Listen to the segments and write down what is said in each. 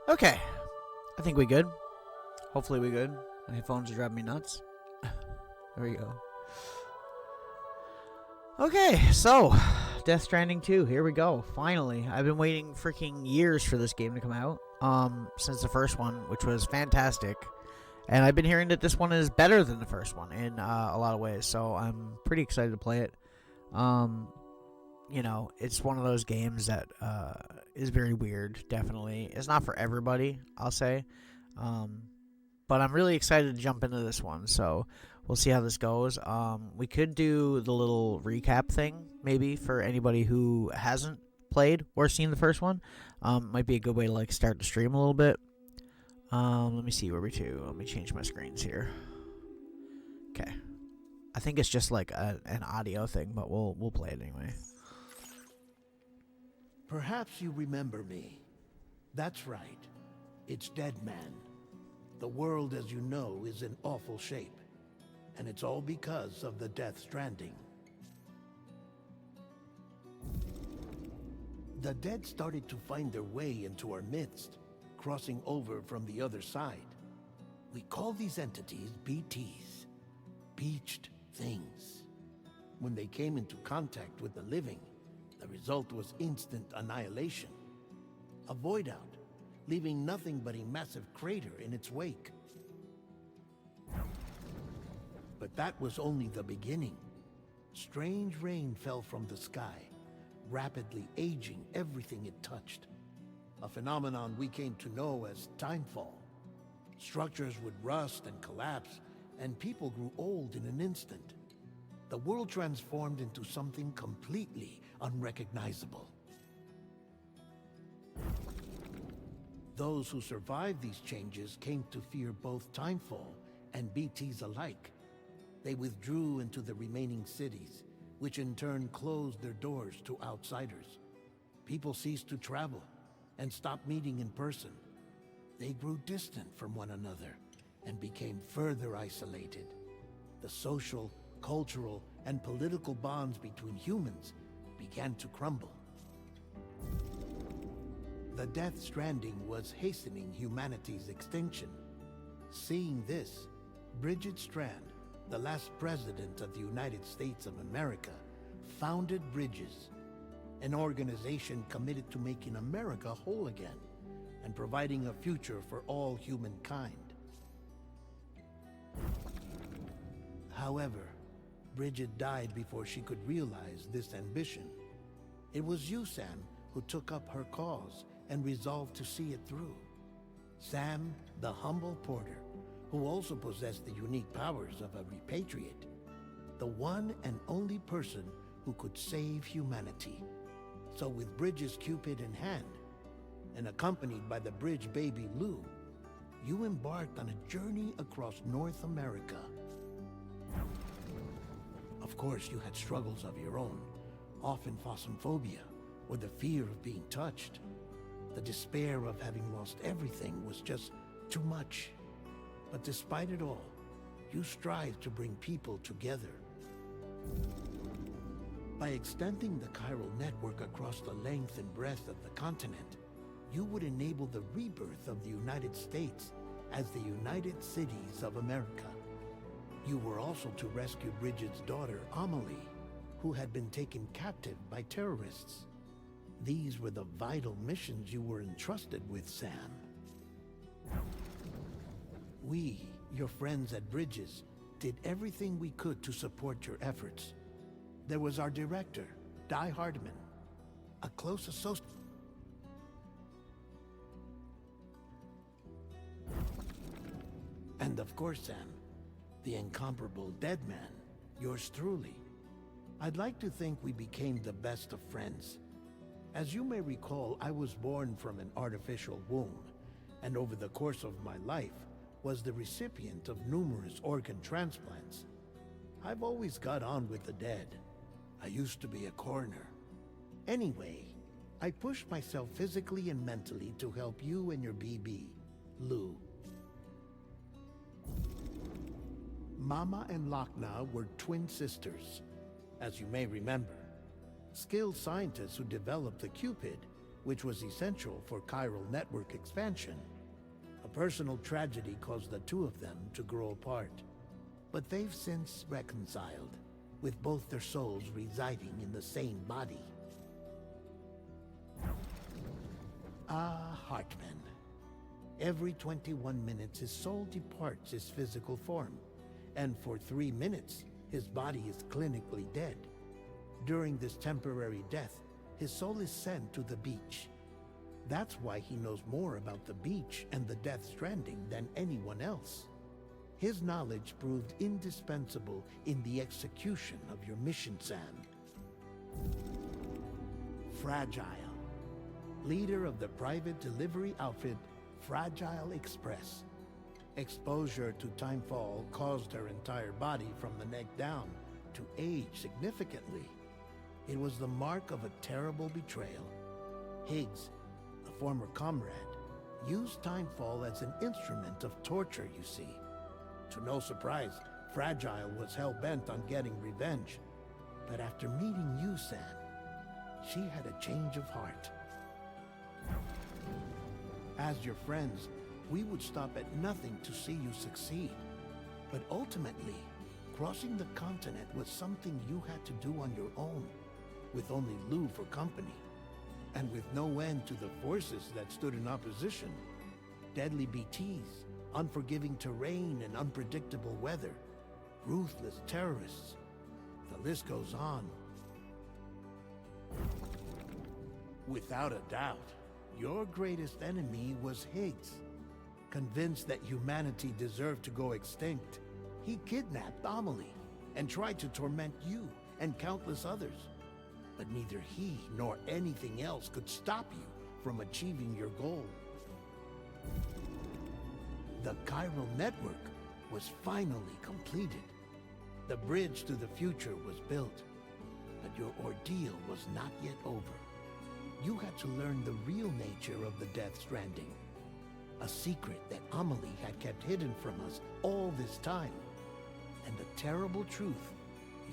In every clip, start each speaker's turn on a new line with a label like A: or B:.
A: Okay, I think we good. Hopefully we good. My phones are driving me nuts. There we go. Okay, so Death Stranding 2, here we go. Finally, I've been waiting freaking years for this game to come out. Since the first one, which was fantastic, and I've been hearing that this one is better than the first one in a lot of ways. So I'm pretty excited to play it. It's one of those games that is very weird. Definitely, it's not for everybody, I'll say. But I'm really excited to jump into this one. So we'll see how this goes. We could do the little recap thing, maybe, for anybody who hasn't played or seen the first one. Might be a good way to start the stream a little bit. Let me see where we to. Let me change my screens here. Okay, I think it's just like an audio thing, but we'll play it anyway.
B: Perhaps you remember me. That's right. It's Dead Man. The world, as you know, is in awful shape. And it's all because of the Death Stranding. The dead started to find their way into our midst, crossing over from the other side. We call these entities BTs, Beached Things. When they came into contact with the living, the result was instant annihilation. A void out, leaving nothing but a massive crater in its wake. But that was only the beginning. Strange rain fell from the sky, rapidly aging everything it touched. A phenomenon we came to know as timefall. Structures would rust and collapse, and people grew old in an instant. The world transformed into something completely unrecognizable. Those who survived these changes came to fear both timefall and BTs alike. They withdrew into the remaining cities, which in turn closed their doors to outsiders. People ceased to travel and stopped meeting in person. They grew distant from one another and became further isolated. The social, cultural, and political bonds between humans began to crumble. The Death Stranding was hastening humanity's extinction. Seeing this, Bridget Strand, the last president of the United States of America, founded Bridges, an organization committed to making America whole again and providing a future for all humankind. However, Bridget died before she could realize this ambition. It was you, Sam, who took up her cause and resolved to see it through. Sam, the humble porter, who also possessed the unique powers of a repatriate, the one and only person who could save humanity. So with Bridges' Cupid in hand, and accompanied by the bridge baby Lou, you embarked on a journey across North America. Of course, you had struggles of your own, often phasmophobia, or the fear of being touched. The despair of having lost everything was just too much. But despite it all, you strive to bring people together. By extending the chiral network across the length and breadth of the continent, you would enable the rebirth of the United States as the United Cities of America. You were also to rescue Bridget's daughter, Amelie, who had been taken captive by terrorists. These were the vital missions you were entrusted with, Sam. We, your friends at Bridges, did everything we could to support your efforts. There was our director, Di Hardman, a close associate. And of course, Sam, the incomparable Dead Man, yours truly. I'd like to think we became the best of friends. As you may recall, I was born from an artificial womb, and over the course of my life, was the recipient of numerous organ transplants. I've always got on with the dead. I used to be a coroner. Anyway, I pushed myself physically and mentally to help you and your BB, Lou. Mama and Lochna were twin sisters, as you may remember. Skilled scientists who developed the Cupid which was essential for chiral network expansion. A personal tragedy caused the two of them to grow apart, but they've since reconciled, with both their souls residing in the same body. Hartman. Every 21 minutes his soul departs his physical form, and for 3 minutes his body is clinically dead. During this temporary death, his soul is sent to the beach. That's why he knows more about the beach and the Death Stranding than anyone else. His knowledge proved indispensable in the execution of your mission, Sam. Fragile. Leader of the private delivery outfit, Fragile Express. Exposure to timefall caused her entire body from the neck down to age significantly. It was the mark of a terrible betrayal. Higgs, a former comrade, used timefall as an instrument of torture, you see. To no surprise, Fragile was hell-bent on getting revenge. But after meeting you, Sam, she had a change of heart. As your friends, we would stop at nothing to see you succeed. But ultimately, crossing the continent was something you had to do on your own, with only Lou for company, and with no end to the forces that stood in opposition. Deadly BTs, unforgiving terrain and unpredictable weather, ruthless terrorists. The list goes on. Without a doubt, your greatest enemy was Higgs. Convinced that humanity deserved to go extinct, he kidnapped Amelie and tried to torment you and countless others. But neither he nor anything else could stop you from achieving your goal. The chiral network was finally completed. The bridge to the future was built, but your ordeal was not yet over. You had to learn the real nature of the Death Stranding, a secret that Amelie had kept hidden from us all this time, and a terrible truth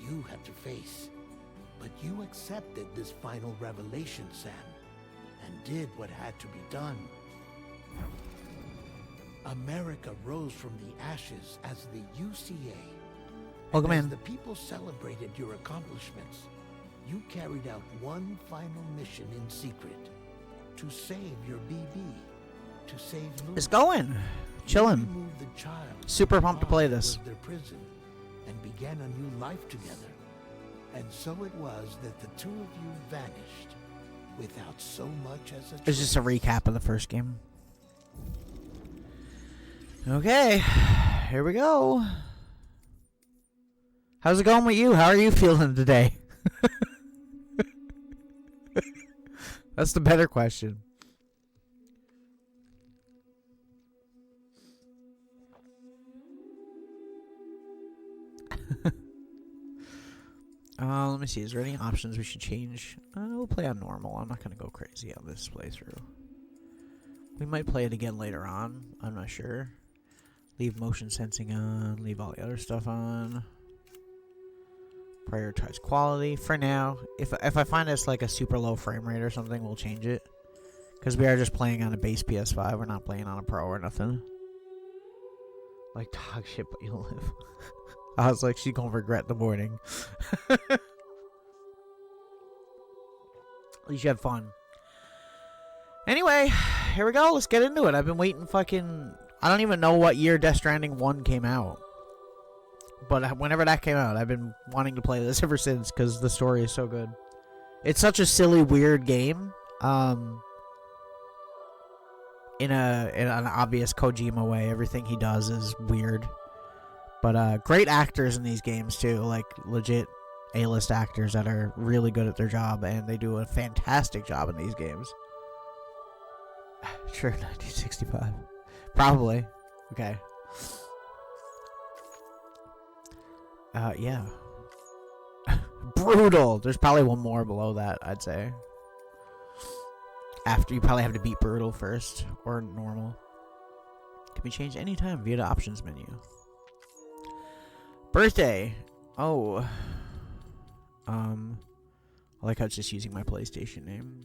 B: you had to face. But you accepted this final revelation, Sam, and did what had to be done. America rose from the ashes as the UCA.
A: Welcome
B: As
A: in.
B: the people celebrated your accomplishments, you carried out one final mission in secret. To save your BB. To save Lou.
A: It's going. Chilling.
B: You removed the child.
A: Super pumped to play this.
B: Was their prison, and began a new life together. And so it was that the two of you vanished, without so much as a
A: It's just a recap of the first game. Okay, here we go. How's it going with you? How are you feeling today? That's the better question. Let me see. Is there any options we should change? We'll play on normal. I'm not going to go crazy on this playthrough. We might play it again later on. I'm not sure. Leave motion sensing on. Leave all the other stuff on. Prioritize quality. For now, if I find it's like a super low frame rate or something, we'll change it. Because we are just playing on a base PS5. We're not playing on a Pro or nothing. Like dog shit, but you'll live. I was like, she's gonna regret the morning. At least you had fun. Anyway, here we go. Let's get into it. I've been waiting fucking... I don't even know what year Death Stranding 1 came out. But whenever that came out, I've been wanting to play this ever since because the story is so good. It's such a silly, weird game. In an obvious Kojima way. Everything he does is weird. But great actors in these games too, like legit A-list actors that are really good at their job, and they do a fantastic job in these games. Sure, 1965. Probably. Okay. Yeah. Brutal. There's probably one more below that, I'd say. After you probably have to beat brutal first, or normal. Can be changed anytime via the options menu. Birthday. Oh. I like how it's just using my PlayStation name.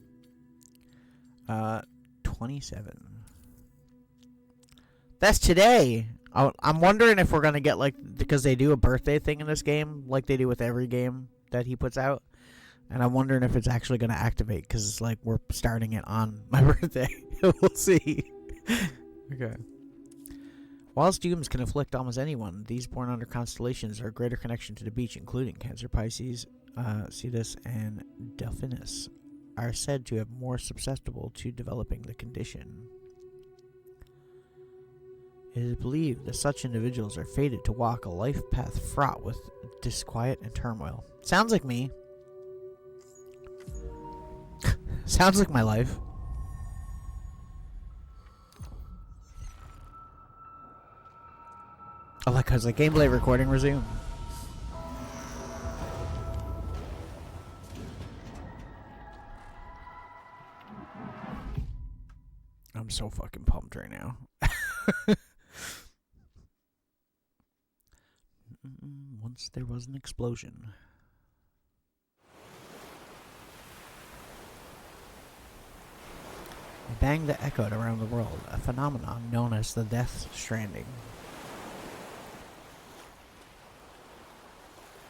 A: Uh, 27. That's today. I'm wondering if we're gonna get like, because they do a birthday thing in this game, like they do with every game that he puts out, and I'm wondering if it's actually gonna activate because it's like we're starting it on my birthday. We'll see. Okay. Whilst dooms can afflict almost anyone, these born under constellations are a greater connection to the beach, including Cancer, Pisces, Cetus, and Delphinus, are said to have more susceptible to developing the condition. It is believed that such individuals are fated to walk a life path fraught with disquiet and turmoil. Sounds like me. Sounds like my life. Oh, like, has the gameplay recording resumed? I'm so fucking pumped right now. Once there was an explosion. A bang that echoed around the world, a phenomenon known as the Death Stranding.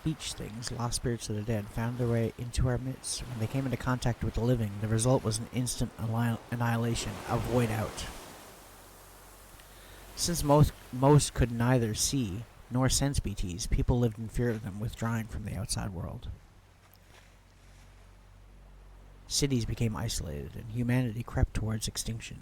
A: Beach things, lost spirits of the dead, found their way into our midst. When they came into contact with the living, the result was an instant annihilation, a void out. Since most could neither see nor sense BTs, people lived in fear of them, withdrawing from the outside world. Cities became isolated, and humanity crept towards extinction.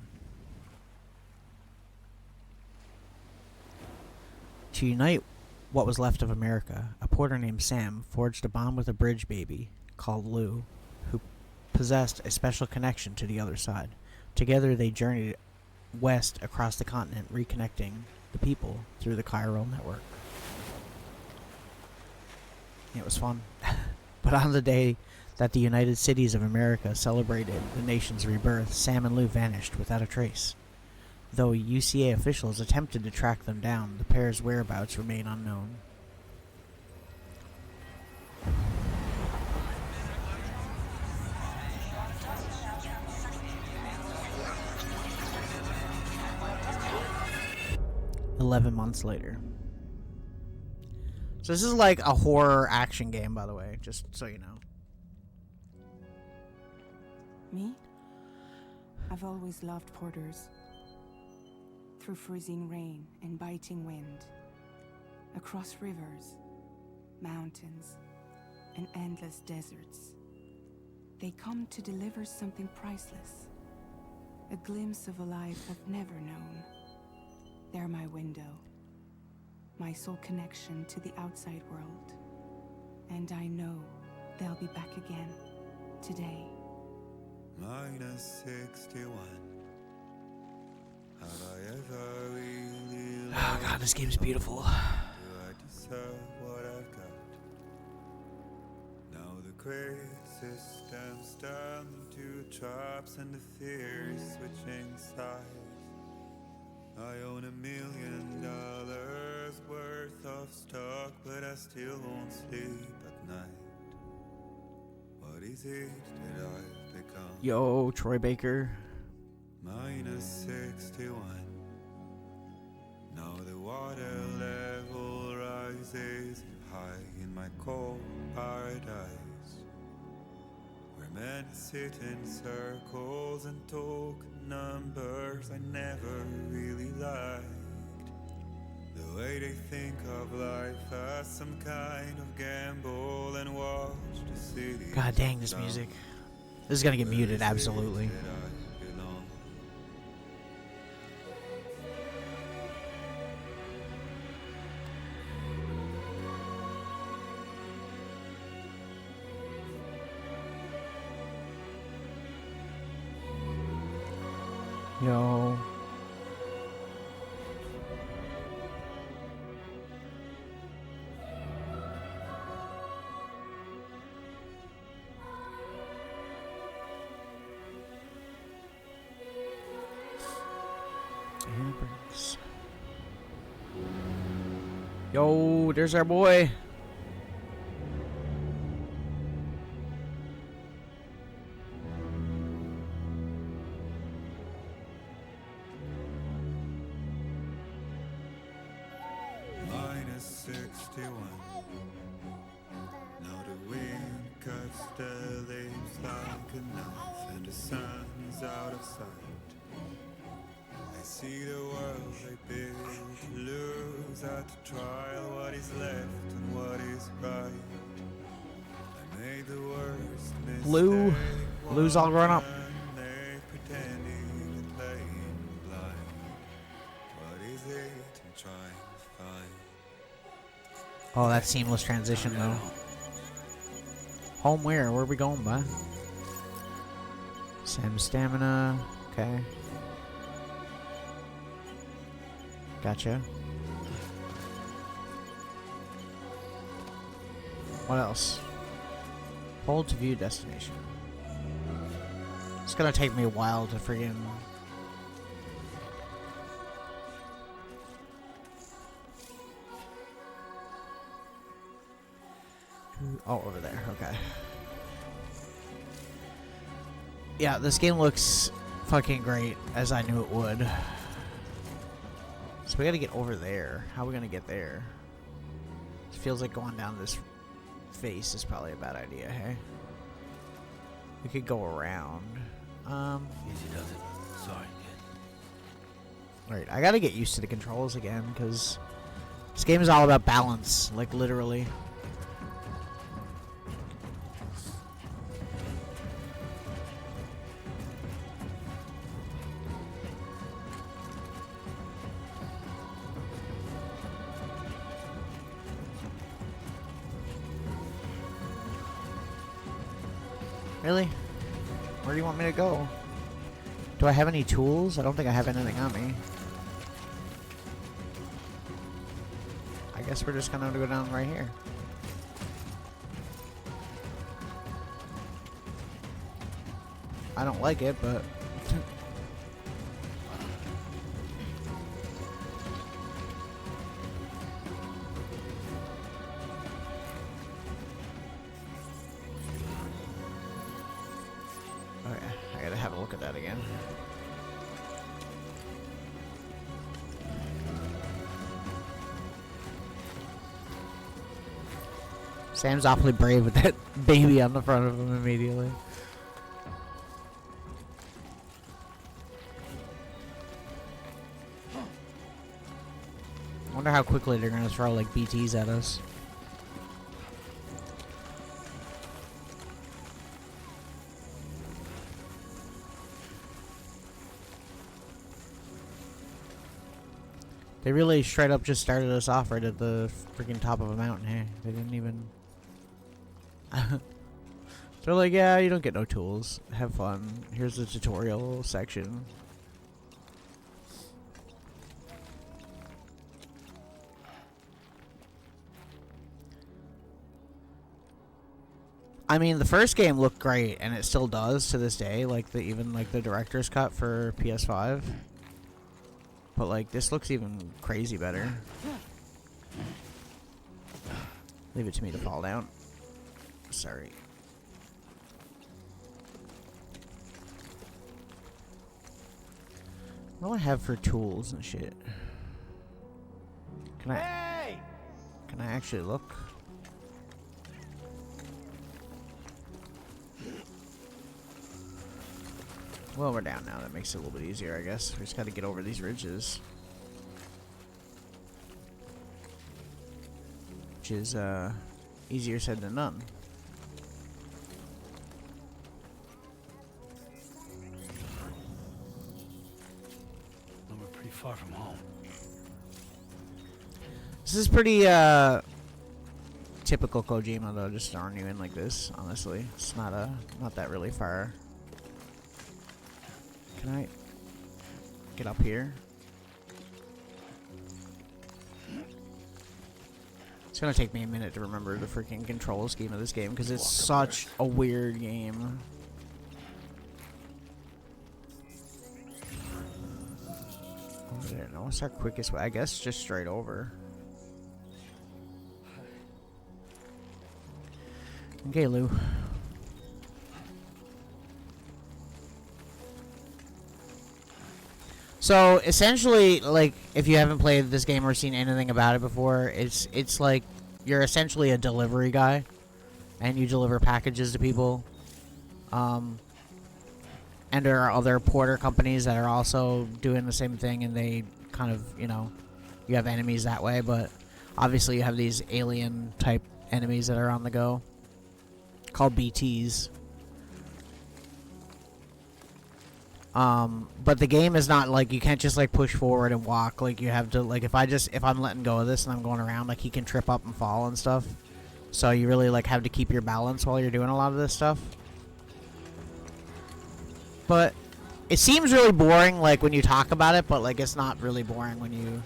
A: To unite what was left of America, a porter named Sam forged a bond with a bridge baby called Lou, who possessed a special connection to the other side. Together they journeyed west across the continent, reconnecting the people through the chiral network. It was fun. But on the day that the United Cities of America celebrated the nation's rebirth, Sam and Lou vanished without a trace. Though UCA officials attempted to track them down, the pair's whereabouts remain unknown. "11 months later." So this is like a horror action game, by the way, just so you know.
C: Me? I've always loved porters. Through freezing rain and biting wind, across rivers, mountains, and endless deserts, they come to deliver something priceless, a glimpse of a life I've never known. They're my window, my sole connection to the outside world, and I know they'll be back again today.
D: Minus 61. Have I ever really
A: Oh god, this game's beautiful.
D: Do I deserve what I've got? Now the crazy system's down to traps and the fear is switching sides. I own $1 million worth of stock, but I still won't sleep at night. What is it that I've become?
A: Yo, Troy Baker.
D: Minus 61. Now the water level rises high in my cold paradise, where men sit in circles and talk numbers I never really liked. The way they think of life as some kind of gamble and watch the city.
A: God dang, this music. This is gonna get muted, absolutely. Yo. Yo, there's our boy.
D: the leaves like a knife, and the sun's out of sight. I see the world they build to lose at the trial, what is left and what is right. I made the worst mistake.
A: Blue's all grown up.
D: They pretending and playing blind. What is it I'm trying to find?
A: Oh, that seamless transition though. Home where? Where are we going, bud? Sam's stamina. Okay. Gotcha. What else? Hold to view destination. It's gonna take me a while to friggin'... Oh, over there. Okay. Yeah, this game looks fucking great, as I knew it would. So we gotta get over there. How are we gonna get there? It feels like going down this face is probably a bad idea, hey? We could go around.
B: Easy does it. Sorry, kid.
A: Alright, I gotta get used to the controls again, because this game is all about balance, like literally. Really? Where do you want me to go? Do I have any tools? I don't think I have anything on me. I guess we're just gonna go down right here. I don't like it, but... I gotta have a look at that again. Sam's awfully brave with that baby on the front of him immediately. I wonder how quickly they're gonna throw like BTs at us. They really straight up just started us off right at the freaking top of a mountain here. They didn't even... They're like, yeah, you don't get no tools. Have fun. Here's the tutorial section. I mean, the first game looked great, and it still does to this day. Like even the director's cut for PS5. But like this looks even crazy better. Leave it to me to fall down. Sorry. What do I have for tools and shit? Can I actually look? Well, we're down now. That makes it a little bit easier, I guess. We just got to get over these ridges. Which is, easier said than done.
B: Well, we're pretty far from home.
A: This is pretty, typical Kojima, though, just throwing you in like this, honestly. It's not that really far. Can I get up here? It's gonna take me a minute to remember the freaking control scheme of this game because it's such a weird game. Over there. No, what's our quickest way? I guess just straight over. Okay, Lou. So essentially, like, if you haven't played this game or seen anything about it before, it's like you're essentially a delivery guy, and you deliver packages to people. And there are other porter companies that are also doing the same thing, and they kind of, you know, you have enemies that way, but obviously you have these alien type enemies that are on the go called BTs. But the game is not like you can't just like push forward and walk. Like you have to, like, if I'm letting go of this and I'm going around, like he can trip up and fall and stuff. So you really like have to keep your balance while you're doing a lot of this stuff. But it seems really boring like when you talk about it, but like it's not really boring when you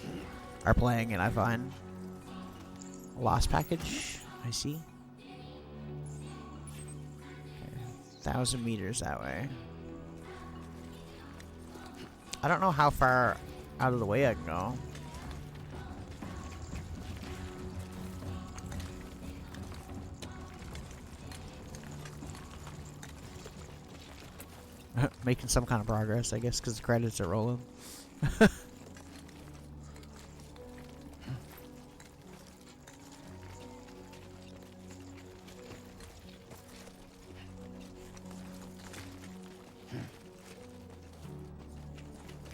A: are playing it, I find. Lost package, I see. Okay. 1,000 meters that way. I don't know how far out of the way I can go. Making some kind of progress, I guess, because the credits are rolling.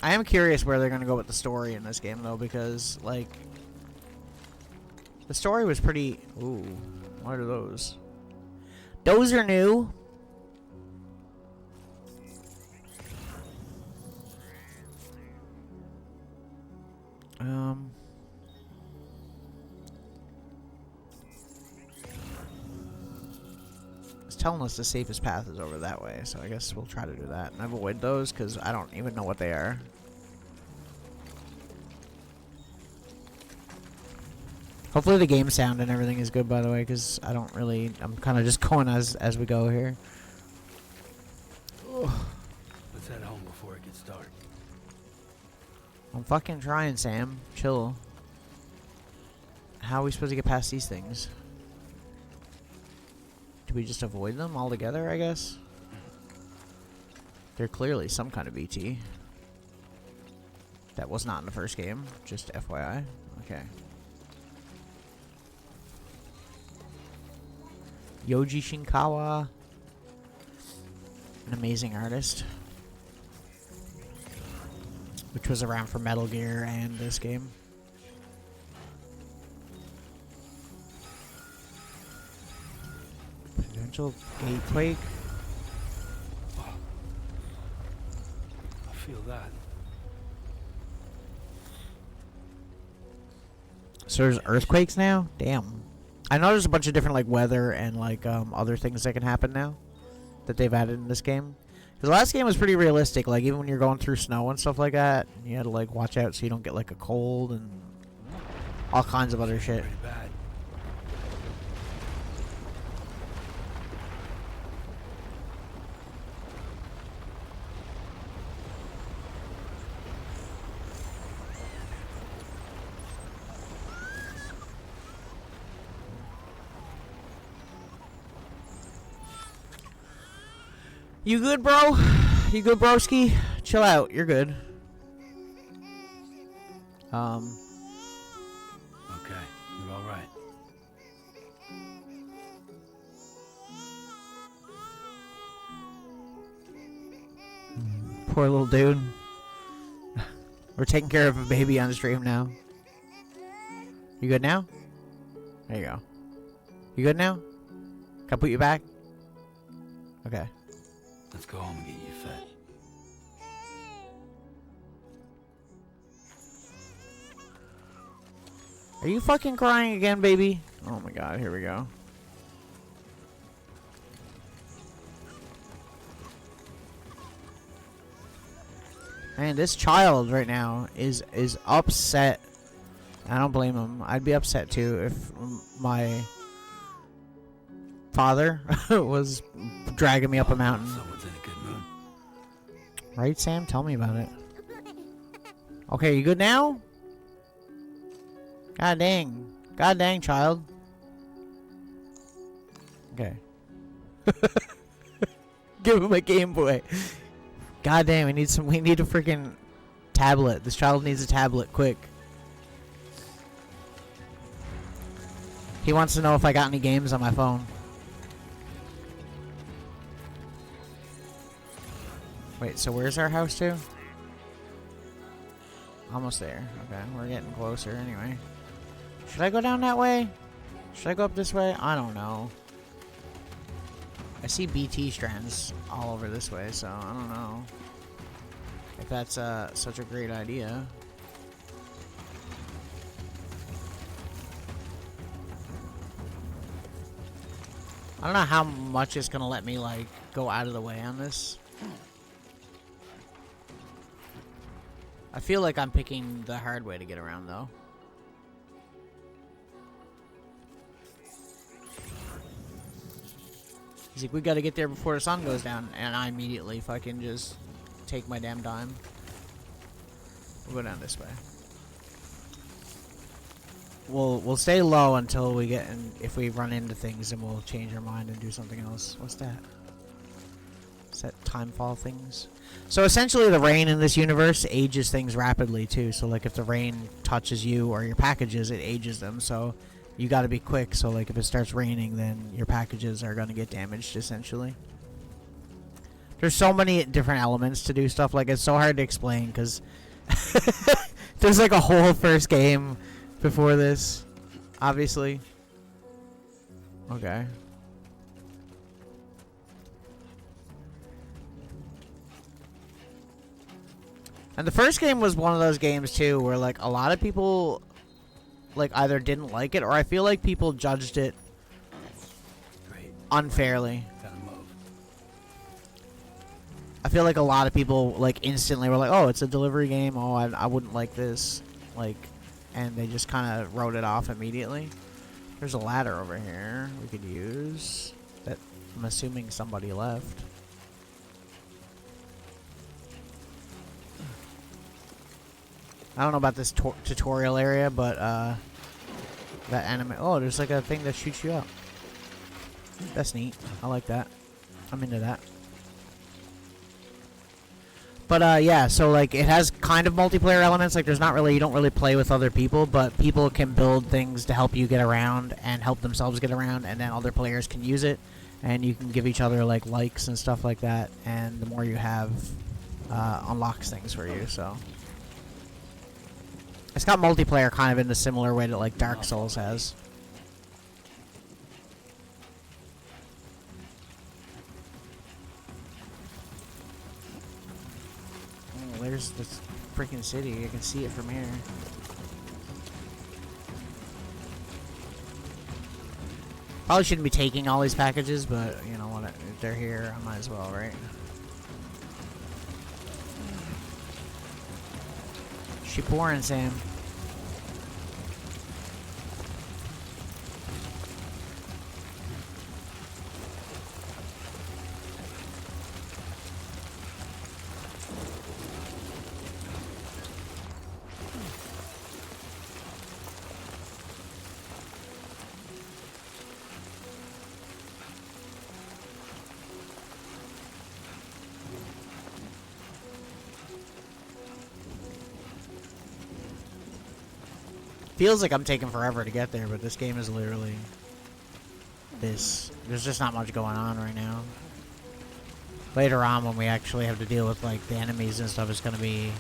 A: I am curious where they're going to go with the story in this game, though, because, like, the story was pretty... Ooh, what are those? Those are new. It's telling us the safest path is over that way, so I guess we'll try to do that and avoid those because I don't even know what they are. Hopefully the game sound and everything is good, by the way, because I don't really... I'm kind of just going as we go here.
E: Let's head home before it gets dark.
A: I'm fucking trying, Sam. Chill. How are we supposed to get past these things? Do we just avoid them altogether, I guess? They're clearly some kind of BT. That was not in the first game, just FYI. Okay. Yoji Shinkawa. An amazing artist. Which was around for Metal Gear and this game. Potential Gatequake.
E: I feel that.
A: So there's earthquakes now? Damn. I know there's a bunch of different like weather and like other things that can happen now that they've added in this game. Because the last game was pretty realistic, like even when you're going through snow and stuff like that, you had to like watch out so you don't get like a cold and all kinds of other shit.
E: Pretty bad.
A: You good, bro? You good, broski? Chill out. You're good.
E: Okay, you're all right.
A: Poor little dude. We're taking care of a baby on the stream now. You good now? There you go. You good now? Can I put you back? Okay.
E: Let's go home and get you fed.
A: Are you fucking crying again, baby? Oh my god, here we go. Man, this child right now is upset. I don't blame him. I'd be upset too if my father was dragging me up a mountain.
E: Someone's in a good mood.
A: Right, Sam? Tell me about it. Okay, you good now? God dang. God dang, child. Okay. Give him a Game Boy. God damn, we need a freaking tablet. This child needs a tablet, quick. He wants to know if I got any games on my phone. Wait, so where's our house to? Almost there. Okay, we're getting closer anyway. Should I go down that way? Should I go up this way? I don't know. I see BT strands all over this way, so I don't know if that's such a great idea. I don't know how much it's gonna let me like go out of the way on this. I feel like I'm picking the hard way to get around though. He's like, we gotta get there before the sun goes down, and I immediately fucking just take my damn time. We'll go down this way. We'll stay low until we get in. If we run into things, then we'll change our mind and do something else. What's that? Is that timefall things? So essentially, the rain in this universe ages things rapidly too. So like, if the rain touches you or your packages, it ages them. So you got to be quick. So like, if it starts raining, then your packages are gonna get damaged. Essentially, there's so many different elements to do stuff. Like, it's so hard to explain because there's like a whole first game before this, obviously. Okay. And the first game was one of those games too where like a lot of people like either didn't like it, or I feel like people judged it unfairly. I feel like a lot of people like instantly were like, oh, it's a delivery game, oh, I wouldn't like this, like, and they just kind of wrote it off immediately. There's a ladder over here we could use that I'm assuming somebody left. I don't know about this tutorial area, but that anime. Oh, there's like a thing that shoots you up. That's neat. I like that. I'm into that. But yeah, so like it has kind of multiplayer elements. Like there's not really, you don't really play with other people, but people can build things to help you get around and help themselves get around, and then other players can use it, and you can give each other like likes and stuff like that. And the more you have, unlocks things for you. So it's got multiplayer kind of in a similar way that like Dark Souls has. There's this freaking city. I can see it from here. Probably shouldn't be taking all these packages, but you know what? If they're here, I might as well, right? She pouring, Sam. Feels like I'm taking forever to get there, but this game is literally this. There's just not much going on right now. Later on, when we actually have to deal with like the enemies and stuff, it's gonna be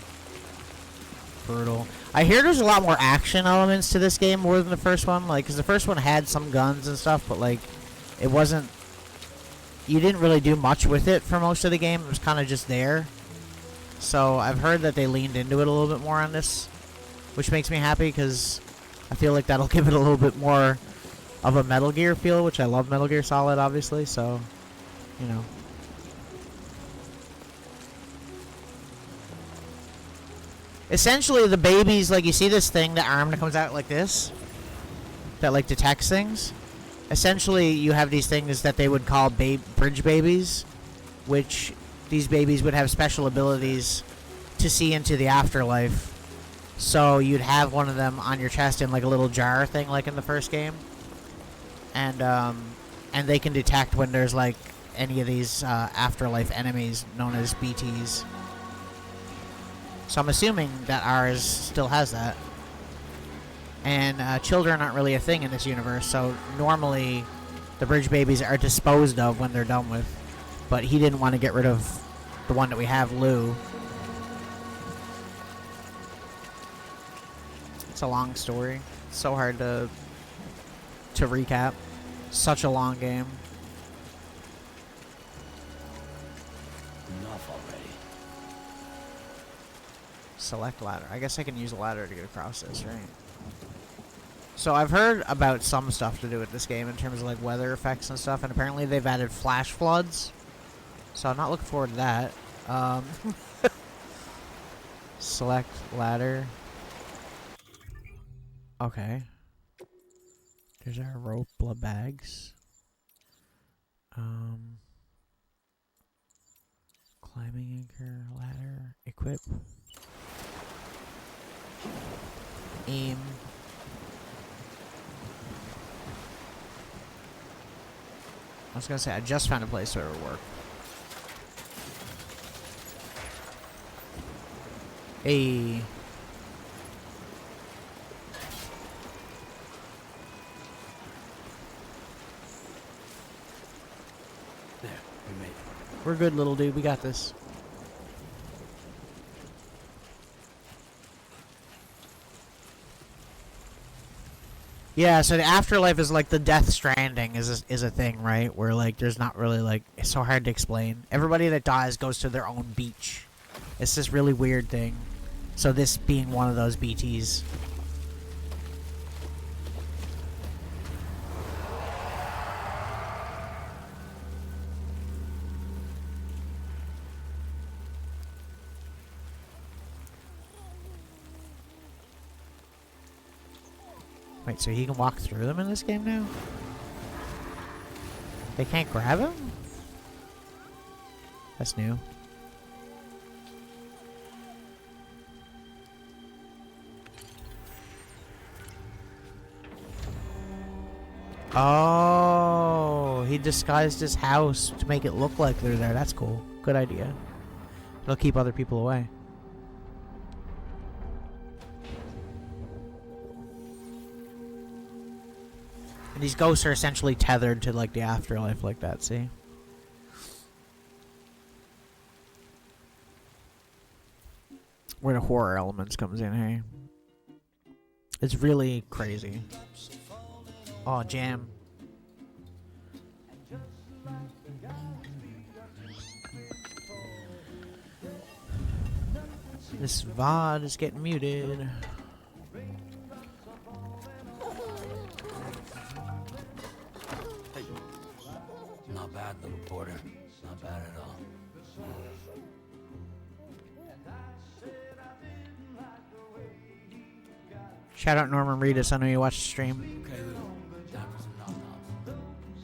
A: brutal. I hear there's a lot more action elements to this game more than the first one, like because the first one had some guns and stuff, but like it wasn't. You didn't really do much with it for most of the game. It was kind of just there. So I've heard that they leaned into it a little bit more on this, which makes me happy because I feel like that'll give it a little bit more of a Metal Gear feel, which I love Metal Gear Solid, obviously, so, you know. Essentially, the babies, like, you see this thing, the arm that comes out like this? That, like, detects things? Essentially, you have these things that they would call bridge babies, which these babies would have special abilities to see into the afterlife. So you'd have one of them on your chest in like a little jar thing, like in the first game, and they can detect when there's like any of these afterlife enemies known as BTs. So I'm assuming that ours still has that. And children aren't really a thing in this universe, so normally the bridge babies are disposed of when they're done with. But he didn't want to get rid of the one that we have, Lou. It's a long story. It's so hard to recap. Such a long game.
E: Enough already.
A: Select ladder. I guess I can use a ladder to get across this, right? So I've heard about some stuff to do with this game in terms of like weather effects and stuff, and apparently they've added flash floods. So I'm not looking forward to that. Select ladder. Okay. There's our rope bags. Climbing anchor, ladder, equip. Aim. I was gonna say, I just found a place where it would work. Hey.
E: There, we made it.
A: We're good, little dude. We got this. Yeah, so the afterlife is like the Death Stranding is a thing, right? Where like there's not really like, it's so hard to explain. Everybody that dies goes to their own beach. It's this really weird thing. So this being one of those BTs. Wait, so he can walk through them in this game now? They can't grab him? That's new. Oh, he disguised his house to make it look like they're there. That's cool. Good idea. It'll keep other people away. And these ghosts are essentially tethered to like the afterlife like that, see? Where the horror elements comes in, hey? It's really crazy. Oh, jam. This VOD is getting muted.
E: Not bad, little porter. Not bad at all.
A: Shout out Norman Reedus. I know you watched the stream.
E: Okay, Lou. Time for some knock-knocks.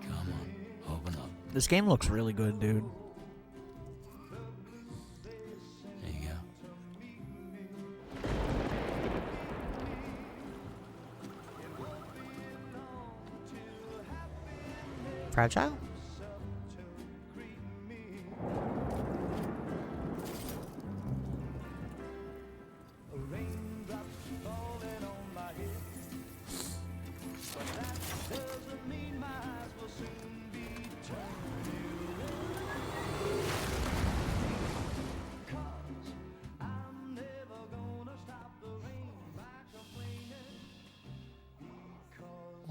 E: Come on, open up.
A: This game looks really good, dude.
E: There you go.
A: Fragile?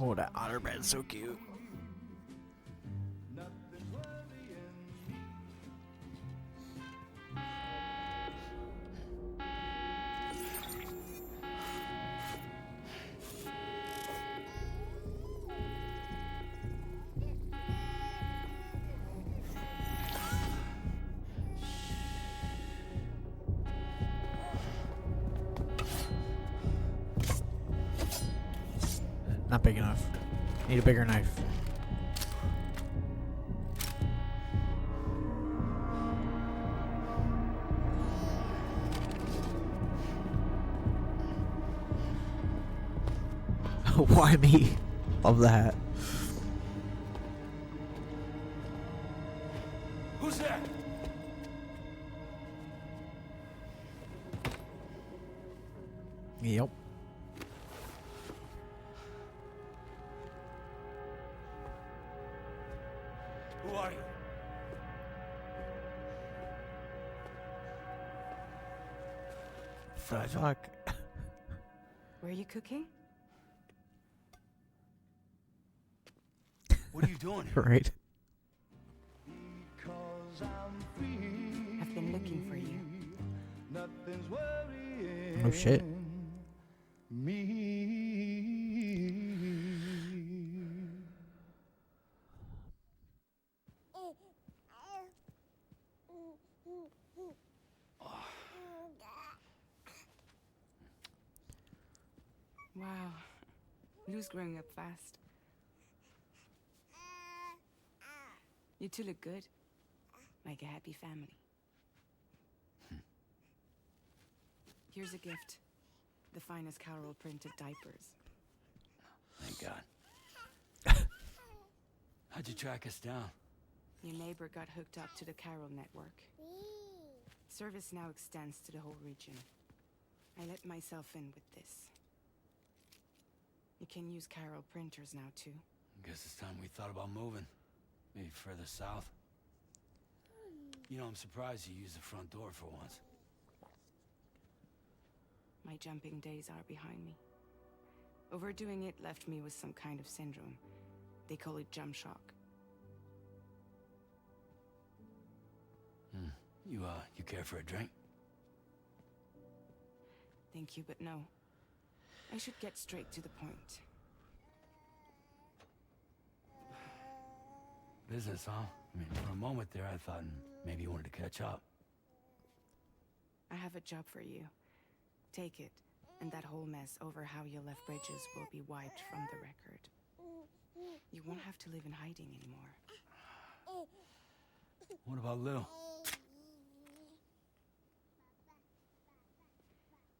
A: Oh, that otter bed's so cute. Not big enough. Need a bigger knife. Why me? Love the hat.
E: Who's there?
A: Yep.
E: Who are you?
A: The fuck?
C: Were you cooking?
E: What are you doing here?
A: Right.
C: I've been looking for you.
A: Oh shit.
C: Wow. Lou's growing up fast. You two look good. Like a happy family. Here's a gift. The finest Carol printed diapers.
E: Thank God. How'd you track us down?
C: Your neighbor got hooked up to the Carol network. Service now extends to the whole region. I let myself in with this. You can use Carol printers now too.
E: Guess it's time we thought about moving. Maybe further south. You know, I'm surprised you used the front door for once.
C: My jumping days are behind me. Overdoing it left me with some kind of syndrome. They call it jump shock.
E: You care for a drink?
C: Thank you, but no. I should get straight to the point.
E: Business, huh? I mean, for a moment there, I thought maybe you wanted to catch up.
C: I have a job for you. Take it, and that whole mess over how you left bridges will be wiped from the record. You won't have to live in hiding anymore.
E: What about Lou?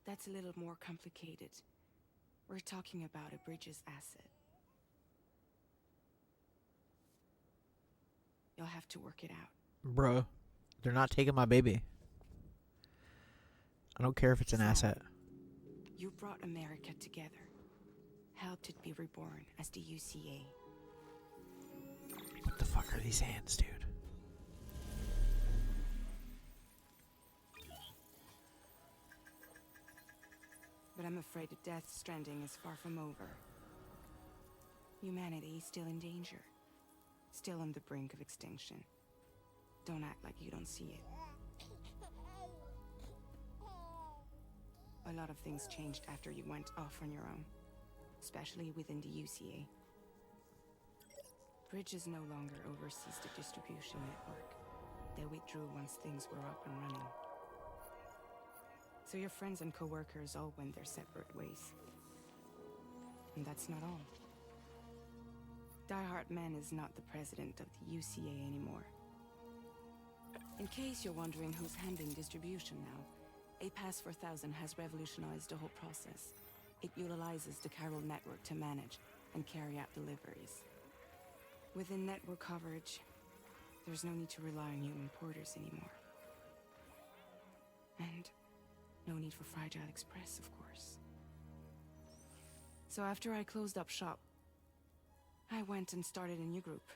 C: That's a little more complicated. We're talking about a bridges asset. You'll have to work it out.
A: Bro, they're not taking my baby. I don't care if it's an
C: Sam,
A: asset.
C: You brought America together. Helped it be reborn as the UCA.
A: What the fuck are these hands, dude?
C: But I'm afraid the Death Stranding is far from over. Humanity is still in danger. Still on the brink of extinction. Don't act like you don't see it. A lot of things changed after you went off on your own. Especially within the UCA. Bridges no longer oversees the distribution network. They withdrew once things were up and running. So your friends and co-workers all went their separate ways. And that's not all. Die Hard Man is not the president of the UCA anymore. In case you're wondering who's handling distribution now, A Pass 4000 has revolutionized the whole process. It utilizes the Carol network to manage and carry out deliveries. Within network coverage, there's no need to rely on human porters anymore. And no need for Fragile Express, of course. So after I closed up shop, I went and started a new group.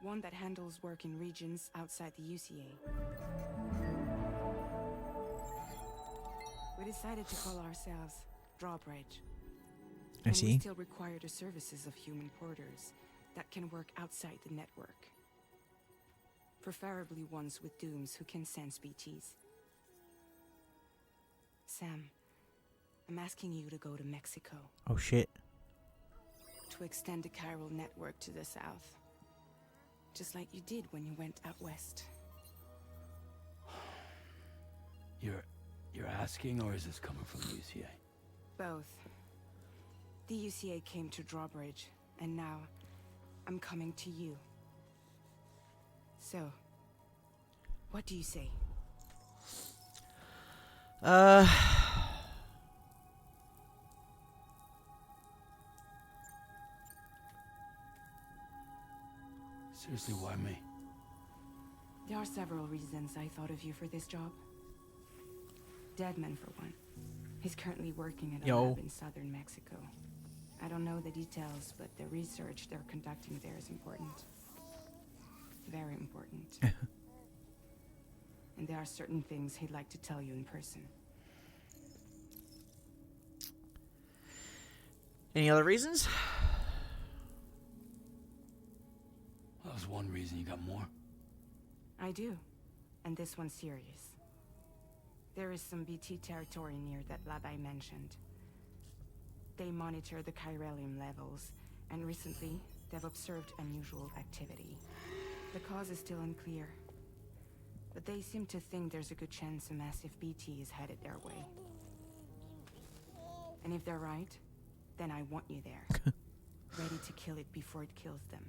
C: One that handles work in regions outside the UCA. We decided to call ourselves Drawbridge.
A: I
C: And
A: see.
C: we still require the services of human porters that can work outside the network. Preferably ones with dooms who can sense BTs. Sam, I'm asking you to go to Mexico.
A: Oh shit.
C: To extend the Carol network to the south. Just like you did when you went out west.
E: You're asking, or is this coming from the UCA?
C: Both. The UCA came to Drawbridge, and now I'm coming to you. So, what do you say?
E: Seriously, why me?
C: There are several reasons I thought of you for this job. Deadman, for one. He's currently working at a
A: Yo.
C: lab in southern Mexico. I don't know the details, but the research they're conducting there is important. Very important. And there are certain things he'd like to tell you in person.
A: Any other reasons?
E: That was one reason. You got more?
C: I do. And this one's serious. There is some BT territory near that lab I mentioned. They monitor the chiralium levels, and recently, they've observed unusual activity. The cause is still unclear, but they seem to think there's a good chance a massive BT is headed their way. And if they're right, then I want you there, ready to kill it before it kills them.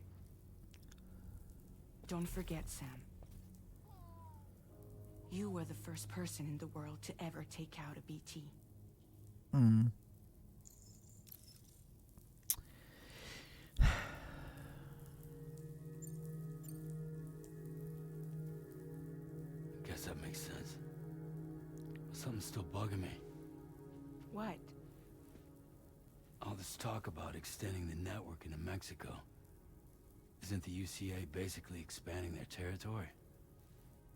C: Don't forget, Sam. You were the first person in the world to ever take out a BT.
A: Hmm.
E: Guess that makes sense. But something's still bugging me.
C: What?
E: All this talk about extending the network into Mexico. Isn't the UCA basically expanding their territory?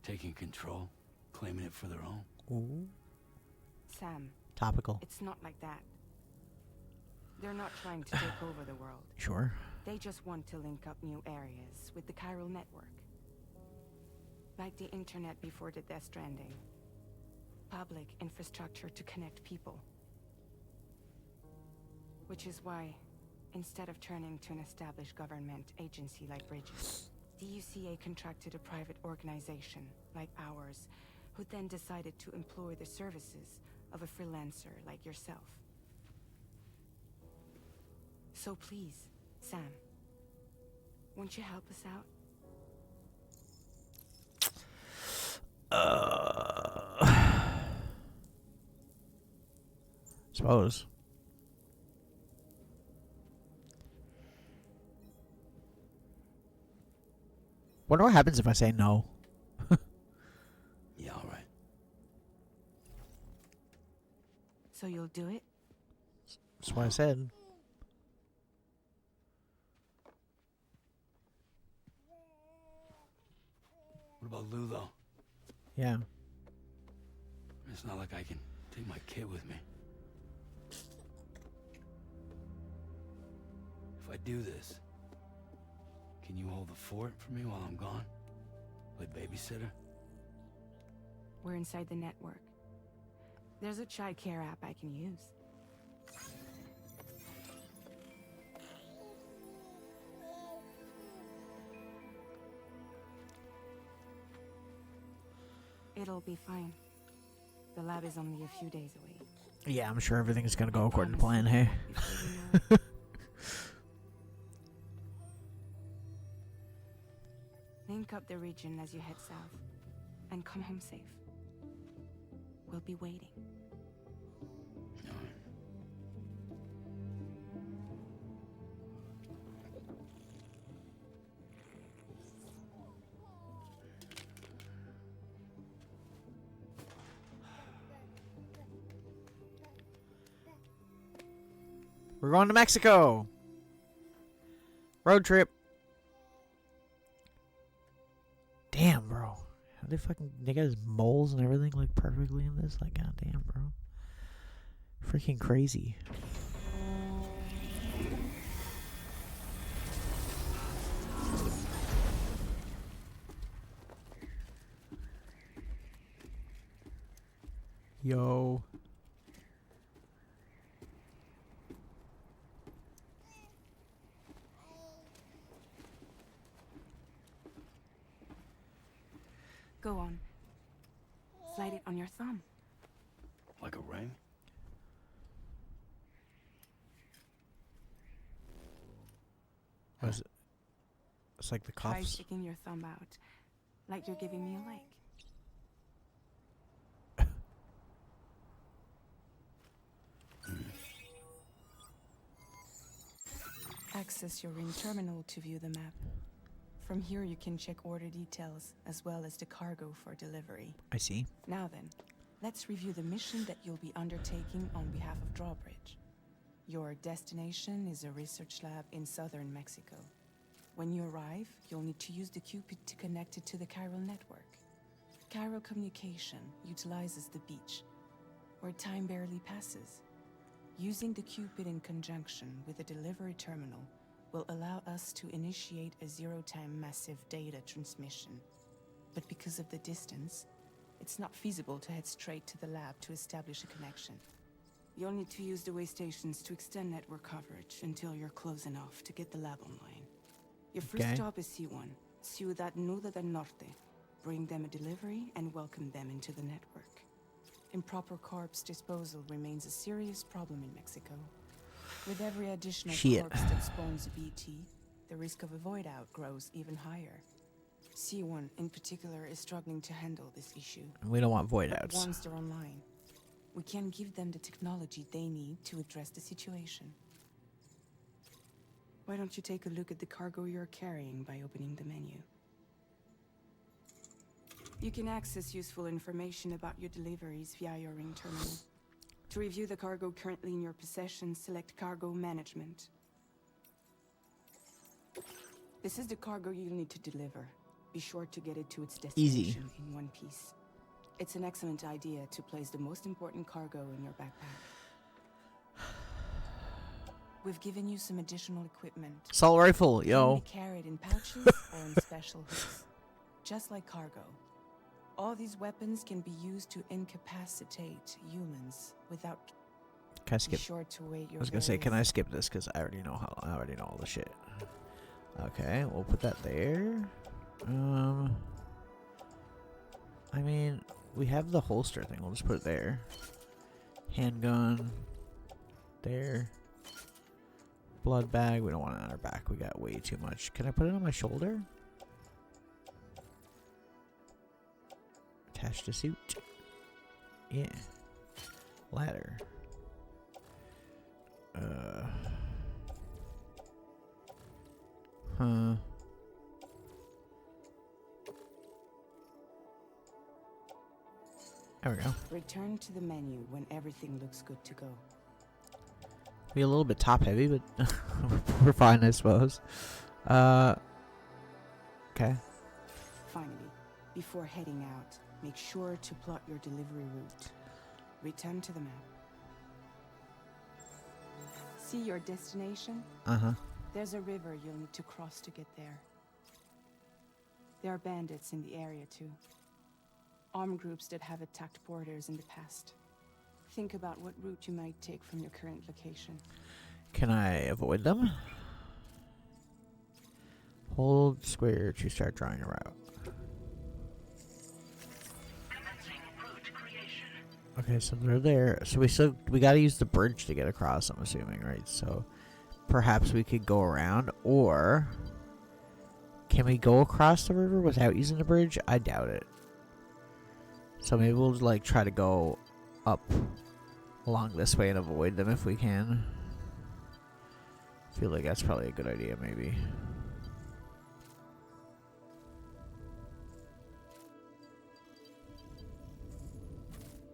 E: Taking control, claiming it for their own?
A: Ooh.
C: Sam,
A: Topical.
C: it's not like that. They're not trying to take over the world.
A: Sure.
C: They just want to link up new areas with the chiral network. Like the internet before the Death Stranding. Public infrastructure to connect people. Which is why, instead of turning to an established government agency like Bridges, the UCA contracted a private organization, like ours, who then decided to employ the services of a freelancer like yourself. So please, Sam, won't you help us out?
A: Suppose. Wonder what happens if I say no.
E: Yeah, all right.
C: So you'll do it?
A: That's what I said.
E: What about Lou, though?
A: Yeah.
E: It's not like I can take my kid with me. If I do this, can you hold the fort for me while I'm gone? Play babysitter?
C: We're inside the network. There's a child care app I can use. It'll be fine. The lab is only a few days away.
A: Yeah, I'm sure everything's gonna go according to plan, hey?
C: Before you know it. Link up the region as you head south, and come home safe. We'll be waiting.
E: All right.
A: We're going to Mexico. Road trip. Damn, bro. How they got his moles and everything like perfectly in this? Like, goddamn, bro. Freaking crazy. Yo.
C: Go on. Slide it on your thumb.
E: Like a ring?
A: What is it? It's like the
C: Try
A: cuffs.
C: sticking your thumb out, like you're giving me a leg. Access your ring terminal to view the map. From here you can check order details, as well as the cargo for delivery.
A: I see.
C: Now then, let's review the mission that you'll be undertaking on behalf of Drawbridge. Your destination is a research lab in southern Mexico. When you arrive, you'll need to use the Cupid to connect it to the chiral network. Chiral communication utilizes the beach, where time barely passes. Using the Cupid in conjunction with a delivery terminal will allow us to initiate a zero-time massive data transmission. But because of the distance, it's not feasible to head straight to the lab to establish a connection. You'll need to use the way stations to extend network coverage until you're close enough to get the lab online. Your first stop is C1, Ciudad Nuda del Norte. Bring them a delivery and welcome them into the network. Improper corpse disposal remains a serious problem in Mexico. With every additional corpse that spawns a BT, the risk of a void out grows even higher. C1 in particular is struggling to handle this issue.
A: We don't want void outs.
C: Once they're online, we can give them the technology they need to address the situation. Why don't you take a look at the cargo you're carrying by opening the menu? You can access useful information about your deliveries via your ring terminal. To review the cargo currently in your possession, select Cargo Management. This is the cargo you'll need to deliver. Be sure to get it to its destination in one piece. It's an excellent idea to place the most important cargo in your backpack. We've given you some additional equipment.
A: Assault rifle, yo.
C: It can be carried in pouches or in special hooks, just like cargo. All these weapons can be used to incapacitate humans without.
A: Can I skip?
C: Be sure to wait your
A: I was gonna say, can I skip this? Because I already know all the shit. Okay, we'll put that there. I mean, we have the holster thing. We'll just put it there. Handgun. There. Blood bag. We don't want it on our back. We got way too much. Can I put it on my shoulder? Attach to suit. Yeah. Ladder. Huh. There we go.
C: Return to the menu when everything looks good to go.
A: Be a little bit top heavy, but we're fine, I suppose. Okay.
C: Finally, before heading out, make sure to plot your delivery route. Return to the map. See your destination?
A: Uh-huh.
C: There's a river you'll need to cross to get there. There are bandits in the area too. Armed groups that have attacked borders in the past. Think about what route you might take from your current location.
A: Can I avoid them? Hold square to start drawing a route. Okay, so they're there. So we gotta use the bridge to get across, I'm assuming, right? So perhaps we could go around, or can we go across the river without using the bridge? I doubt it. So maybe we'll like try to go up along this way and avoid them if we can. I feel like that's probably a good idea, maybe.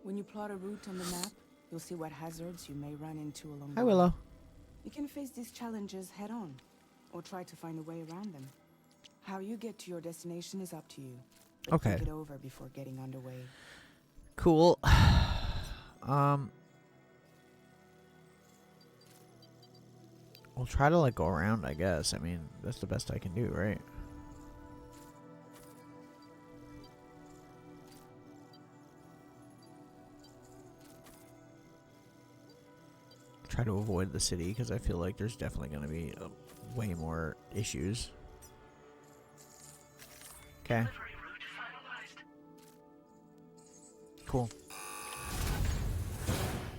C: When you plot a route on the map, you'll see what hazards you may run into along the
A: Hi,
C: way.
A: Willow.
C: You can face these challenges head on, or try to find a way around them. How you get to your destination is up to you. But
A: Okay.
C: think it over before getting underway.
A: Cool. We'll try to like go around, I guess. I mean, that's the best I can do, right? Try to avoid the city because I feel like there's definitely going to be way more issues. Okay. Cool.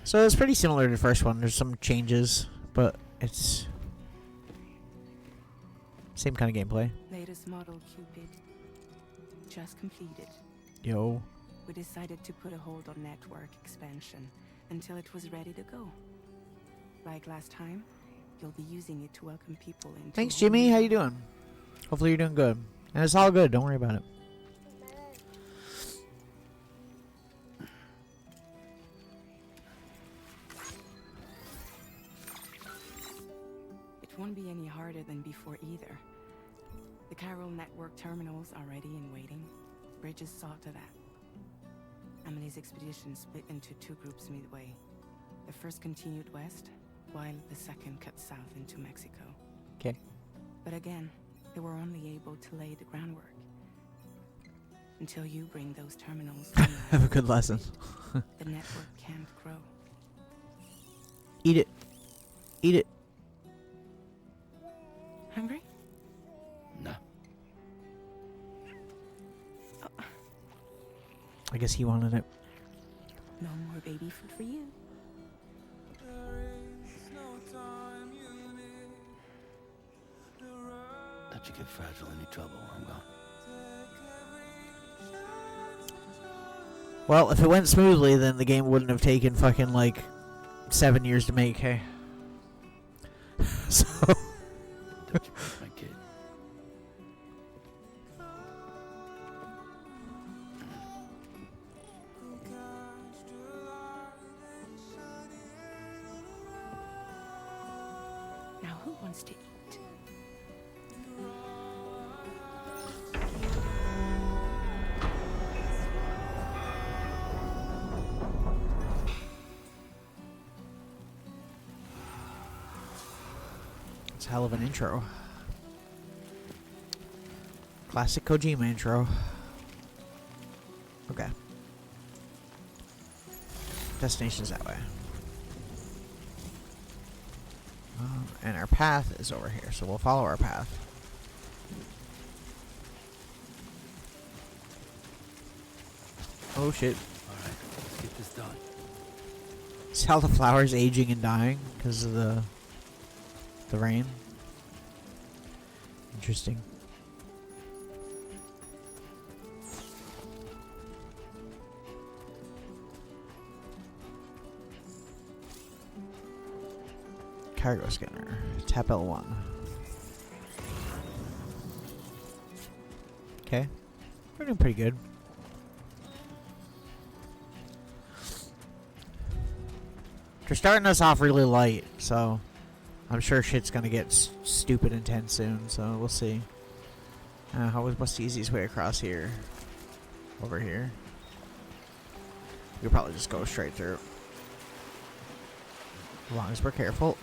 A: So it's pretty similar to the first one. There's some changes, but it's same kind of gameplay.
C: Latest model Cupid. Just completed.
A: Yo.
C: We decided to put a hold on network expansion until it was ready to go. Like last time, you'll be using it to welcome people into.
A: Thanks,
C: a whole
A: Jimmy.
C: new
A: How you
C: world.
A: doing? Hopefully you're doing good. And it's all good. Don't worry about it.
C: It won't be any harder than before either. The Carol Network terminals are ready and waiting. Bridges saw to that. Emily's expedition split into two groups midway. The first continued west, while the second cut south into Mexico.
A: Okay.
C: But again, they were only able to lay the groundwork. Until you bring those terminals to
A: Have a good lesson.
C: the network can't grow.
A: Eat it. Eat it.
C: Hungry?
E: No.
A: I guess he wanted it.
C: No more baby food for you.
E: Let you get fragile any trouble, I'm gone.
A: Well, if it went smoothly, then the game wouldn't have taken fucking like 7 years to make, hey? So...
E: Don't you break my kid.
C: Now who wants to eat?
A: It's a hell of an intro. Classic Kojima intro. Okay. Destination's that way. And our path is over here, so we'll follow our path. Oh shit.
E: Alright, let's get this done.
A: See how the flower's aging and dying because of the rain? Interesting. Cargo scanner. Tap L1. Okay. We're doing pretty good. They're starting us off really light, so I'm sure shit's gonna get stupid intense soon, so we'll see. What's the easiest way across here? Over here. We could probably just go straight through. As long as we're careful.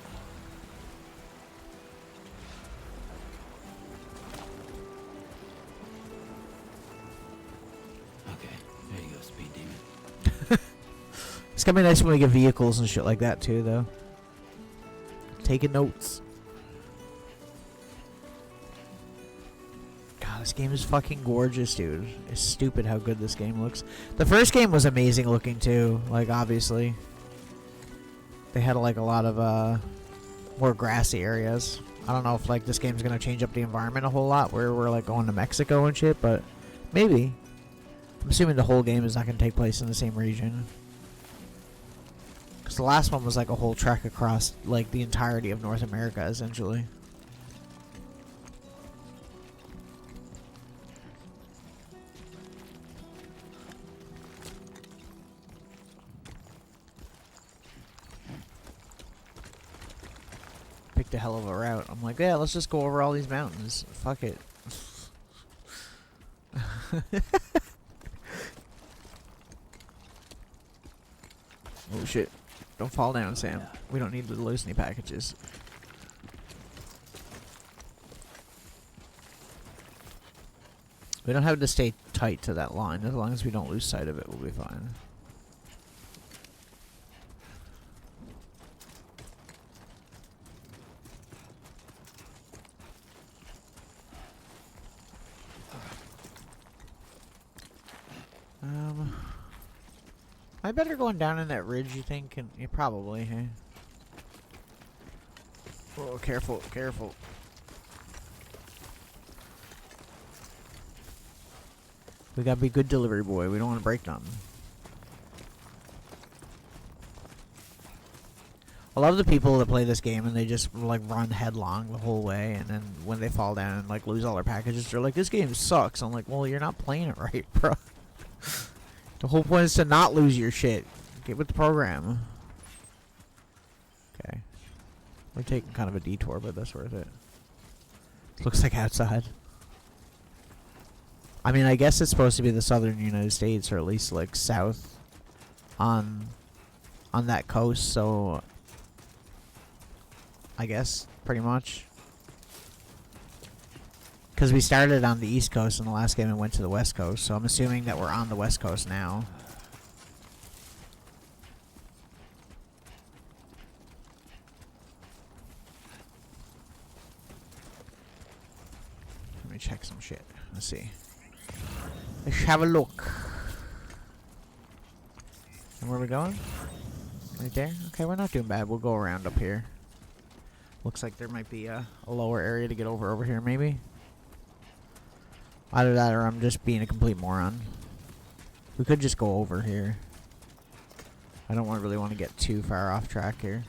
E: Okay, there you go, speed demon.
A: It's gonna be nice when we get vehicles and shit like that too, though. Taking notes. God, this game is fucking gorgeous, dude. It's stupid how good this game looks. The first game was amazing looking too, like obviously. They had like a lot of more grassy areas. I don't know if like this game's gonna change up the environment a whole lot where we're like going to Mexico and shit, but maybe. I'm assuming the whole game is not gonna take place in the same region. Because the last one was like a whole trek across like the entirety of North America, essentially. Picked a hell of a route. I'm like, yeah, let's just go over all these mountains. Fuck it. Oh shit. Don't fall down, Sam. We don't need to lose any packages. We don't have to stay tight to that line. As long as we don't lose sight of it, we'll be fine. I better going down in that ridge, you think? And yeah, probably, hey? Oh, careful, careful. We gotta be good delivery boy. We don't want to break nothing. I love the people that play this game and they just like run headlong the whole way, and then when they fall down and like lose all their packages, they're like, "This game sucks." I'm like, "Well, you're not playing it right, bro." The whole point is to not lose your shit. Get with the program. Okay. We're taking kind of a detour, but that's worth it. Looks like outside. I mean, I guess it's supposed to be the southern United States, or at least like south on that coast, so I guess pretty much. Because we started on the East Coast in the last game and went to the West Coast, so I'm assuming that we're on the West Coast now. Let me check some shit. Let's see. Let's have a look. And where are we going? Right there? Okay, we're not doing bad. We'll go around up here. Looks like there might be a lower area to get over here, maybe. Either that or I'm just being a complete moron. We could just go over here. I don't really want to get too far off track here.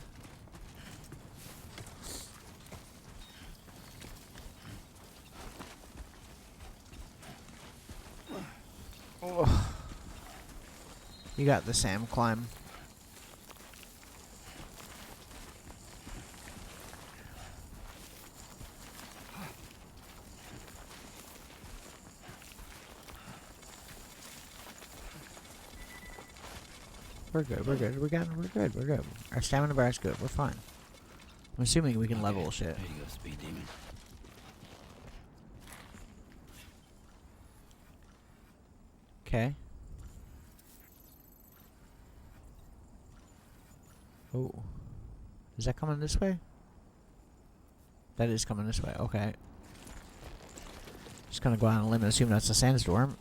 A: Oh. You got the Sam climb. We're good, we're good, we're good. Our stamina bar is good, we're fine. I'm assuming we can level shit.
E: There you go, speed demon.
A: Okay. Oh. Is that coming this way? That is coming this way, okay. Just gonna go out on a limb and assume that's a sandstorm.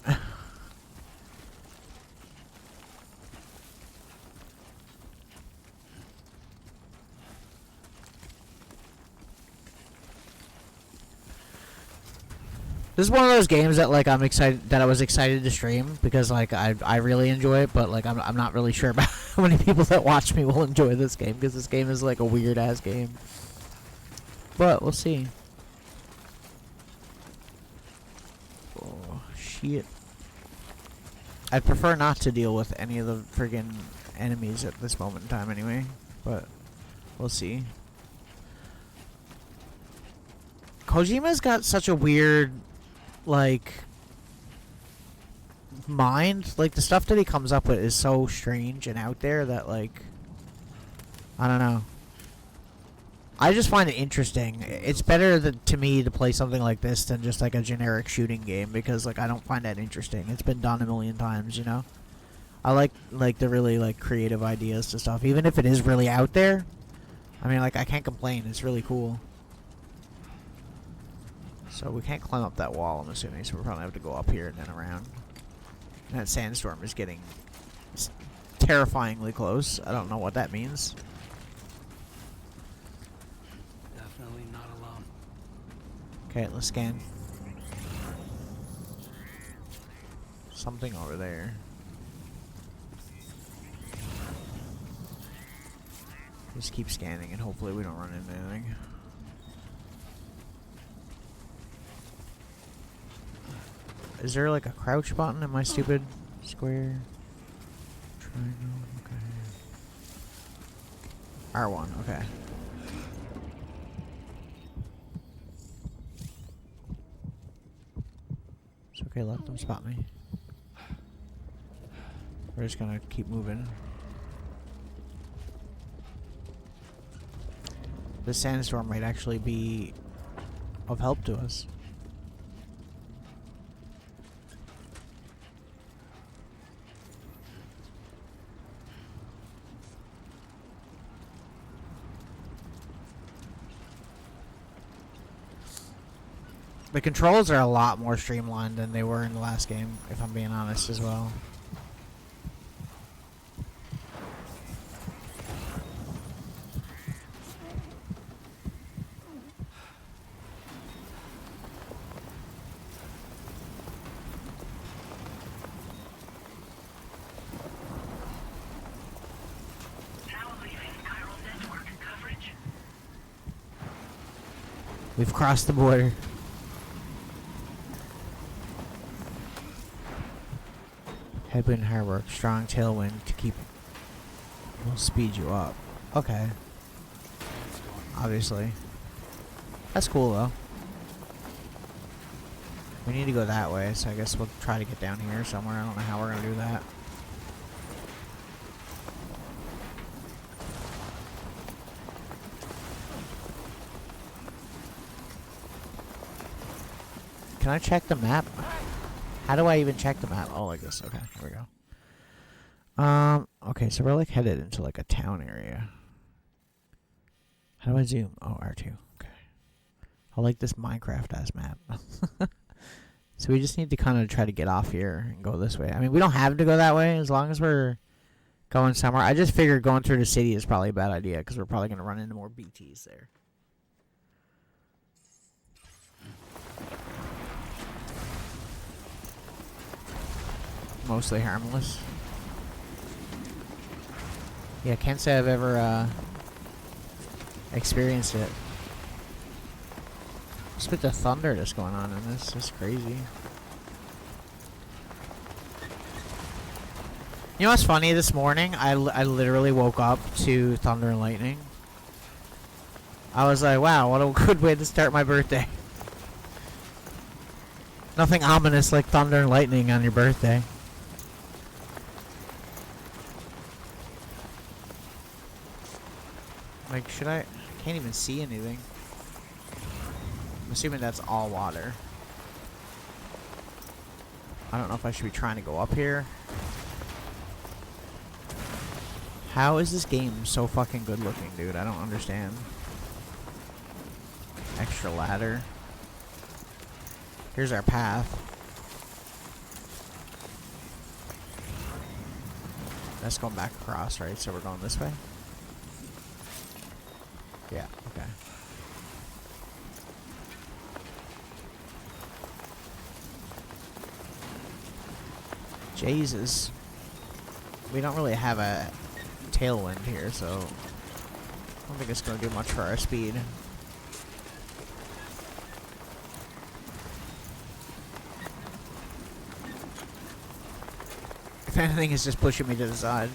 A: This is one of those games that like I was excited to stream because like I really enjoy it, but like I'm not really sure about how many people that watch me will enjoy this game because this game is like a weird ass game. But we'll see. Oh shit. I'd prefer not to deal with any of the friggin' enemies at this moment in time anyway, but we'll see. Kojima's got such a weird like mind. Like the stuff that he comes up with is so strange and out there that like I don't know. I just find it interesting. It's better to me to play something like this than just like a generic shooting game because like I don't find that interesting. It's been done a million times, you know. I like the really like creative ideas to stuff, even if it is really out there. I mean, like I can't complain. It's really cool. So we can't climb up that wall, I'm assuming, so we'll probably have to go up here and then around. And that sandstorm is getting terrifyingly close. I don't know what that means.
E: Definitely not alone.
A: Okay, let's scan. Something over there. Just keep scanning and hopefully we don't run into anything. Is there like a crouch button in my stupid square? Triangle, okay. R1, okay. It's okay, let them spot me. We're just gonna keep moving. This sandstorm might actually be of help to us. The controls are a lot more streamlined than they were in the last game, if I'm being honest as well. We've crossed the border. Headwind, hard work, strong tailwind to keep. Will speed you up. Okay. Obviously. That's cool though. We need to go that way, so I guess we'll try to get down here somewhere. I don't know how we're gonna do that. Can I check the map? How do I even check the map? Oh, like this. Okay, here we go. Okay, so we're like headed into like a town area. How do I zoom? Oh, R2. Okay. I like this Minecraft-ass map. So we just need to kind of try to get off here and go this way. I mean, we don't have to go that way as long as we're going somewhere. I just figured going through the city is probably a bad idea because we're probably going to run into more BTs there. Mostly harmless. Yeah, can't say I've ever experienced it. What's with the thunder that's going on in this? It's crazy. You know what's funny? This morning, I literally woke up to thunder and lightning. I was like, wow, what a good way to start my birthday. Nothing ominous like thunder and lightning on your birthday. Like, should I can't even see anything. I'm assuming that's all water. I don't know if I should be trying to go up here. How is this game so fucking good looking, dude? I don't understand. Extra ladder. Here's our path. That's going back across, right? So we're going this way? Yeah, okay. Jesus. We don't really have a tailwind here, so I don't think it's going to do much for our speed. If anything, it's just pushing me to the side.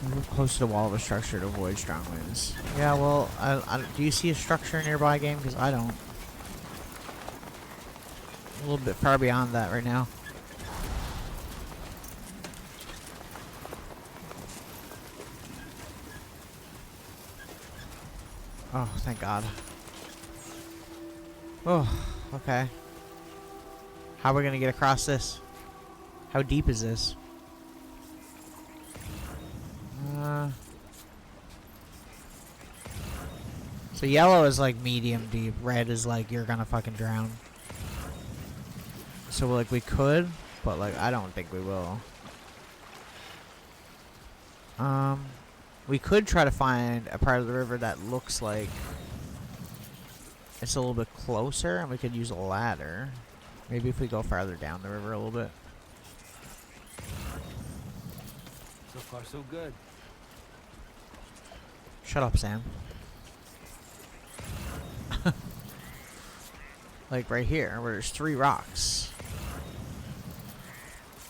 A: Move close to the wall of a structure to avoid strong winds. Yeah, well, do you see a structure nearby, game? Because I don't. A little bit far beyond that right now. Oh, thank God. Oh, okay. How are we gonna get across this? How deep is this? So yellow is like medium deep. Red is like you're gonna fucking drown. So like we could, but like I don't think we will. We could try to find a part of the river that looks like it's a little bit closer, and we could use a ladder. Maybe if we go farther down the river a little bit.
E: So far, so good.
A: Shut up, Sam. Like right here, where there's 3 rocks.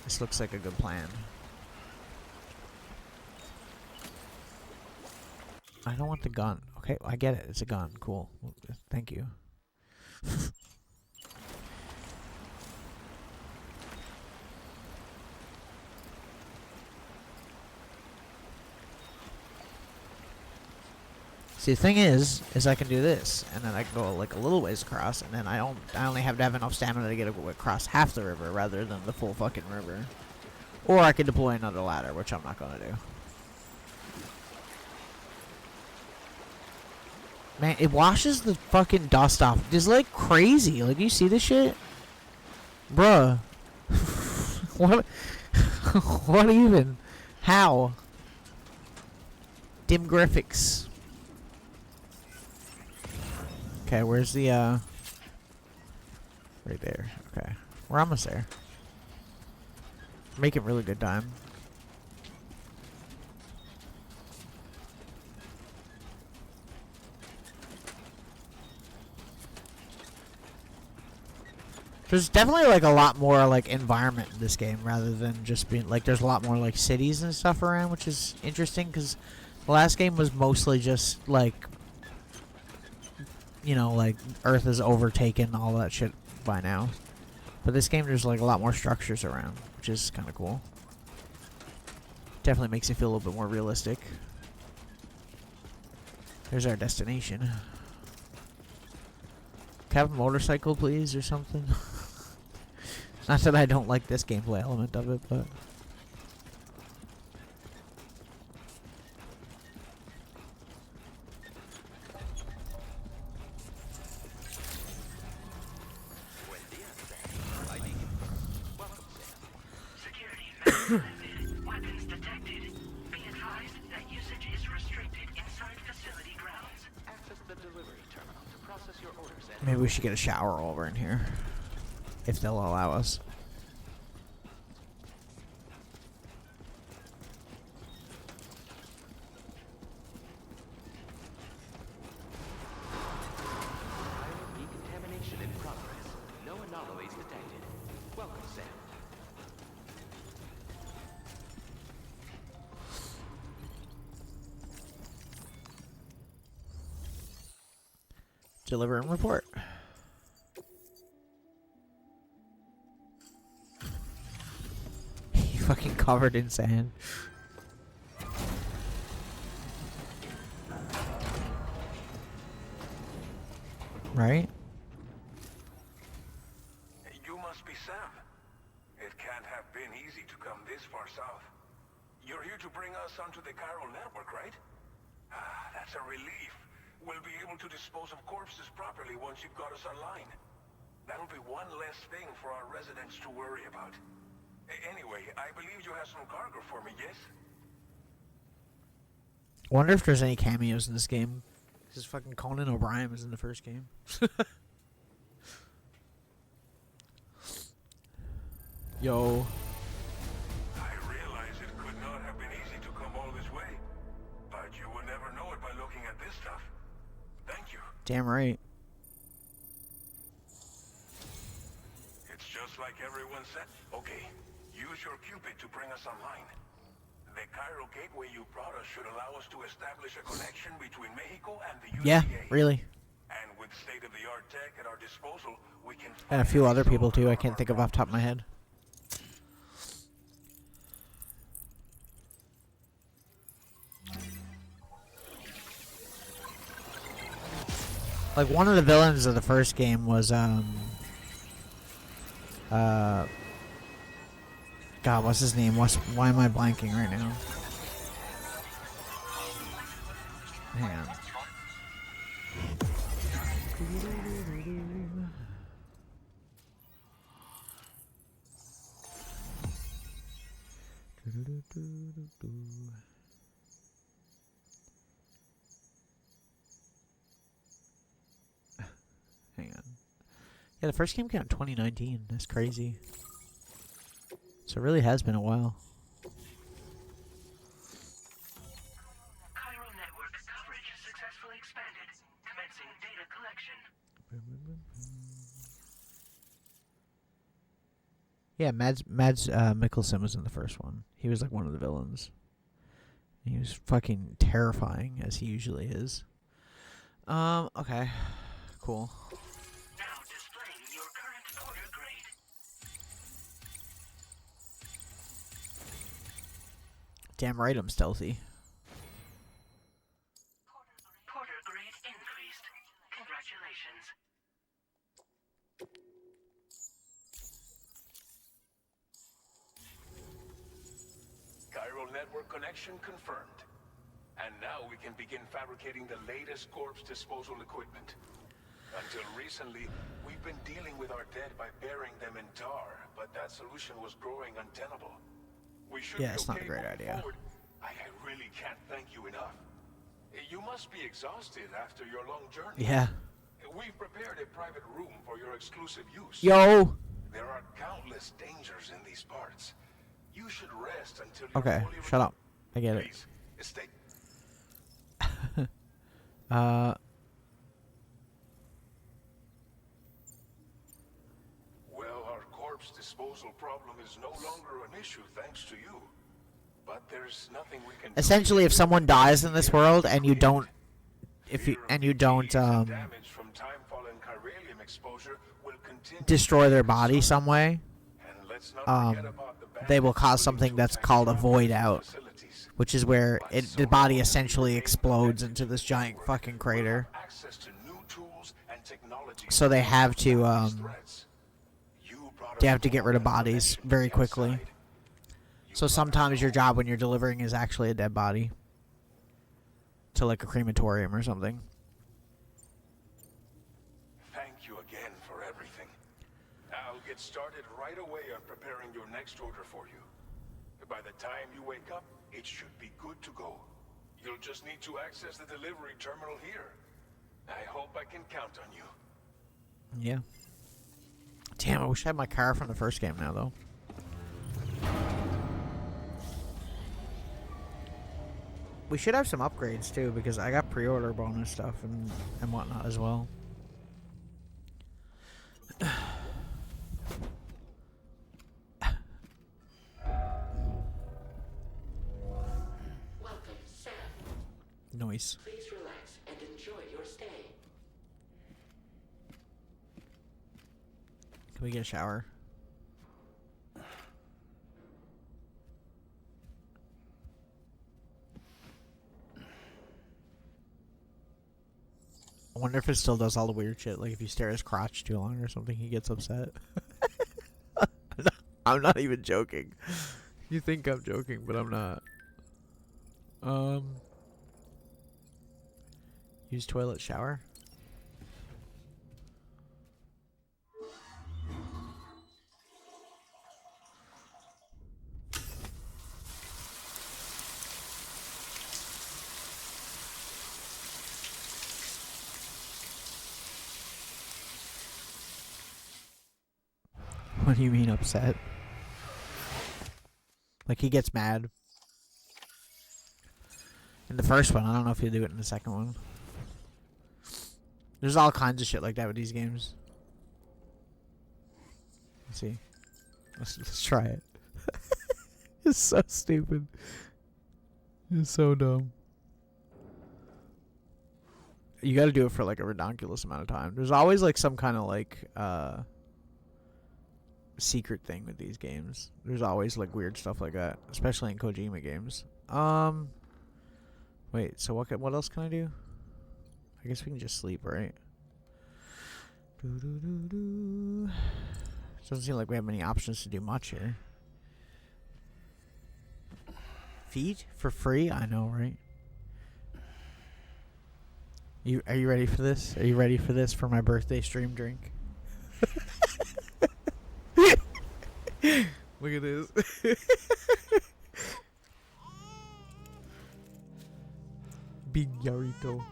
A: This looks like a good plan. I don't want the gun. Okay, I get it. It's a gun. Cool. Thank you. See, the thing is I can do this, and then I can go like a little ways across, and then I only have to have enough stamina to get across half the river rather than the full fucking river. Or I could deploy another ladder, which I'm not gonna do. Man, it washes the fucking dust off just like crazy. Like, you see this shit? Bruh. What? What even? How? Dim graphics. Okay, where's the, right there. Okay. We're almost there. Making really good time. There's definitely like a lot more like environment in this game rather than just being like there's a lot more like cities and stuff around, which is interesting because the last game was mostly just like, you know, like Earth is overtaken all that shit by now. But this game there's like a lot more structures around, which is kind of cool. Definitely makes it feel a little bit more realistic. There's our destination. Can I have a motorcycle, please, or something? Not that I don't like this gameplay element of it, but...
F: Weapons detected. Be advised that usage is restricted inside facility grounds. Access the delivery terminal to process your orders and...
A: Maybe we should get a shower over in here. If they'll allow us.
F: Decontamination in progress. No anomalies detected. Welcome, Sam.
A: Deliver and report. He fucking covered in sand. Right?
G: You must be Sam. It can't have been easy to come this far south. You're here to bring us onto the chiral network, right? Ah, that's a relief. We'll be able to dispose of corpses properly once you've got us online. That'll be one less thing for our residents to worry about. Anyway, I believe you have some cargo for me, yes?
A: Wonder if there's any cameos in this game. Because fucking Conan O'Brien was in the first game. Yo.
G: I realize it could not have been easy to come all this way. But you would never know it by looking at this stuff. Thank you.
A: Damn right.
G: It's just like everyone said. Okay, use your Cupid to bring us online. The chiral gateway you brought us should allow us to establish a connection between Mexico and the UCA.
A: Yeah, really.
G: And with state-of-the-art tech at our disposal, we can...
A: And a few other people too, I can't think of off the top of my head. Like one of the villains of the first game was God, what's his name? Why am I blanking right now? Hang on. Hang on. Yeah, the first game came out in 2019. That's crazy. So it really has been a while.
F: Chiral network coverage successfully expanded. Commencing data collection.
A: Yeah, Mads Mikkelsen was in the first one. He was like one of the villains. He was fucking terrifying, as he usually is. Okay. Cool.
F: Now displaying your current porter grade.
A: Damn right I'm stealthy.
F: Porter grade increased. Congratulations.
G: Chiral network connection confirmed. And now we can begin fabricating the latest corpse disposal equipment. Until recently, we've been dealing with our dead by burying them in tar, but that solution was growing untenable. We should
A: Yeah,
G: be
A: it's not a
G: okay
A: great
G: moving
A: idea.
G: forward. I really can't thank you enough. You must be exhausted after your long journey.
A: Yeah.
G: We've prepared a private room for your exclusive use.
A: Yo!
G: There are countless dangers in these parts. You should rest until you're
A: Okay,
G: fully
A: shut up. I get it.
G: Please, stay. corpse disposal problem is no longer an issue thanks to you. But there's nothing we can
A: Essentially, if someone dies in this world and you don't,
G: damage from timefall and chiralium exposure will continue
A: destroy their body some way,
G: and let's not forget about the
A: they will
G: bandits
A: cause
G: willing
A: something
G: to
A: that's
G: attack
A: called a
G: Stranded
A: void out,
G: facilities.
A: which is where the body essentially explodes into this giant fucking crater.
G: Access to new tools and technologies
A: So they have to
G: threats. You brought
A: they
G: us
A: have to get rid of
G: more
A: bodies
G: information
A: very
G: from the
A: quickly.
G: outside.
A: So sometimes your job when you're delivering is actually a dead body to like a crematorium or something.
G: Thank you again for everything. I'll get started right away on preparing your next order for you. By the time you wake up, it should be good to go. You'll just need to access the delivery terminal here. I hope I can count on you.
A: Yeah. Damn, I wish I had my car from the first game now though. We should have some upgrades too, because I got pre-order bonus stuff and whatnot as well.
F: Welcome, Sam.
A: Noise.
F: Please relax and enjoy your stay.
A: Can we get a shower? I wonder if it still does all the weird shit. Like if you stare at his crotch too long or something, he gets upset. I'm not even joking. You think I'm joking, but I'm not. Use toilet shower. What do you mean upset? Like he gets mad. In the first one, I don't know if he'll do it in the second one. There's all kinds of shit like that with these games. Let's see. Let's try it. It's so stupid. It's so dumb. You gotta do it for like a redonkulous amount of time. There's always like some kind of like secret thing with these games. There's always like weird stuff like that, especially in Kojima games. Wait, so what else can I do? I guess we can just sleep, right? Doesn't seem like we have many options to do much here. Feed for free? I know, right? Are you ready for this? Are you ready for this for my birthday stream drink? Look at this. Big Yarito.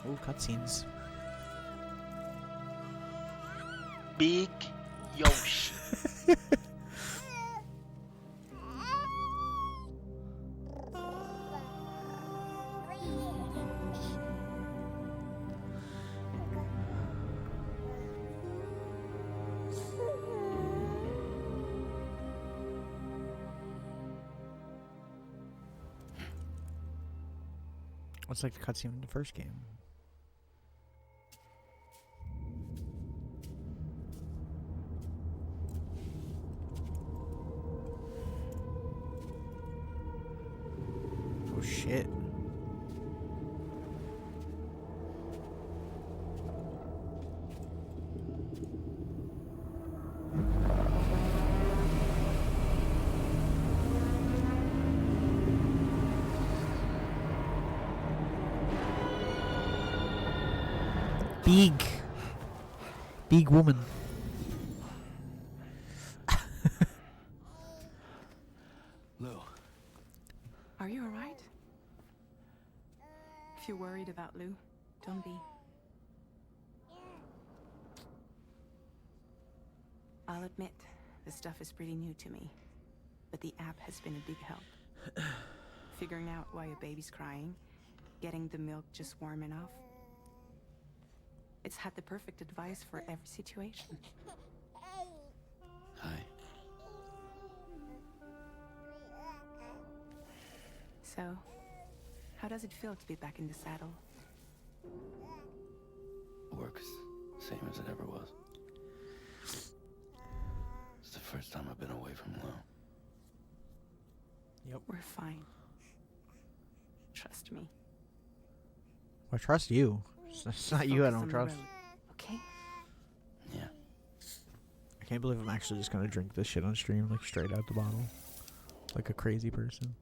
A: Oh, cutscenes.
H: Big Yoshi.
A: What's like the cutscene in the first game? Oh shit. Big woman.
E: Lou,
C: Are you alright? If you're worried about Lou, don't be. I'll admit, this stuff is pretty new to me, but the app has been a big help. Figuring out why a baby's crying, getting the milk just warm enough. It's had the perfect advice for every situation.
E: Hi.
C: So, how does it feel to be back in the saddle?
E: Works same as it ever was. It's the first time I've been away from Lo.
A: Yep.
C: We're fine. Trust me.
A: I trust you. It's not you I
C: Focus
A: don't
C: on the
A: trust.
C: road, okay?
E: Yeah.
A: I can't believe I'm actually just gonna drink this shit on stream, like straight out the bottle. Like a crazy person.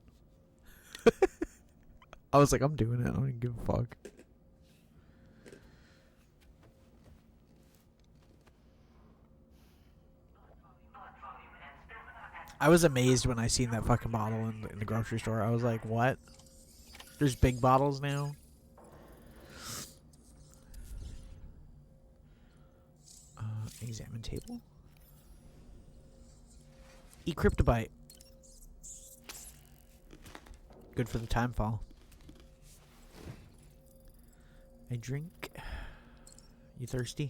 A: I was like, I'm doing it. I don't even give a fuck. I was amazed when I seen that fucking bottle in the grocery store. I was like, what? There's big bottles now? Examine table. Eat Cryptobite. Good for the time fall. I drink. You thirsty?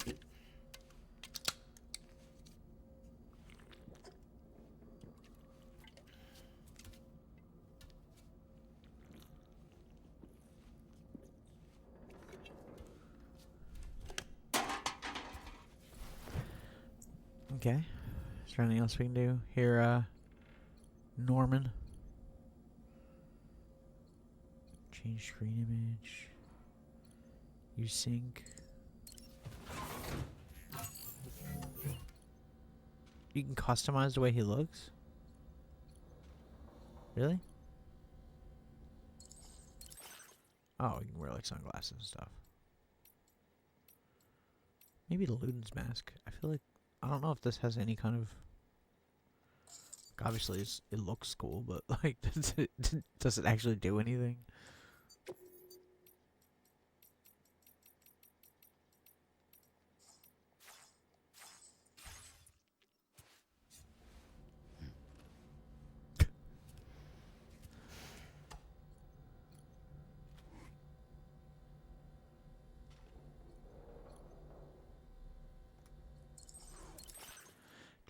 A: Okay. Is there anything else we can do? Here, Norman. Change screen image. You sync. You can customize the way he looks? Really? Oh, you can wear like sunglasses and stuff. Maybe Luden's mask. I feel like I don't know if this has any kind of. Obviously, it looks cool, but like, does it actually do anything?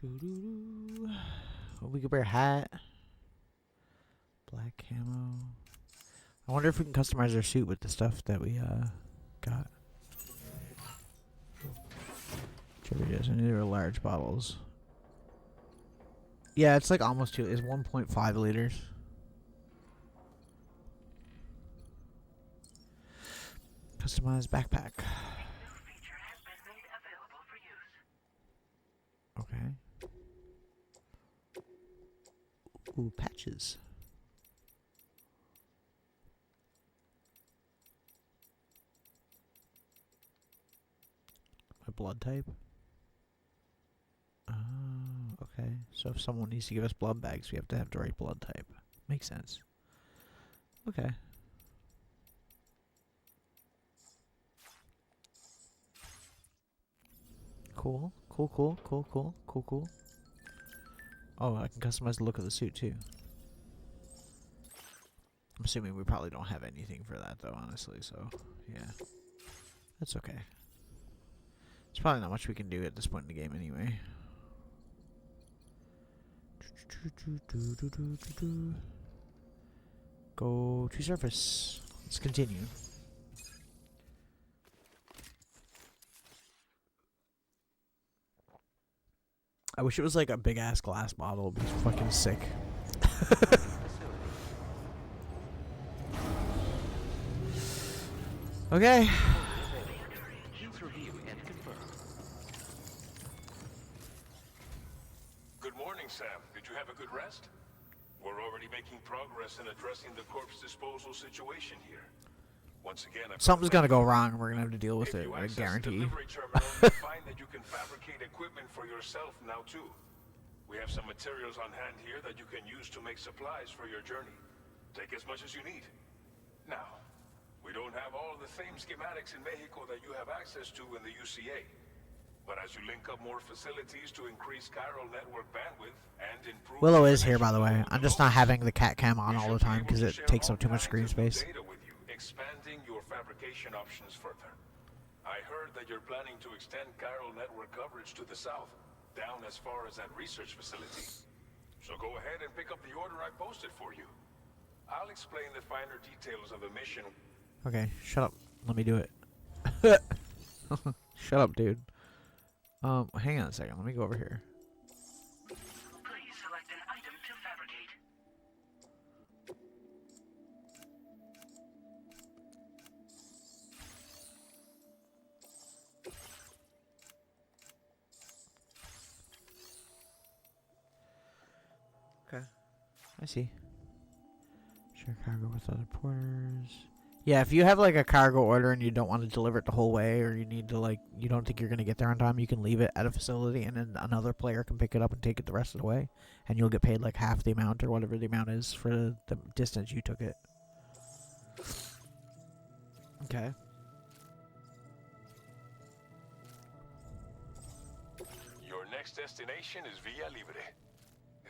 A: Doo-doo-doo. Well, we could wear a hat. Black camo. I wonder if we can customize our suit with the stuff that we got. Whichever it is. And these are large bottles. Yeah, it's like almost 2. It's 1.5 liters. Customized backpack. Okay. Ooh, patches. My blood type. Oh, okay. So if someone needs to give us blood bags, we have to have the right blood type. Makes sense. Okay. Cool. Cool. Oh, I can customize the look of the suit too. I'm assuming we probably don't have anything for that though, honestly, so yeah. That's okay. There's probably not much we can do at this point in the game anyway. Go to surface. Let's continue. I wish it was like a big ass glass bottle. It'd be fucking sick. Okay.
F: Please review and confirm.
G: Good morning, Sam. Did you have a good rest? We're already making progress in addressing the corpse disposal situation here. Once again,
A: Something's gonna go wrong. We're gonna have to deal with it. I guarantee you.
G: Find that you can fabricate equipment for yourself now too. We have some materials on hand here that you can use to make supplies for your journey. Take as much as you need. Now, we don't have all the same schematics in Mexico that you have access to in the UCA. But as you link up more facilities to increase chiral network bandwidth and improve...
A: Willow is here, by the way. I'm just not having the cat cam on all the time because it takes up too much screen space.
G: Expanding your fabrication options further. I heard that you're planning to extend chiral network coverage to the south, down as far as that research facility. So go ahead and pick up the order I posted for you. I'll explain the finer details of the mission.
A: Okay, shut up. Let me do it. Shut up, dude. Hang on a second. Let me go over here.
F: Please select an item to fabricate.
A: Okay. I see. Share cargo with other porters. Yeah, if you have like a cargo order and you don't want to deliver it the whole way, or you need to like, you don't think you're going to get there on time, you can leave it at a facility and then another player can pick it up and take it the rest of the way. And you'll get paid like half the amount or whatever the amount is for the distance you took it. Okay.
G: Your next destination is Villa Libre.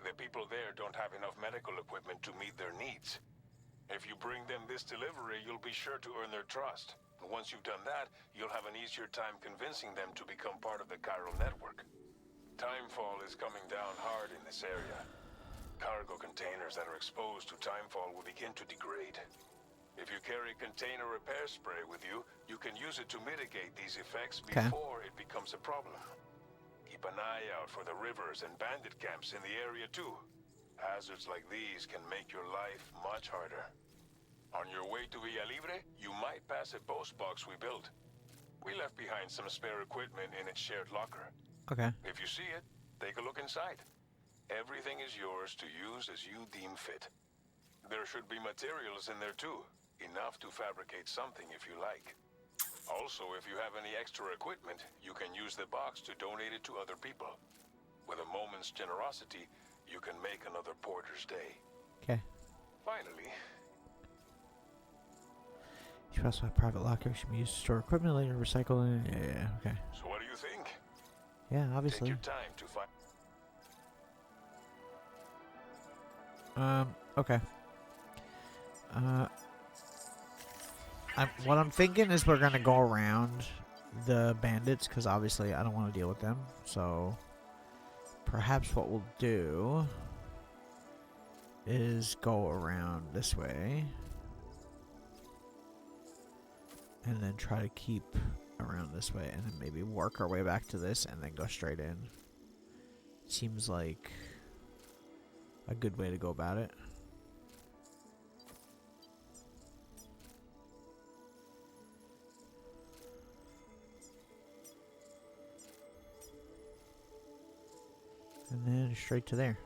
G: The people there don't have enough medical equipment to meet their needs. If you bring them this delivery, you'll be sure to earn their trust. And once you've done that, you'll have an easier time convincing them to become part of the chiral network. Timefall is coming down hard in this area. Cargo containers that are exposed to timefall will begin to degrade. If you carry container repair spray with you, you can use it to mitigate these effects before it becomes a problem. Keep an eye out for the rivers and bandit camps in the area too. Hazards like these can make your life much harder. On your way to Villa Libre, you might pass a post box we built. We left behind some spare equipment in its shared locker.
A: Okay.
G: If you see it, take a look inside. Everything is yours to use as you deem fit. There should be materials in there too, enough to fabricate something if you like. Also, if you have any extra equipment, you can use the box to donate it to other people. With a moment's generosity, you can make another porter's day.
A: Okay.
G: Finally,
A: You should also have private lockers. Should be used to store equipment later, recycle it. Yeah, okay.
G: so what do you think?
A: Yeah, obviously.
G: Take your time to find...
A: Okay. What I'm thinking is we're gonna go around the bandits, because obviously I don't want to deal with them. So perhaps what we'll do is go around this way and then try to keep around this way and then maybe work our way back to this and then go straight in. Seems like a good way to go about it. And then straight to there.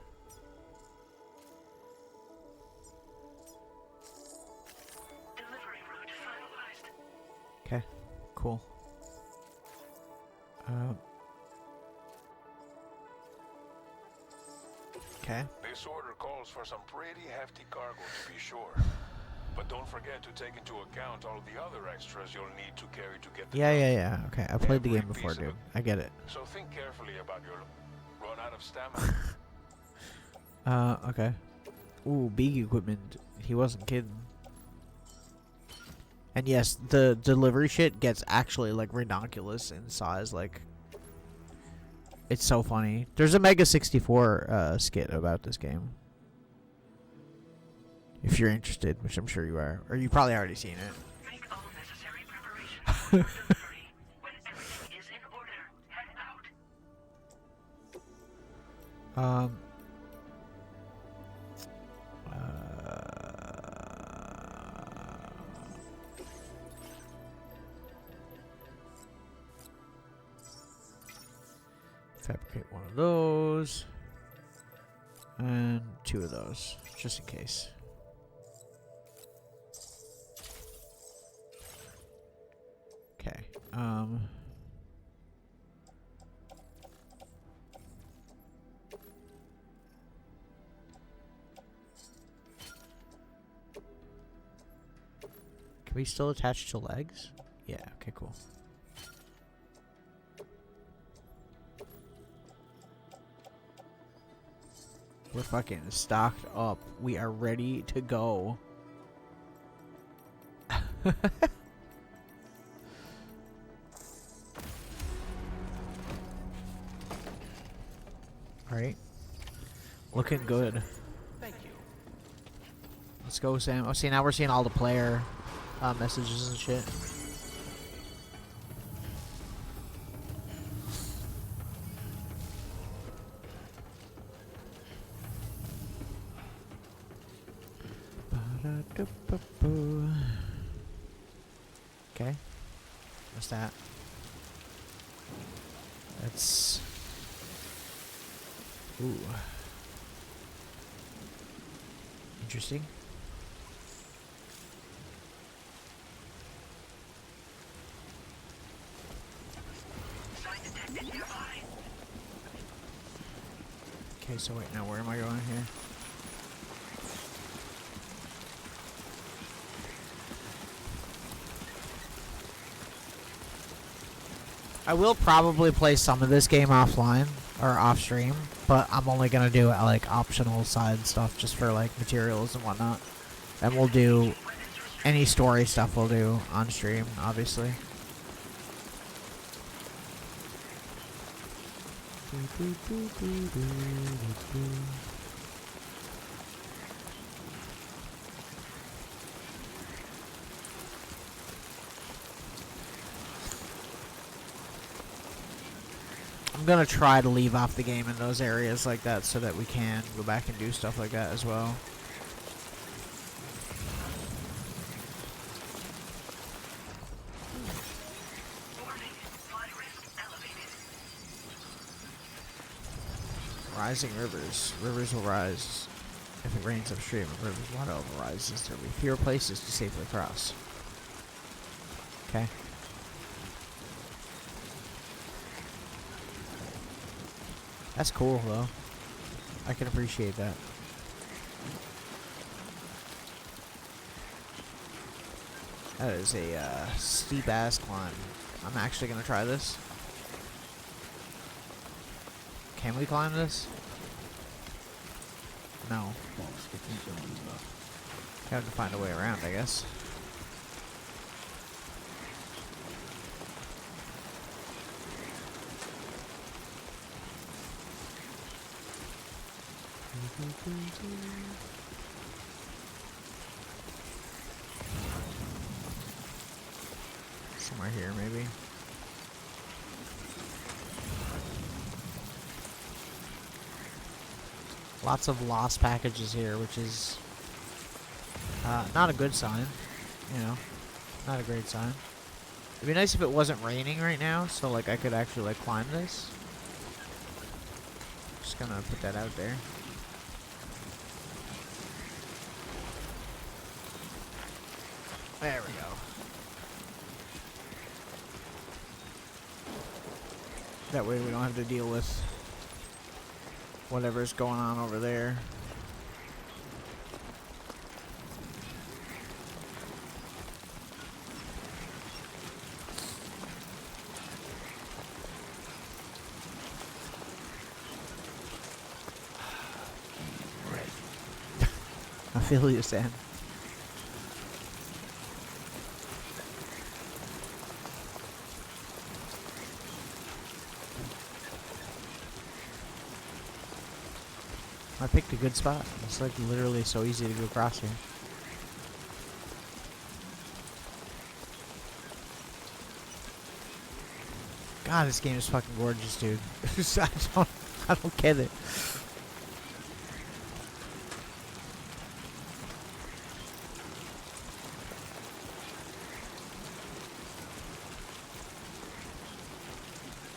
F: Delivery route finalized.
A: Okay, cool. Okay.
G: This order calls for some pretty hefty cargo to be sure. But don't forget to take into account all the other extras you'll need to carry to get the job.
A: Yeah. Okay, I played the
G: Every
A: game before,
G: piece of
A: dude.
G: it.
A: I get it.
G: So think carefully about your... Run out of stamina.
A: Okay. Ooh, big equipment. He wasn't kidding. And yes, the delivery shit gets actually like ridiculous in size. Like, it's so funny. There's a Mega 64 skit about this game. If you're interested, which I'm sure you are, or you probably already seen it.
F: Make all necessary preparations for delivery. When everything is in order, head out.
A: Fabricate one of those. And 2 of those, just in case. Okay. Can we still attach to legs? Yeah, okay, cool. We're fucking stocked up. We are ready to go. Alright. Looking good.
F: Thank you.
A: Let's go, Sam. Oh, see, now we're seeing all the player messages and shit. Okay. What's that? That's... Ooh. Interesting. Okay, so wait, now where am I going here? I will probably play some of this game offline or off stream, but I'm only gonna do like optional side stuff just for like materials and whatnot. And we'll do any story stuff we'll do on stream, obviously. I'm gonna try to leave off the game in those areas like that so that we can go back and do stuff like that as well. Rising rivers. Rivers will rise if it rains upstream. If rivers water level rises, there will be fewer places to safely cross. Okay. That's cool, though. I can appreciate that. That is a steep-ass climb. I'm actually going to try this. Can we climb this? No. Have to find a way around, I guess. Somewhere here, maybe. Lots of lost packages here, which is not a good sign. You know, not a great sign. It'd be nice if it wasn't raining right now, so like I could actually like climb this. Just gonna put that out there. There we go. That way we don't have to deal with whatever's going on over there. I feel you, Sam. I picked a good spot. It's like literally so easy to go across here. God, this game is fucking gorgeous, dude. I don't get it.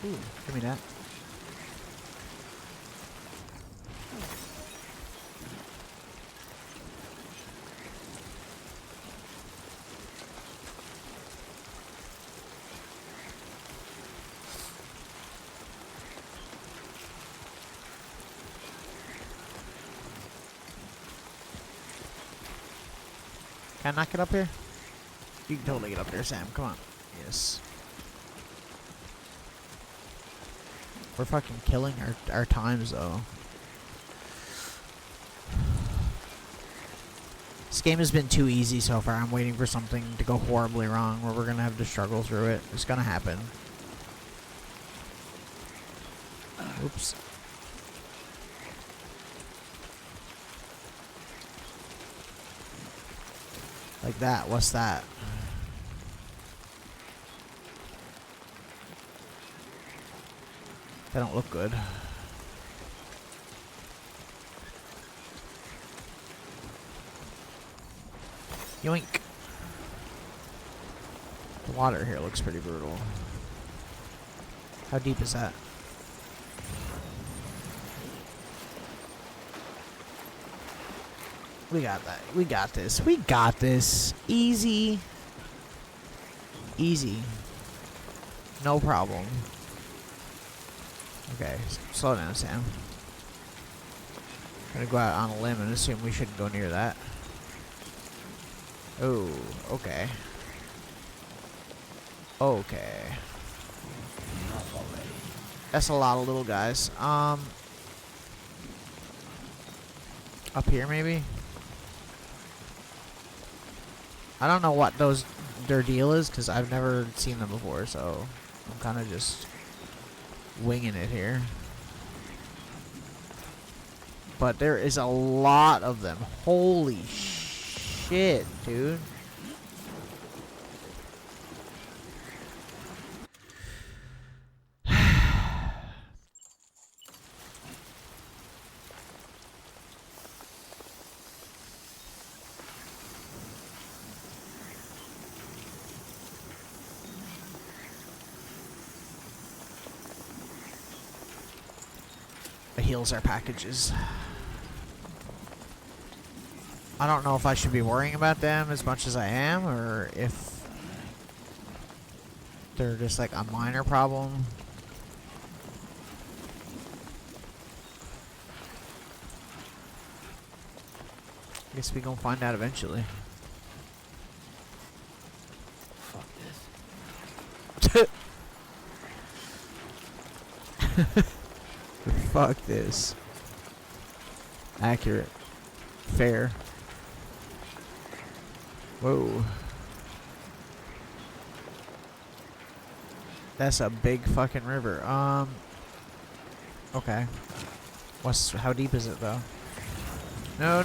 A: Ooh, give me that. Can I knock it up here? You can totally get up there, Sam. Come on. Yes. We're fucking killing our times, though. This game has been too easy so far. I'm waiting for something to go horribly wrong where we're gonna have to struggle through it. It's gonna happen. Oops. Like that. What's that? They don't look good. Yoink. The water here looks pretty brutal. How deep is that? We got that. We got this. We got this. Easy. Easy. No problem. Okay, slow down, Sam. I'm gonna go out on a limb and assume we shouldn't go near that. Oh, okay. Okay. That's a lot of little guys. Up here maybe? I don't know what their deal is because I've never seen them before, so I'm kind of just winging it here. But there is a lot of them. Holy shit, dude. Heals our packages. I don't know if I should be worrying about them as much as I am, or if they're just like a minor problem. I guess we gonna find out eventually.
E: Fuck this.
A: Fuck this. Accurate. Fair. Whoa. That's a big fucking river. Okay. How deep is it though? No.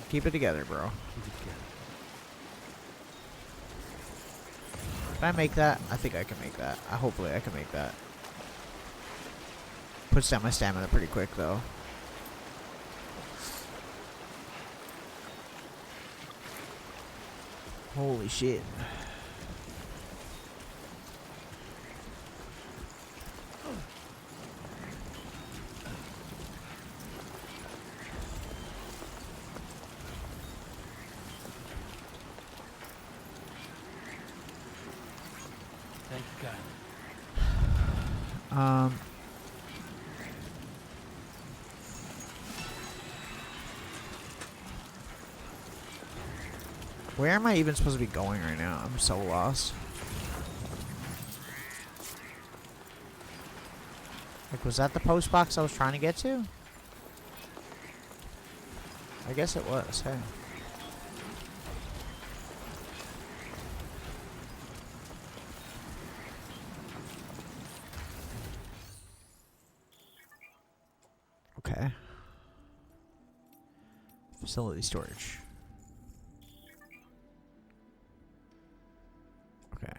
A: Keep it together, bro.
E: Keep it together.
A: Can I make that? I think I can make that. Hopefully I can make that. Puts down my stamina pretty quick, though. Holy shit.
E: Thank you, God.
A: Where am I even supposed to be going right now? I'm so lost. Like, was that the post box I was trying to get to? I guess it was, hey. Okay. Facility storage. Okay.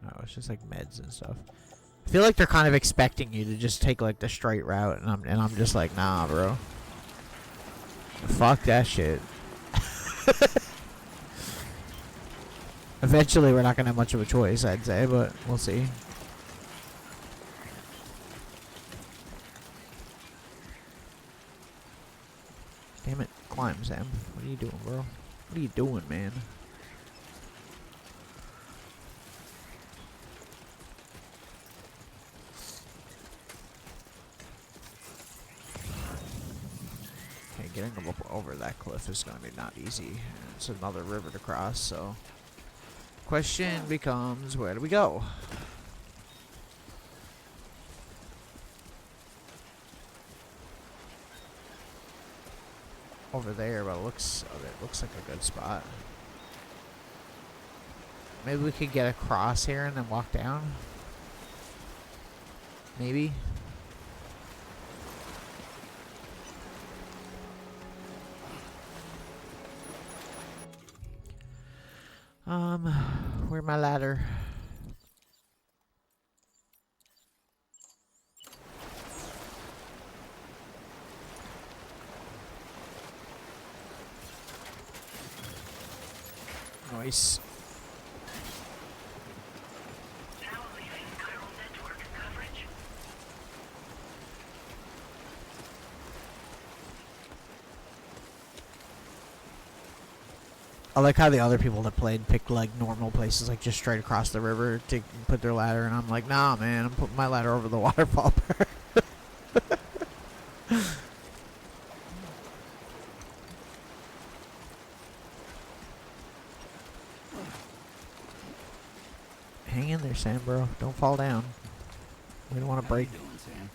A: No, it's just like meds and stuff. I feel like they're kind of expecting you to just take like the straight route, and I'm just like, nah, bro. Fuck that shit. Eventually, we're not gonna have much of a choice, I'd say, but we'll see. Damn it, climb, Sam. What are you doing, bro? What are you doing, man? Okay, getting up over that cliff is gonna be not easy. It's another river to cross, so... Question becomes, where do we go? Over there, but it looks like a good spot. Maybe we could get across here and then walk down? Maybe? Where's my ladder? Nice.
F: Now leaving chiral network coverage.
A: I like how the other people that played picked like normal places, like just straight across the river to put their ladder, and I'm like, nah, man, I'm putting my ladder over the waterfall part. Hang in there, Sam, bro. Don't fall down. We don't want to
E: How you
A: break.
E: doing, Sam?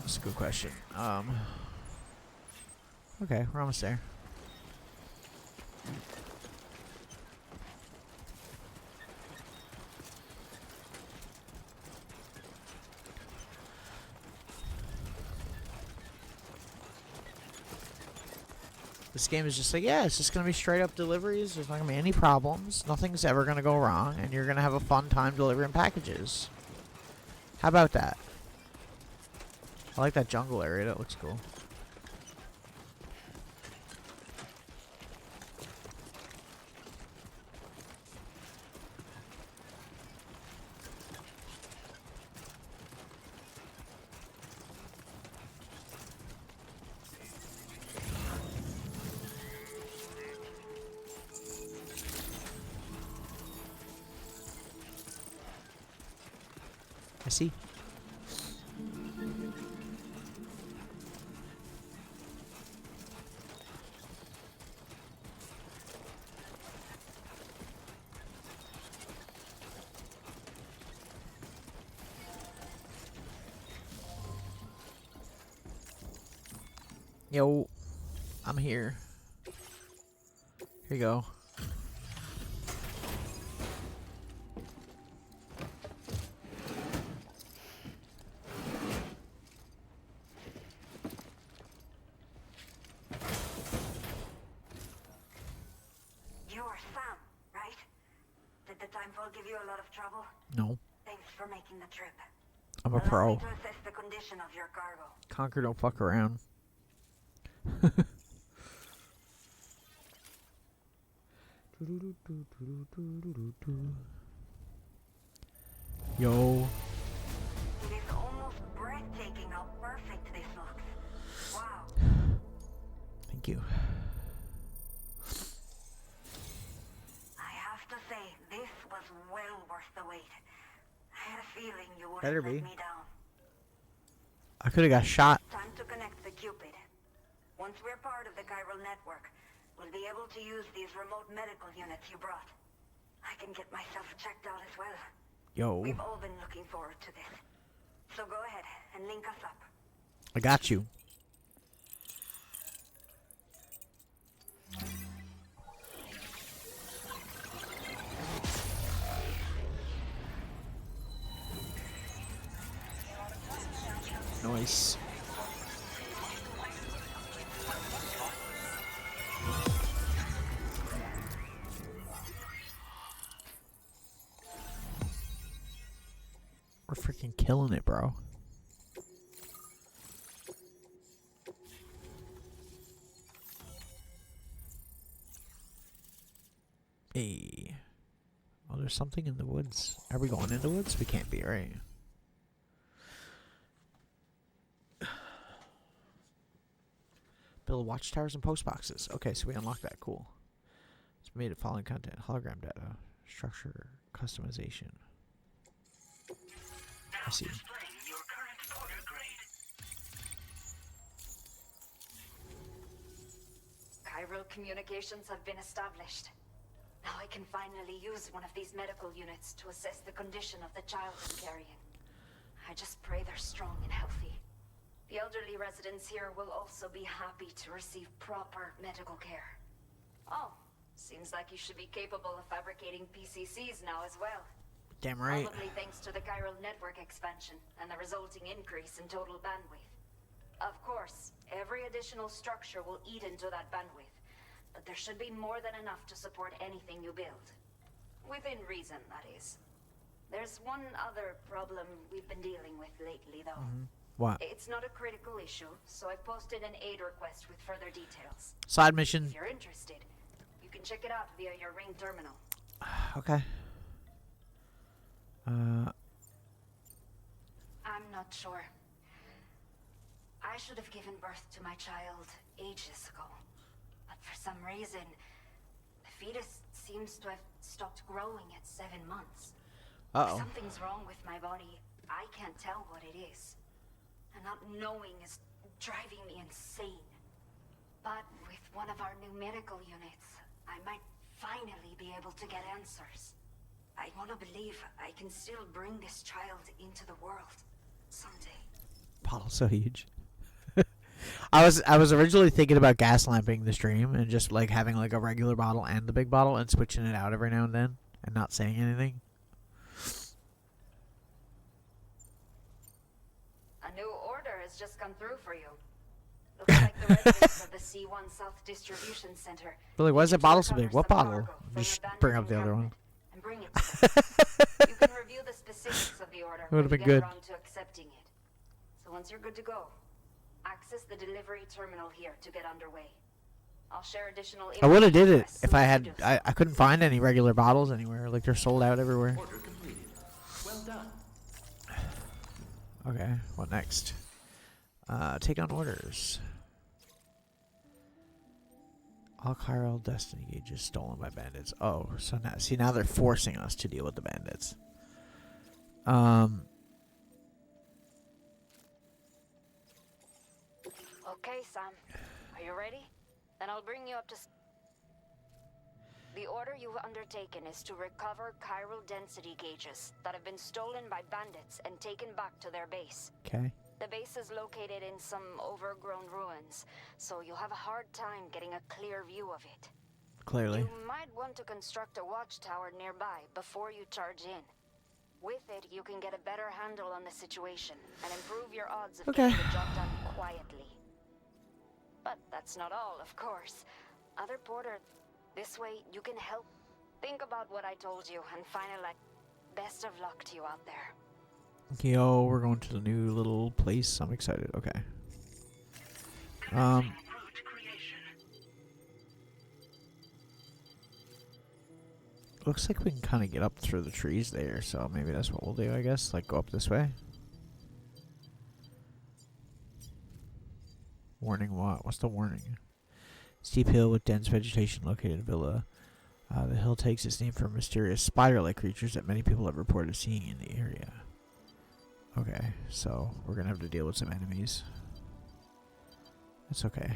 A: That's a good question. Okay, we're almost there. This game is just like, yeah, it's just going to be straight up deliveries. There's not going to be any problems. Nothing's ever going to go wrong. And you're going to have a fun time delivering packages. How about that? I like that jungle area. That looks cool. I see. Yo, I'm here. Here you go.
I: You're Sam, right? Did the timefall give you a lot of trouble?
A: No,
I: Thanks for making the trip.
A: I'm a
I: Allow
A: pro.
I: me to assess the condition of your cargo.
A: Conker, don't fuck around. Yo.
I: It is almost breathtaking how perfect this looks. Wow.
A: Thank you.
I: I have to say, this was well worth the wait. I had a feeling you wouldn't
A: Better
I: let
A: be.
I: me down.
A: I could have got shot.
I: Time to connect the Cupid. Once we're part of the chiral network, we'll be able to use these remote medical units you brought. I can get myself checked out as well.
A: Yo.
I: We've all been looking forward to this. So go ahead and link us up.
A: I got you. Nice. We're freaking killing it, bro. Hey. Oh, there's something in the woods. Are we going in the woods? We can't be, right? Build watchtowers and post boxes. Okay, so we unlocked that. Cool. It's made of following content. Hologram data. Structure. Customization. I see.
F: Displaying your current porter grade.
J: Chiral communications have been established. Now I can finally use one of these medical units to assess the condition of the child I'm carrying. I just pray they're strong and healthy. The elderly residents here will also be happy to receive proper medical care. Oh, seems like you should be capable of fabricating PCCs now as well.
A: Damn right.
J: Probably thanks to the chiral network expansion and the resulting increase in total bandwidth. Of course, every additional structure will eat into that bandwidth, but there should be more than enough to support anything you build. Within reason, that is. There's one other problem we've been dealing with lately, though.
A: What?
J: It's not a critical issue, so I've posted an aid request with further details.
A: Side mission.
J: If you're interested, you can check it out via your ring terminal.
A: Okay.
J: I'm not sure. I should have given birth to my child ages ago. But for some reason, the fetus seems to have stopped growing at 7 months.
A: Uh-oh.
J: Something's wrong with my body. I can't tell what it is. And not knowing is driving me insane. But with one of our new medical units, I might finally be able to get answers. I want to believe I can still bring this child into the world someday.
A: Bottle's so huge. I was originally thinking about gas lamping the stream and just like having like a regular bottle and the big bottle and switching it out every now and then and not saying anything.
J: A new order has just come through for you. Looks like the residents of the C1 South Distribution Center.
A: Really, why is that bottle so
J: recover
A: big? What
J: some
A: bottle?
J: cargo from
A: Just
J: abandoned
A: bring up the other one.
J: encampment and bring it to them. You can review the specifics of the order when
A: Would've
J: you
A: been
J: get
A: good.
J: around to accepting it. So once you're good to go, access the delivery terminal here to get underway. I'll share additional
A: I would have did it
J: as
A: if
J: soon
A: I
J: as you
A: had.
J: do so.
A: I couldn't find any regular bottles anywhere. Like they're sold out everywhere.
F: Order completed. Well done.
A: Okay, what next? Take on orders. All chiral destiny gauges stolen by bandits. Oh, so now they're forcing us to deal with the bandits.
J: Okay, Sam. Are you ready? Then I'll bring you up to... The order you've undertaken is to recover chiral density gauges that have been stolen by bandits and taken back to their base.
A: Okay.
J: The base is located in some overgrown ruins, so you'll have a hard time getting a clear view of it.
A: Clearly.
J: You might want to construct a watchtower nearby before you charge in. With it, you can get a better handle on the situation and improve your odds of getting the job done quietly. But that's not all, of course. Other Porter, this way you can help. Think about what I told you and finally, best of luck to you out there.
A: Yo, we're going to the new little place. I'm excited. Okay. Looks like we can kind of get up through the trees there, so maybe that's what we'll do, I guess. Like, go up this way. Warning what? What's the warning? Steep hill with dense vegetation located in Villa. The hill takes its name from mysterious spider-like creatures that many people have reported seeing in the area. Okay, so we're gonna have to deal with some enemies. That's okay.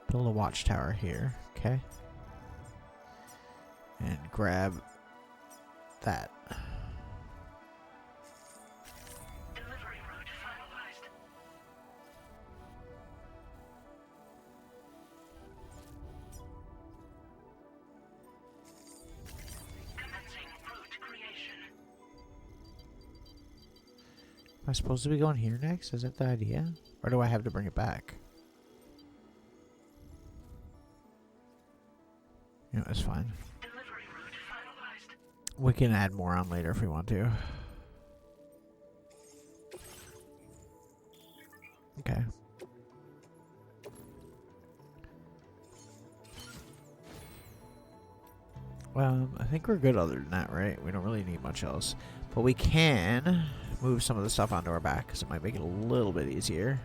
A: Build a watchtower here, okay? And grab that.
F: Delivery route finalized. Commencing route creation.
A: Am I supposed to be going here next? Is that the idea? Or do I have to bring it back? You know, it's fine.
F: Delivery route finalized.
A: We can add more on later if we want to. Okay. Well, I think we're good other than that, right? We don't really need much else. But we can move some of the stuff onto our back because it might make it a little bit easier.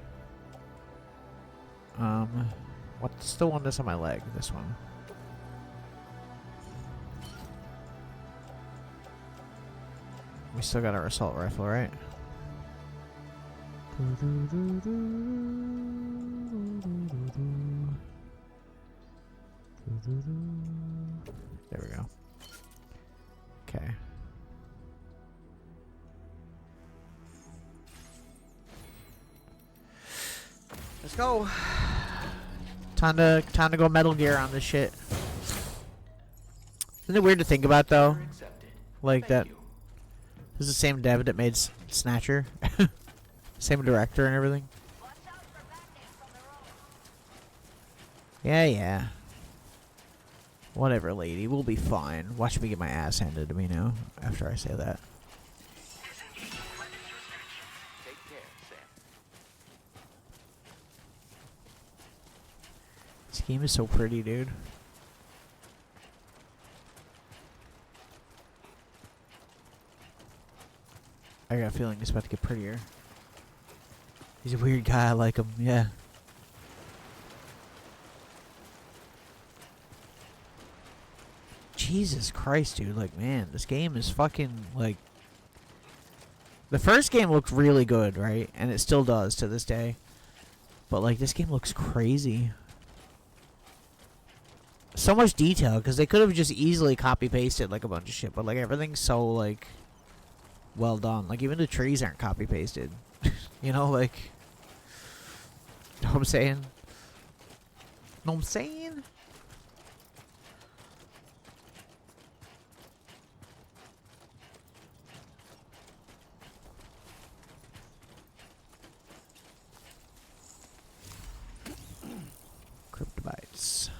A: What's the one that's on my leg? This one. We still got our assault rifle, right? There we go. Okay. Let's go. Time to go Metal Gear on this shit. Isn't it weird to think about though? Like that. This is the same dev that made Snatcher. Same director and everything. Yeah. Whatever, lady. We'll be fine. Watch me get my ass handed to me now after I say that.
F: Take care, Sam.
A: This game is so pretty, dude. I got a feeling it's about to get prettier. He's a weird guy. I like him. Yeah. Jesus Christ, dude. Like, man, this game is fucking, like... The first game looked really good, right? And it still does to this day. But, like, this game looks crazy. So much detail, because they could have just easily copy-pasted, like, a bunch of shit. But, like, everything's so, like... well done. Like, even the trees aren't copy-pasted. You know, like... Know what I'm saying? Know what I'm saying? Cryptobytes.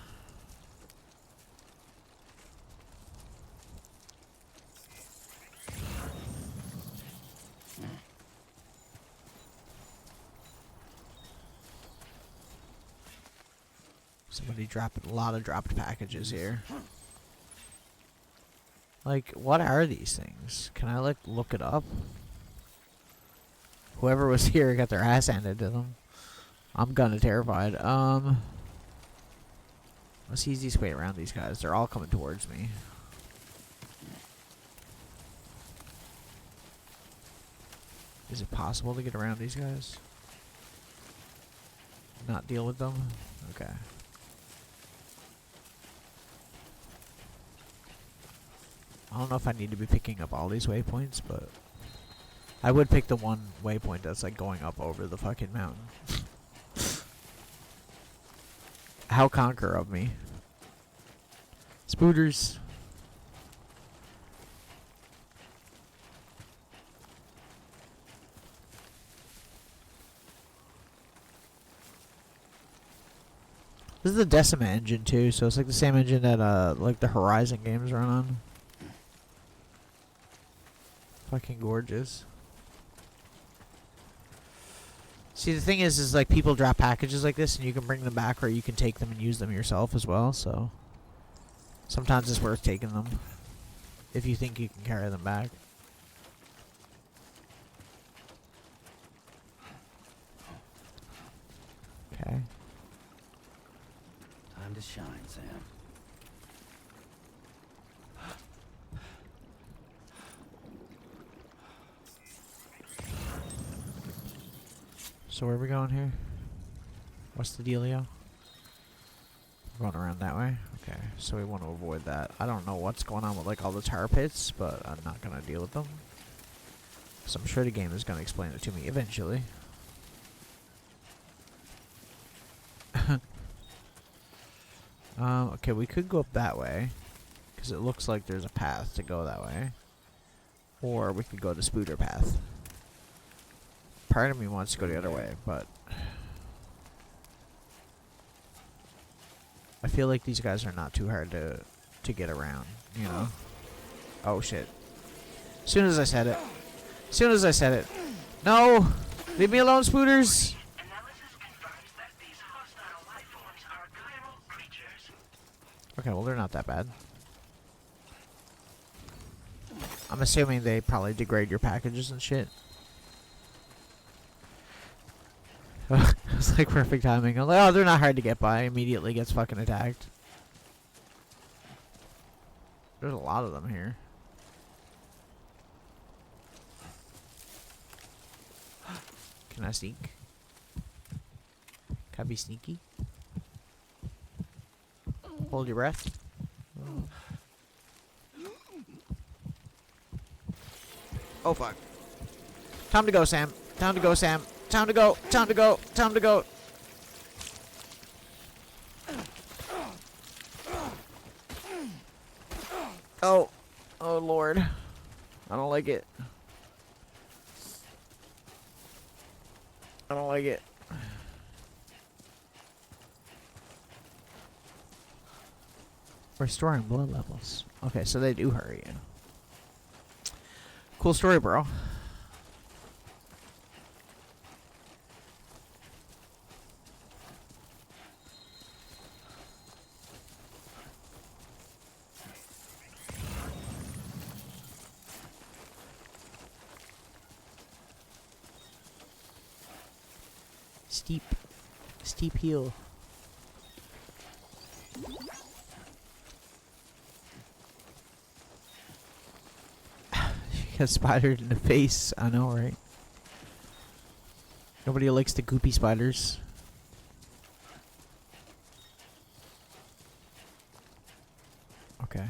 A: Somebody dropping a lot of dropped packages here. Like, what are these things? Can I, like, look it up? Whoever was here got their ass handed to them. I'm kinda terrified. What's the easiest way around these guys? They're all coming towards me. Is it possible to get around these guys? Not deal with them? Okay. I don't know if I need to be picking up all these waypoints, but I would pick the one waypoint that's like going up over the fucking mountain. How conquer of me. Spooters. This is the Decima engine too, so it's like the same engine that like the Horizon games run on. Fucking gorgeous. See, the thing is like people drop packages like this and you can bring them back or you can take them and use them yourself as well, so sometimes it's worth taking them if you think you can carry them back. Okay.
E: Time to shine, Sam.
A: So where are we going here? What's the dealio? Going around that way? Okay, so we want to avoid that. I don't know what's going on with like all the tar pits, but I'm not going to deal with them. So I'm sure the game is going to explain it to me eventually. Okay, we could go up that way, because it looks like there's a path to go that way. Or we could go the Spooter path. Part of me wants to go the other way, but I feel like these guys are not too hard to get around, you know? Oh shit. As soon as I said it. As soon as I said it. No! Leave me alone, Spooters!
F: Analysis confirms that these hostile life forms are chiral creatures.
A: Okay, well they're not that bad. I'm assuming they probably degrade your packages and shit. It's like perfect timing. I'm like, oh, they're not hard to get by. Immediately gets fucking attacked. There's a lot of them here. Can I sneak? Can I be sneaky? Hold your breath. Oh fuck. Time to go, Sam. Time to go, Sam. Time to go. Time to go. Time to go. Oh. Oh, Lord. I don't like it. I don't like it. Restoring blood levels. Okay, so they do hurry you. Cool story, bro. Steep hill. She got spidered in the face. I know, right? Nobody likes the goopy spiders. Okay.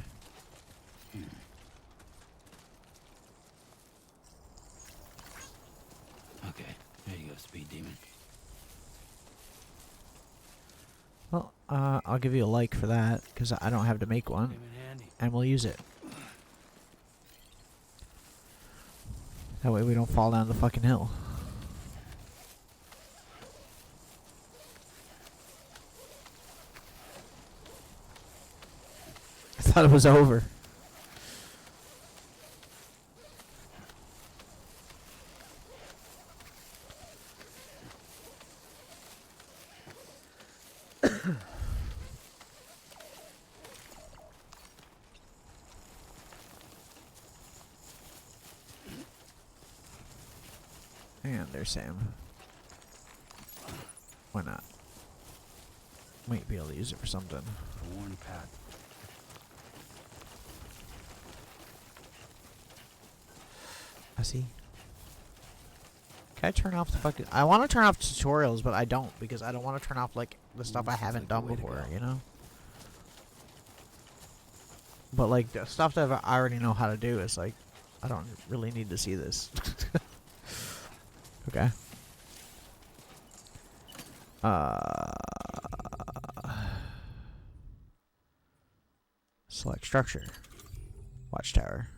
E: Okay, there you go, speed demon.
A: Well, I'll give you a like for that, because I don't have to make one.
E: Came in handy.
A: And we'll use it. That way we don't fall down the fucking hill. I thought it was over. And there's Sam. Why not? Might be able to use it for something.
E: A worn path.
A: I see. Can I turn off the fucking... I want to turn off tutorials, but I don't, because I don't want to turn off, like, the stuff I haven't done before, you know? But, like, the stuff that I already know how to do is, like, I don't really need to see this. Okay. Select structure. Watchtower.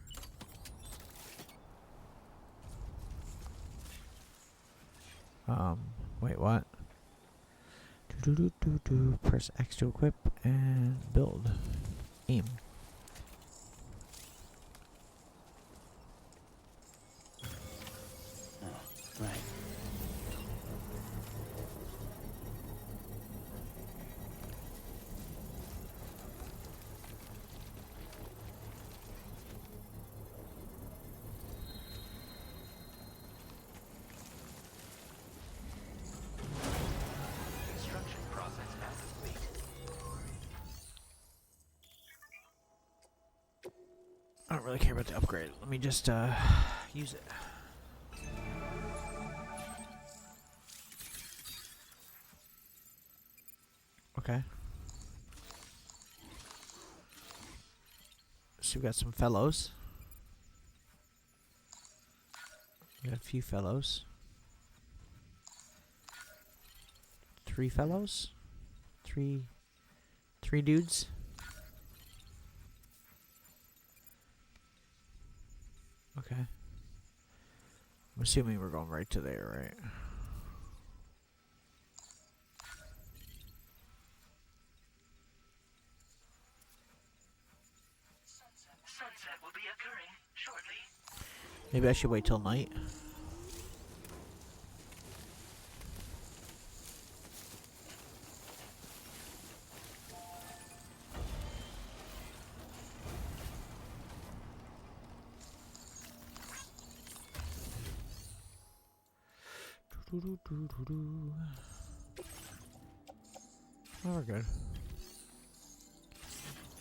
A: Wait, what? Press X to equip and build. Aim.
E: Oh, right.
F: Construction process now complete.
A: I don't really care about the upgrade. Let me just use it. Okay. So we got some fellows. We got a few fellows. 3 fellows? 3 dudes? Okay. I'm assuming we're going right to there, right?
F: Sunset will be occurring shortly.
A: Maybe I should wait till night. Oh, we're good.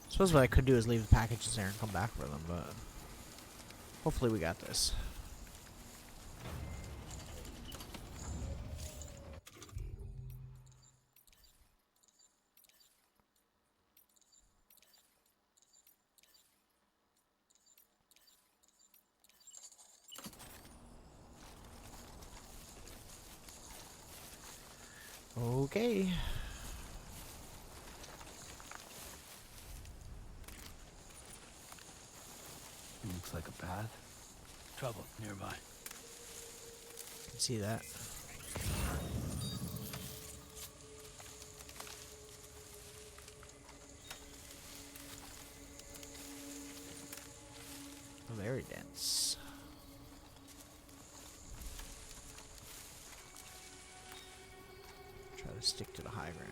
A: Suppose what I could do is leave the packages there and come back for them, but hopefully we got this. Okay.
E: looks like a path. Trouble nearby.
A: Can see that. Very dense. Try to stick to the high ground.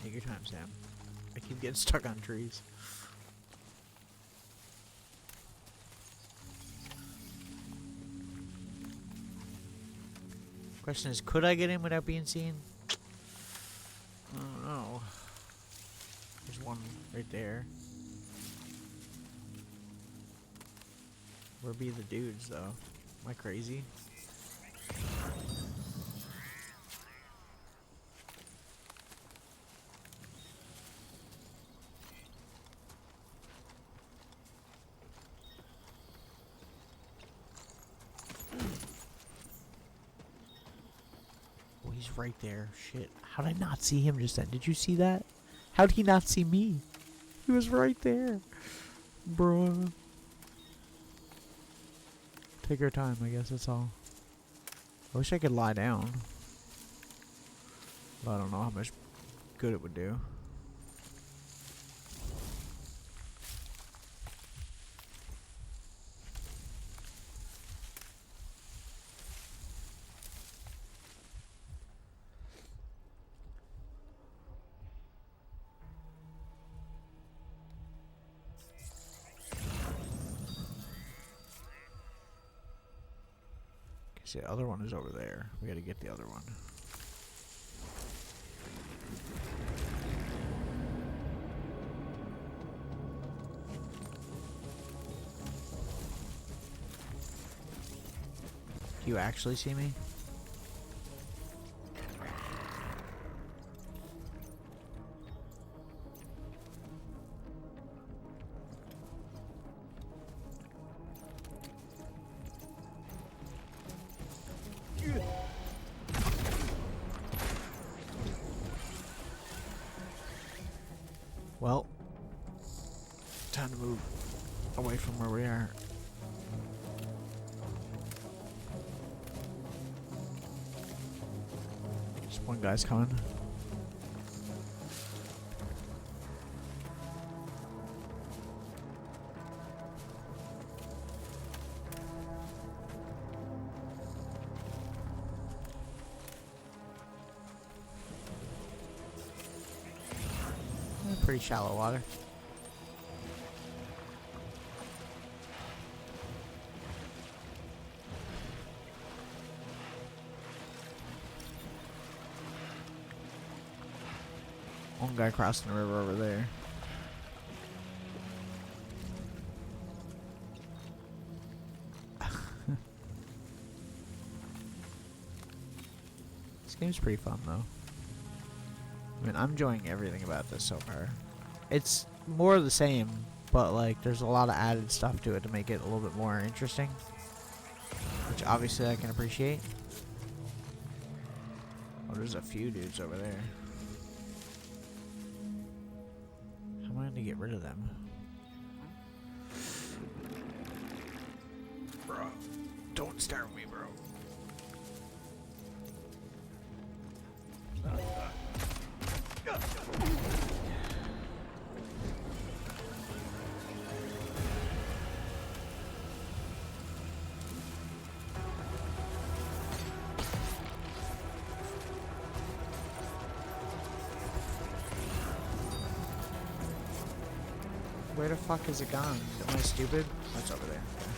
A: Take your time, Sam. I keep getting stuck on trees. Question is, could I get in without being seen? I don't know. There's one right there. Where be the dudes, though? Am I crazy? Oh, he's right there. Shit. How did I not see him just then? Did you see that? How did he not see me? He was right there. Bruh. Take your time, I guess that's all. I wish I could lie down. But I don't know how much good it would do. See, the other one is over there. We gotta get the other one. Do you actually see me? Well, time to move away from where we are. Just one guy's coming. Pretty shallow water. One guy crossing the river over there. This game's pretty fun though. I mean, I'm enjoying everything about this so far. It's more of the same, but like there's a lot of added stuff to it to make it a little bit more interesting, which obviously I can appreciate. Oh, there's a few dudes over there. How am I going to get rid of them? Bro, don't start with me, bro. Where the fuck is it gone? Am I stupid? That's over there. Okay.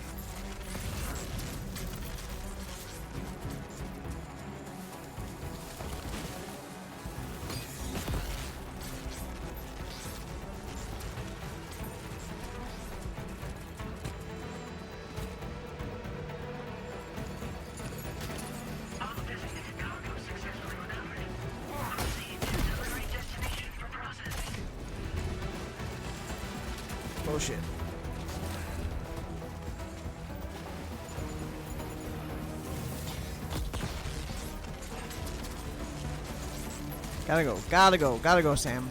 A: Oh shit. Gotta go, Sam.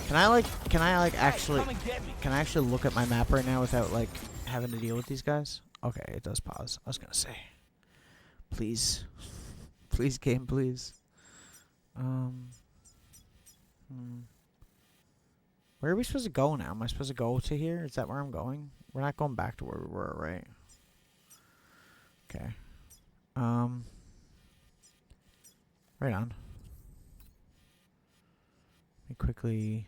A: Can I actually look at my map right now without like having to deal with these guys? Okay, it does pause. I was gonna say, please, please, game, please. Where are we supposed to go now? Am I supposed to go to here? Is that where I'm going? We're not going back to where we were, right? Okay. Right on. Let me quickly.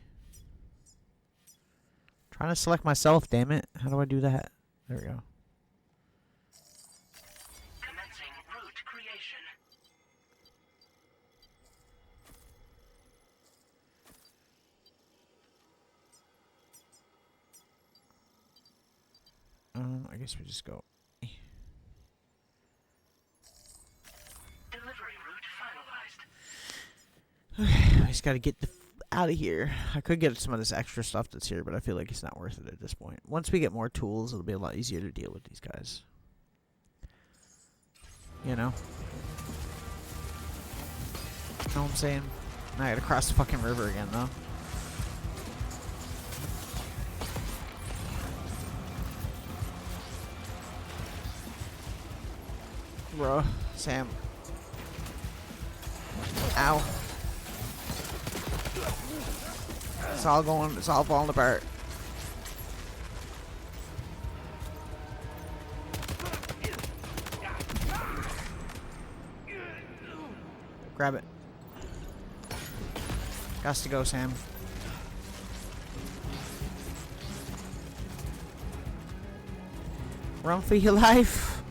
A: Trying to select myself, damn it. How do I do that? There we go.
F: Commencing route creation.
A: I guess we just go.
F: Delivery route finalized.
A: Okay, I just gotta get the out of here. I could get some of this extra stuff that's here, but I feel like it's not worth it at this point. Once we get more tools, it'll be a lot easier to deal with these guys. You know? Know what I'm saying? Now I gotta cross the fucking river again, though. Bro, Sam. Ow. It's all falling apart. Grab it. Gots to go, Sam. Run for your life.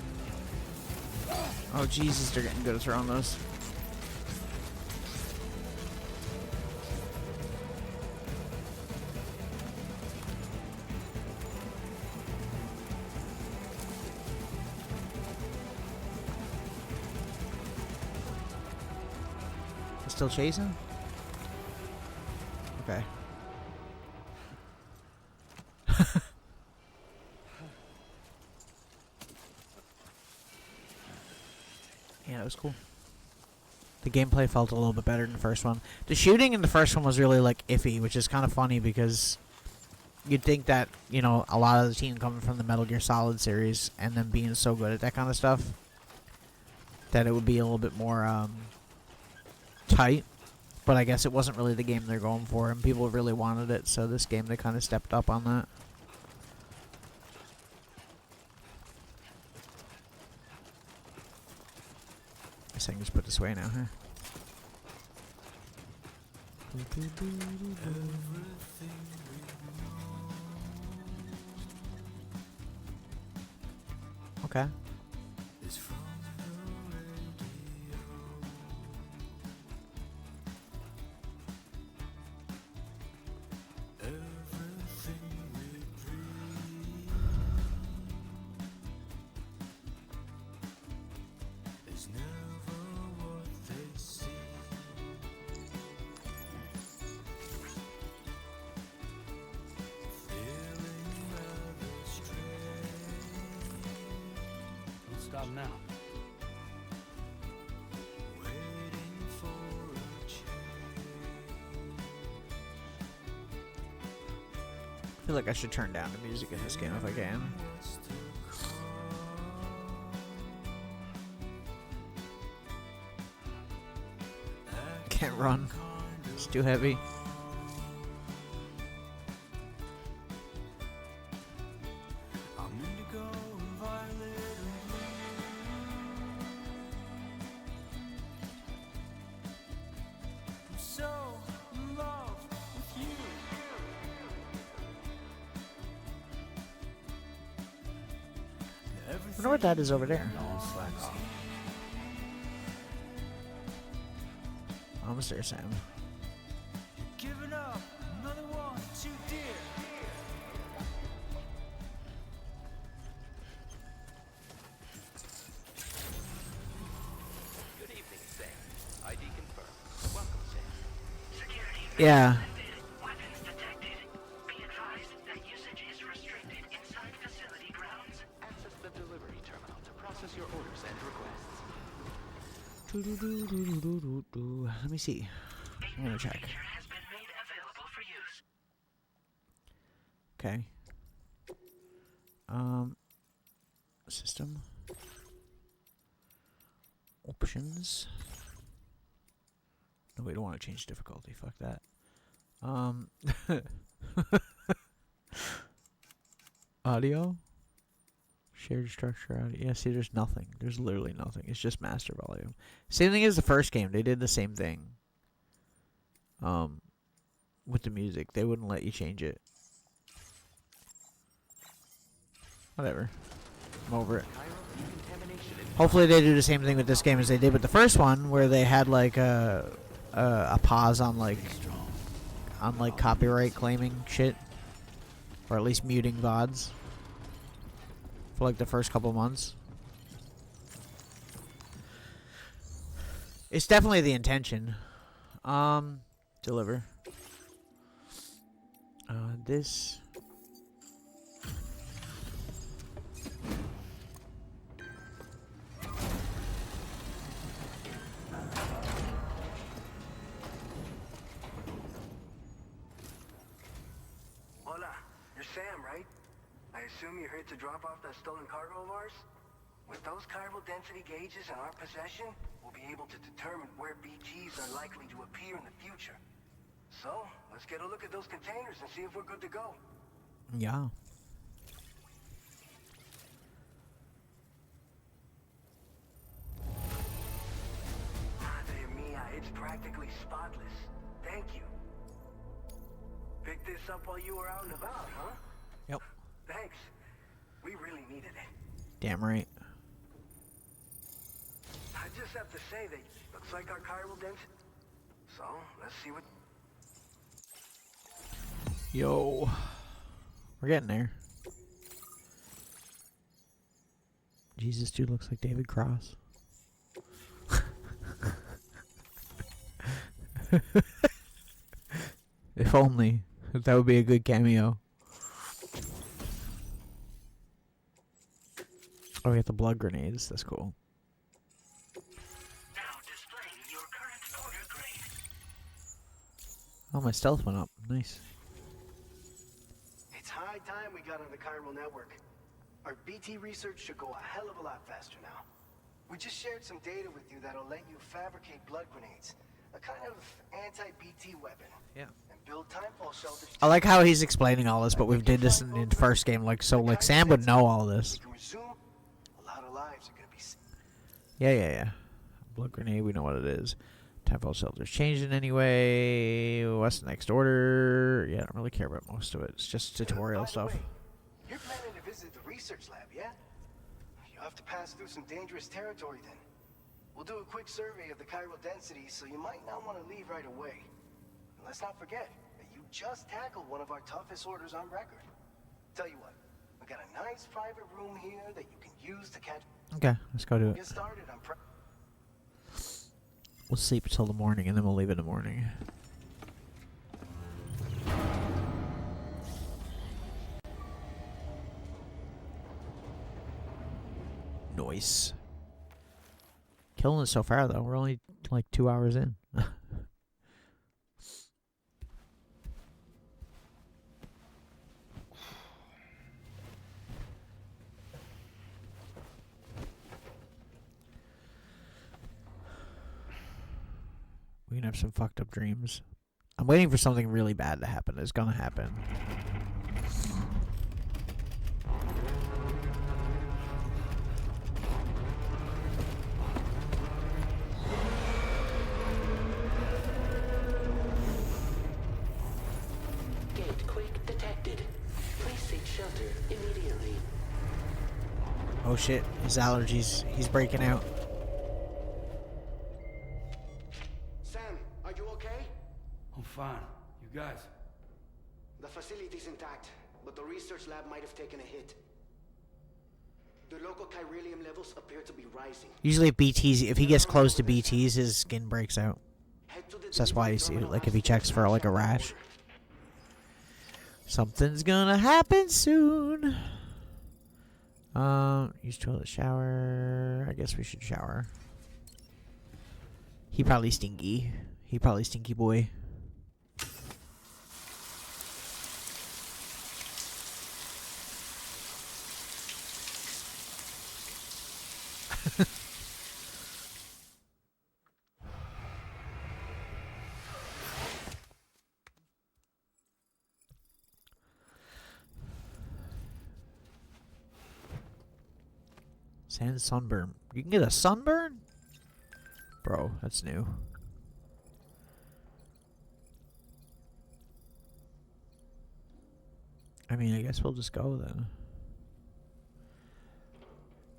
A: Oh, Jesus, they're getting good at throwing those. Still chasing? Okay. Yeah, that was cool. The gameplay felt a little bit better than the first one. The shooting in the first one was really like iffy, which is kind of funny because you'd think that, you know, a lot of the team coming from the Metal Gear Solid series and them being so good at that kind of stuff, that it would be a little bit more tight. But I guess it wasn't really the game they're going for, and people really wanted it, so this game they kind of stepped up on that. Guess I can just put this away now, huh? Okay.
E: Stop now.
A: I feel like I should turn down the music in this game if I can. Can't run. It's too heavy. I wonder what that is over there.
E: Slack off.
A: Almost there, Sam.
E: Giving up. Another one too dear.
F: Good evening, Sam. ID confirmed. Welcome, Sam. Security.
A: Yeah.
F: Weapons detected.
A: Let me see. I'm gonna check.
F: Has been made available for use.
A: Okay. System. Options. No, we don't want to change difficulty. Fuck that. Audio. Shared structure audio. Yeah, see, there's nothing. There's literally nothing. It's just master volume. Same thing as the first game. They did the same thing. With the music. They wouldn't let you change it. Whatever. I'm over it. Hopefully they do the same thing with this game as they did with the first one, where they had like a pause on like copyright claiming shit, or at least muting VODs for like the first couple months. It's definitely the intention. Deliver. This.
K: Hola, you're Sam, right? I assume you're here to drop off that stolen cargo of ours? With those chiral density gauges in our possession, we'll be able to determine where BGs are likely to appear in the future. So, let's get a look at those containers and see if we're good to go.
A: Yeah.
K: Madre mia, it's practically spotless. Thank you. Picked this up while you were out and about, huh?
A: Yep.
K: Thanks. We really needed it.
A: Damn right.
K: I just have to say that looks like our chiral density. So, let's see what...
A: Yo. We're getting there. Jesus, dude looks like David Cross. If only. That would be a good cameo. Oh, we got the blood grenades. That's cool.
F: Now displaying your current order grade.
A: Oh, my stealth went up. Nice.
K: It's high time we got on the chiral network. Our BT research should go a hell of a lot faster now. We just shared some data with you that'll let you fabricate blood grenades. A kind of anti-BT weapon.
A: Yeah.
K: And build timefall shelters.
A: I like how he's explaining all this, but we did this in the first game. Like, so, like, Sam would know all this.
K: We can resume. A lot of lives are gonna be...
A: Yeah. Blood grenade, we know what it is. Temple shelters changing anyway. What's the next order? Yeah, I don't really care about most of it. It's just tutorial stuff.
K: Way, you're planning to visit the research lab, yeah? You'll have to pass through some dangerous territory then. We'll do a quick survey of the chiral density, so you might not want to leave right away. And let's not forget that you just tackled one of our toughest orders on record. Tell you what, we got a nice private room here that you can use to catch...
A: Okay, let's go do it.
K: Get started on
A: We'll sleep till the morning, and then we'll leave in the morning. Nice. Killing it so far, though. We're only, like, 2 hours in. We can have some fucked up dreams. I'm waiting for something really bad to happen. It's gonna happen.
F: Gate quake detected. Please seek shelter immediately.
A: Oh shit, his allergies. He's breaking out.
K: Sam, are you okay?
E: I'm fine. You guys?
K: The facility's intact, but the research lab might have taken a hit. The local chiralium levels appear to be rising.
A: Usually BTs, if he gets close to BTs, his skin breaks out. So that's why you see, like, if he checks for, like, a rash. Something's gonna happen soon. Use toilet, shower. I guess we should shower. He probably stinky. He probably stinky boy. Sand sunburn. You can get a sunburn? Bro, that's new. I mean, I guess we'll just go then.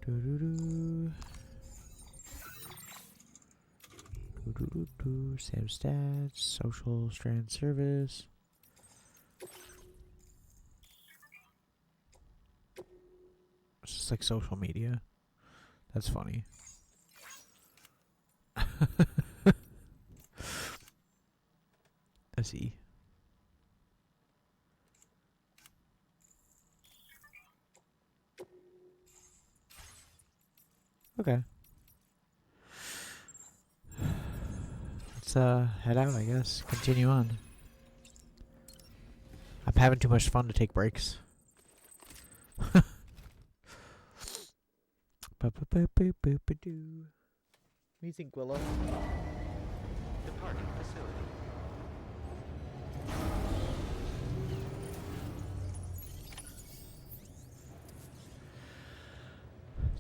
A: Doo-doo-doo. Doo-doo-doo-doo. Save stats. Social strand service. It's just like social media. That's funny. I see. Okay. Let's head out, I guess. Continue on. I'm having too much fun to take breaks. What do you think, Willow?
F: Departing facility.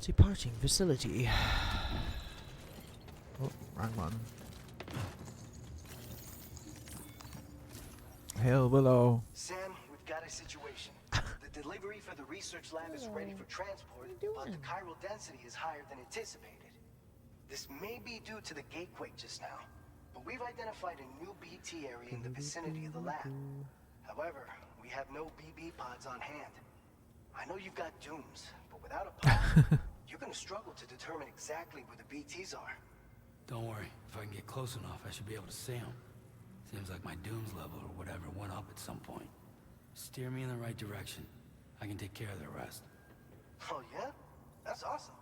A: Departing facility. Oh, wrong one. Hail, Willow.
K: Sam, we've got a situation. The delivery for the research lab is ready for transport, but the chiral density is higher than anticipated. This may be due to the gatequake just now, but we've identified a new BT area in the vicinity of the lab. However, we have no BB pods on hand. I know you've got dooms, but without a pod, you're gonna struggle to determine exactly where the BTs are.
E: Don't worry. If I can get close enough, I should be able to see them. Seems like my dooms level or whatever went up at some point. Steer me in the right direction. I can take care of the rest.
K: Oh yeah? That's awesome.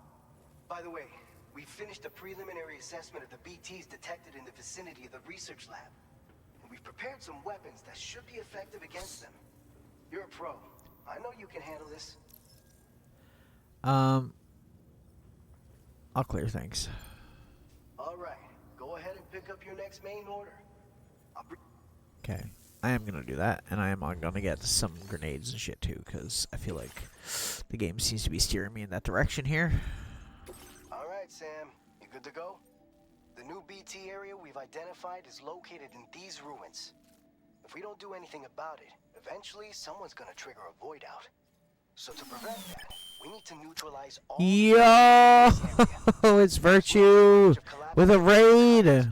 K: By the way, we finished a preliminary assessment of the BTs detected in the vicinity of the research lab. And we've prepared some weapons that should be effective against them. You're a pro. I know you can handle this.
A: I'll clear things.
K: All right. Go ahead and pick up your next main order.
A: Okay. I am gonna do that, and I am gonna get some grenades and shit too, because I feel like the game seems to be steering me in that direction here.
K: All right, Sam. You good to go? The new BT area we've identified is located in these ruins. If we don't do anything about it, eventually someone's gonna trigger a void out. So to prevent that, we need to neutralize all
A: Yo! It's Virtue with a raid.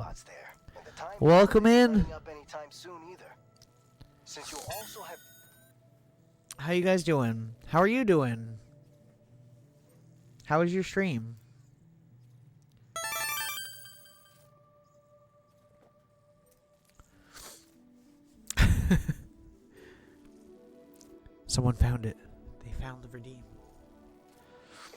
A: Welcome in.
K: Since you'll also have
A: How you guys doing? How are you doing? How was your stream? Someone found it. They found the redeem.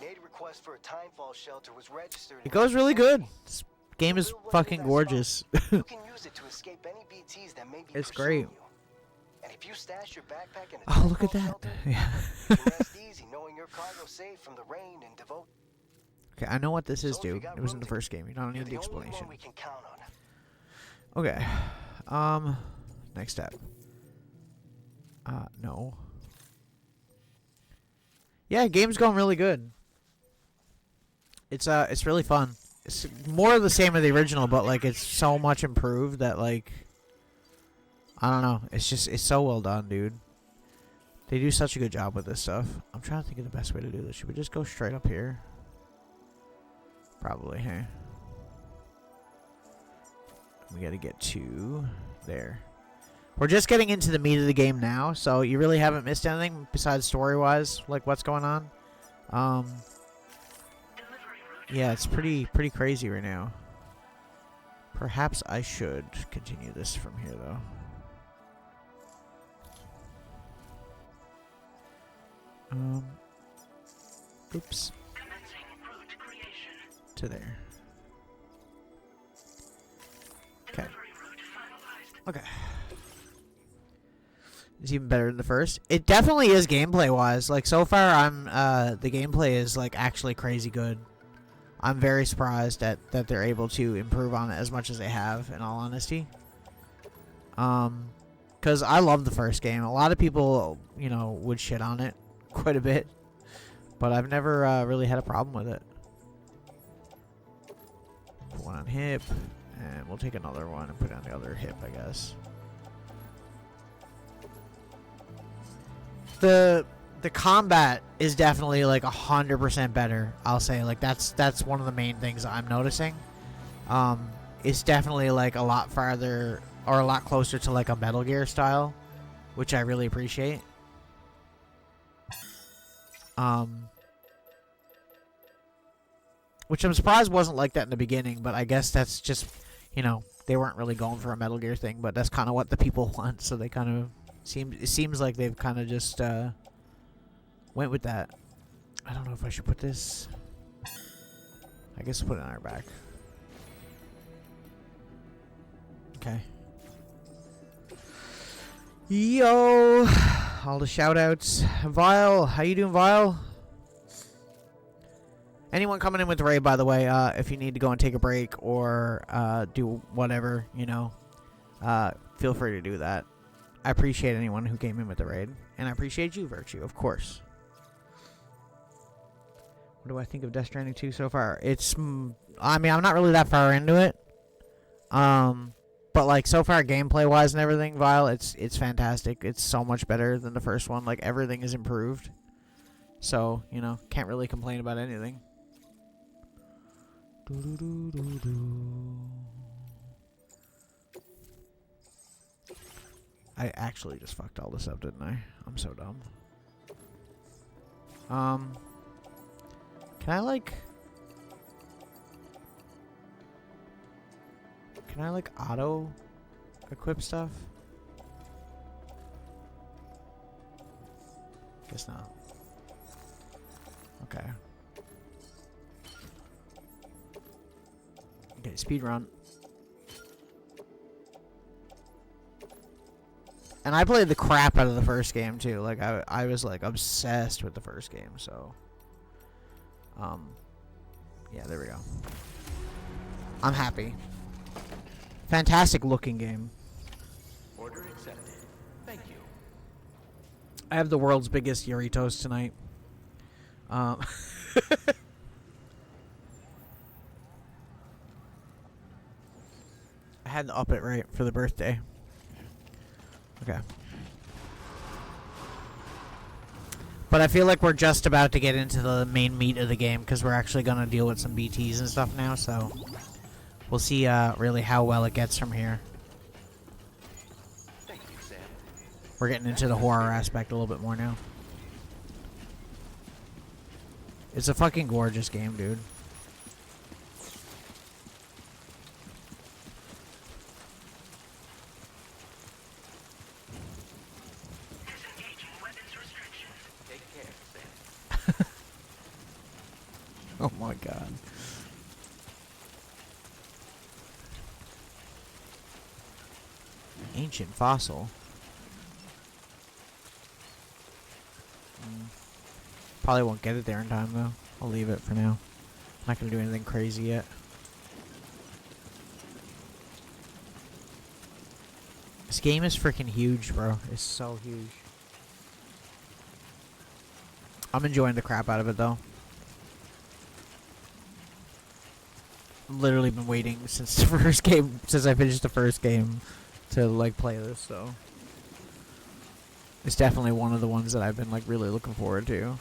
K: an aid request for a timefall shelter was registered.
A: It goes really good. This game is fucking gorgeous.
K: You can use it to escape any BTs that may be
A: It's
K: pursuing
A: great.
K: you. And if you stash your backpack in a
A: Oh, look at
K: timefall
A: that.
K: shelter,
A: Yeah.
K: you can rest easy knowing your cargo's safe from the rain and devote.
A: Okay, I know what this is,
K: So if you
A: dude.
K: got
A: It was
K: room
A: in the
K: to-
A: first game. You don't
K: You're
A: need the
K: the only
A: explanation.
K: one we can count on.
A: Okay. Next step. No. Yeah, game's going really good. It's really fun. It's more of the same of the original, but like it's so much improved that like I don't know. It's so well done, dude. They do such a good job with this stuff. I'm trying to think of the best way to do this. Should we just go straight up here? Probably, hey. We gotta get to there. We're just getting into the meat of the game now, so you really haven't missed anything besides story-wise, like what's going on. Yeah, it's pretty crazy right now. Perhaps I should continue this from here, though. Oops. To there. Okay. Okay. It's even better than the first. It definitely is gameplay wise. Like so far I'm the gameplay is like actually crazy good. I'm very surprised that they're able to improve on it as much as they have, in all honesty. Cause I love the first game. A lot of people, you know, would shit on it quite a bit. But I've never really had a problem with it. Put one on hip. And we'll take another one and put it on the other hip, I guess. The combat is definitely like 100% better. I'll say like that's one of the main things I'm noticing. It's definitely like a lot farther or a lot closer to like a Metal Gear style, which I really appreciate. Which I'm surprised wasn't like that in the beginning, but I guess that's just, you know, they weren't really going for a Metal Gear thing, but that's kind of what the people want, so they kind of seems like they've kind of just went with that. I don't know if I should put this. I guess I'll put it on our back. Okay. Yo, all the shout outs. Vile, how you doing, Vile? Anyone coming in with the raid, by the way, if you need to go and take a break or do whatever, you know, feel free to do that. I appreciate anyone who came in with the raid, and I appreciate you, Virtue, of course. What do I think of Death Stranding 2 so far? It's, I mean, I'm not really that far into it. But like so far, gameplay-wise and everything, Vile, it's fantastic. It's so much better than the first one. Like everything is improved. So, you know, can't really complain about anything. I actually just fucked all this up, didn't I? I'm so dumb. Can I like auto equip stuff? Guess not. Okay. Okay, speed run. And I played the crap out of the first game too. Like I was like obsessed with the first game, so yeah, there we go. I'm happy. Fantastic looking game.
F: Order accepted. Thank you.
A: I have the world's biggest Doritos tonight. I had to up it right for the birthday. Okay. But I feel like we're just about to get into the main meat of the game because we're actually going to deal with some BTs and stuff now, so we'll see really how well it gets from here.
F: Thank you, Sam.
A: We're getting into the horror aspect a little bit more now. It's a fucking gorgeous game, dude. Oh my god. Ancient fossil. Probably won't get it there in time though. I'll leave it for now. I'm not gonna do anything crazy yet. This game is freaking huge, bro. It's so huge. I'm enjoying the crap out of it though. I've literally been waiting since the first game, since I finished the first game, to like play this. So it's definitely one of the ones that I've been like really looking forward to.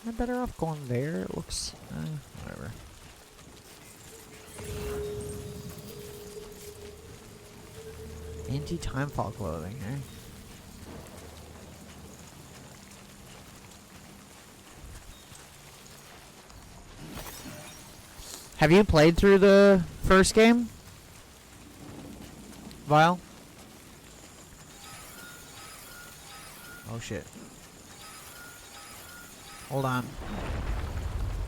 A: Am I better off going there? It looks whatever. Anti-timefall clothing, eh? Have you played through the first game, Vile? shit. Hold on.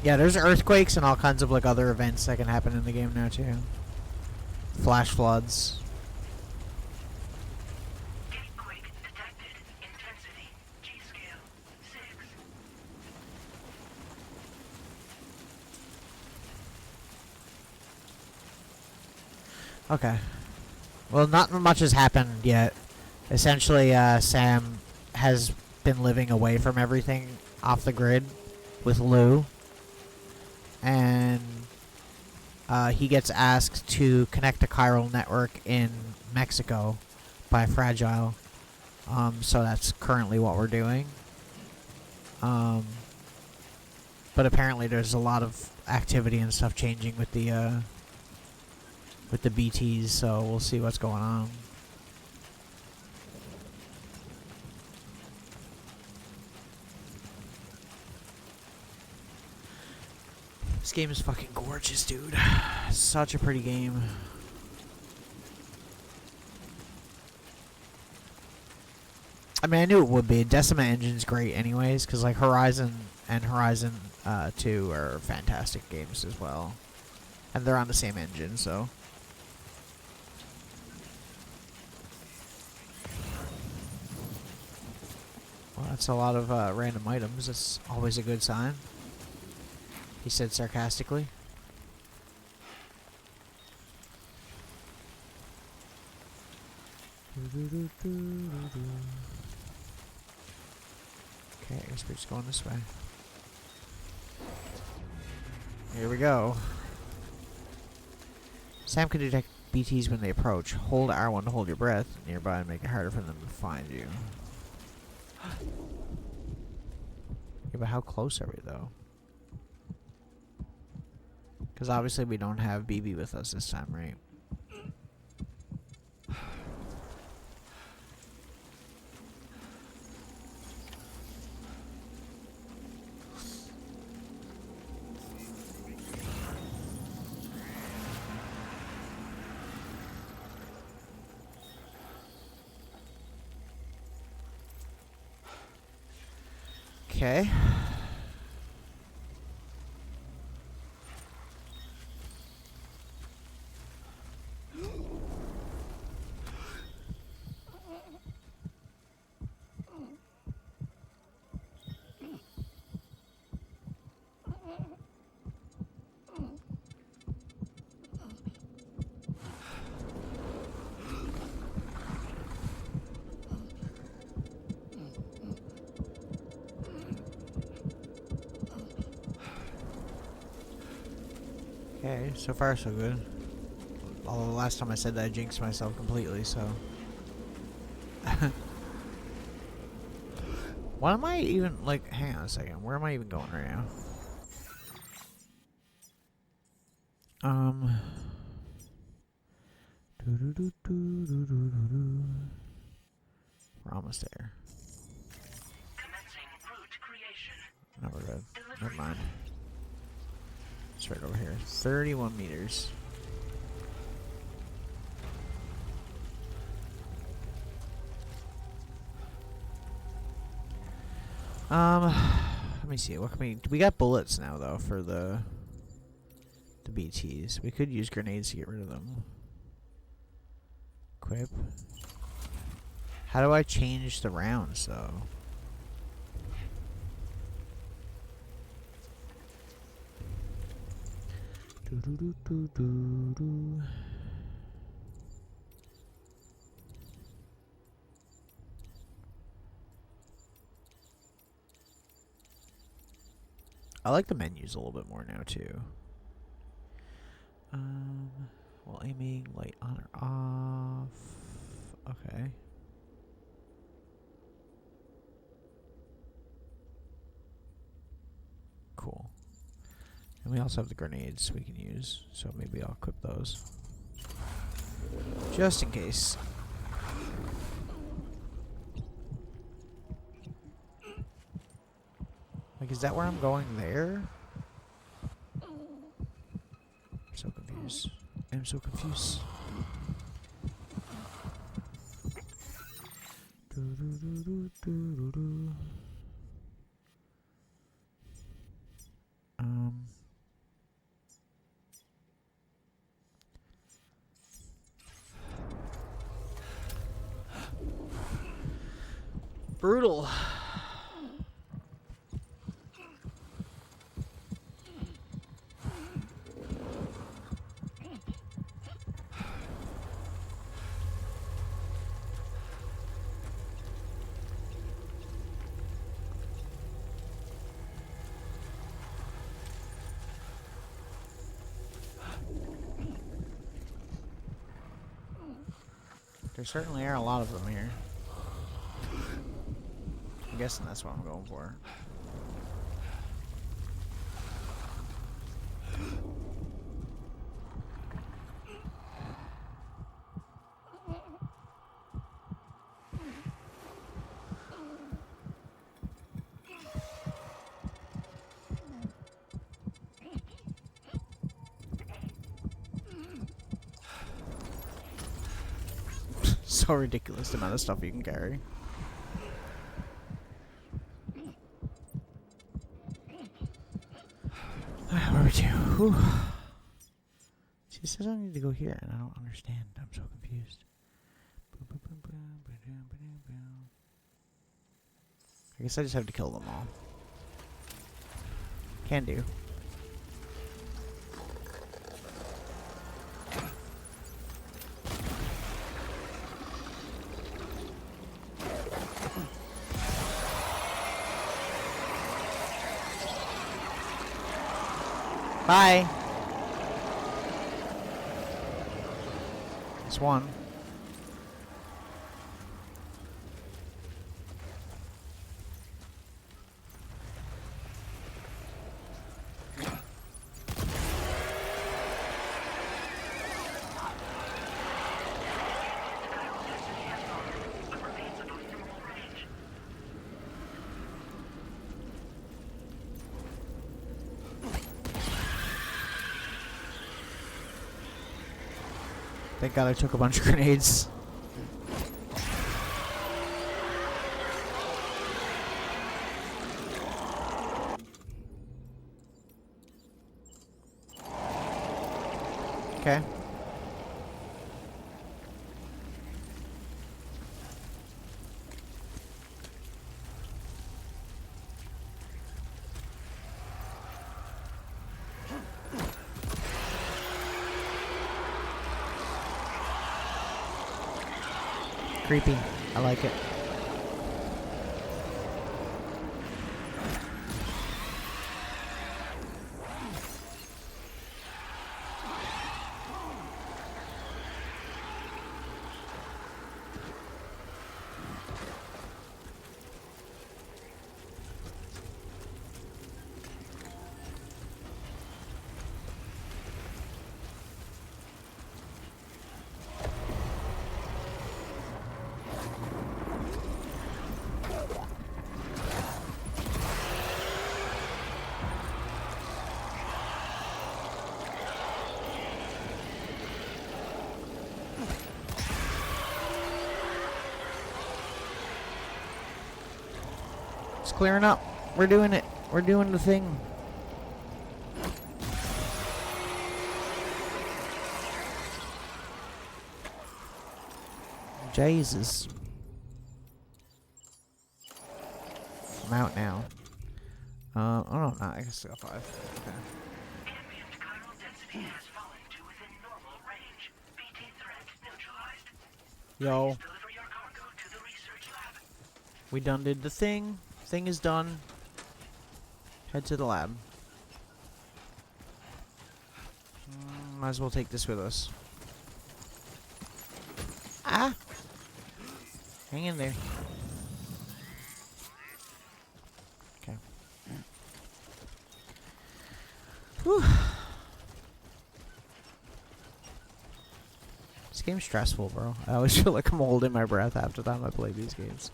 A: Yeah, there's earthquakes and all kinds of like other events that can happen in the game now too. Flash floods.
F: Quake detected. Intensity. G-scale. 6.
A: Okay. Well, not much has happened yet. Essentially, Sam has been living away from everything off the grid with Lou. And he gets asked to connect a chiral network in Mexico by Fragile. So that's currently what we're doing. But apparently there's a lot of activity and stuff changing with the BTs, so we'll see what's going on. This game is fucking gorgeous, dude. Such a pretty game. I mean, I knew it would be. Decima Engine's great anyways, because like Horizon and Horizon 2 are fantastic games as well. And they're on the same engine, so... Well, that's a lot of random items. That's always a good sign. He said sarcastically. Okay, I guess we're just going this way. Here we go. Sam can detect BTs when they approach. Hold R1 to hold your breath nearby and make it harder for them to find you. Yeah, but how close are we, though? Because obviously we don't have BB with us this time, right? Okay. Okay, so far so good. Although the last time I said that I jinxed myself completely, so... What am I even, like, hang on a second, where am I even going right now? We're almost there.
F: Commencing route creation.
A: No, we're good. Never mind. It's right over here. 31 meters. Let me see. What can we got bullets now though for the BTs. We could use grenades to get rid of them. Equip. How do I change the rounds though? I like the menus a little bit more now too. Well, aiming, light on or off. Okay. Cool. And we also have the grenades we can use, so maybe I'll equip those. Just in case. Like, is that where I'm going there? I'm so confused. I'm so confused. Brutal. There certainly are a lot of them here. I'm guessing that's what I'm going for. So ridiculous the amount of stuff you can carry. Where were you? Whew. She says I need to go here, and I don't understand. I'm so confused. I guess I just have to kill them all. Can do. Bye. It's one. Thank God I took a bunch of grenades. Okay. Creepy. I like it. It's clearing up. We're doing it. We're doing the thing. Jesus. I'm out now. Oh no, I guess I got 5. Okay.
F: Ambient chiral density has fallen to within normal range. BT threat neutralized.
A: Yo.
F: Deliver your cargo to the research lab.
A: We done did the thing. Thing is done. Head to the lab. Might as well take this with us. Ah! Hang in there. Okay. Whew. This game's stressful, bro. I always feel like I'm holding my breath half the time I play these games.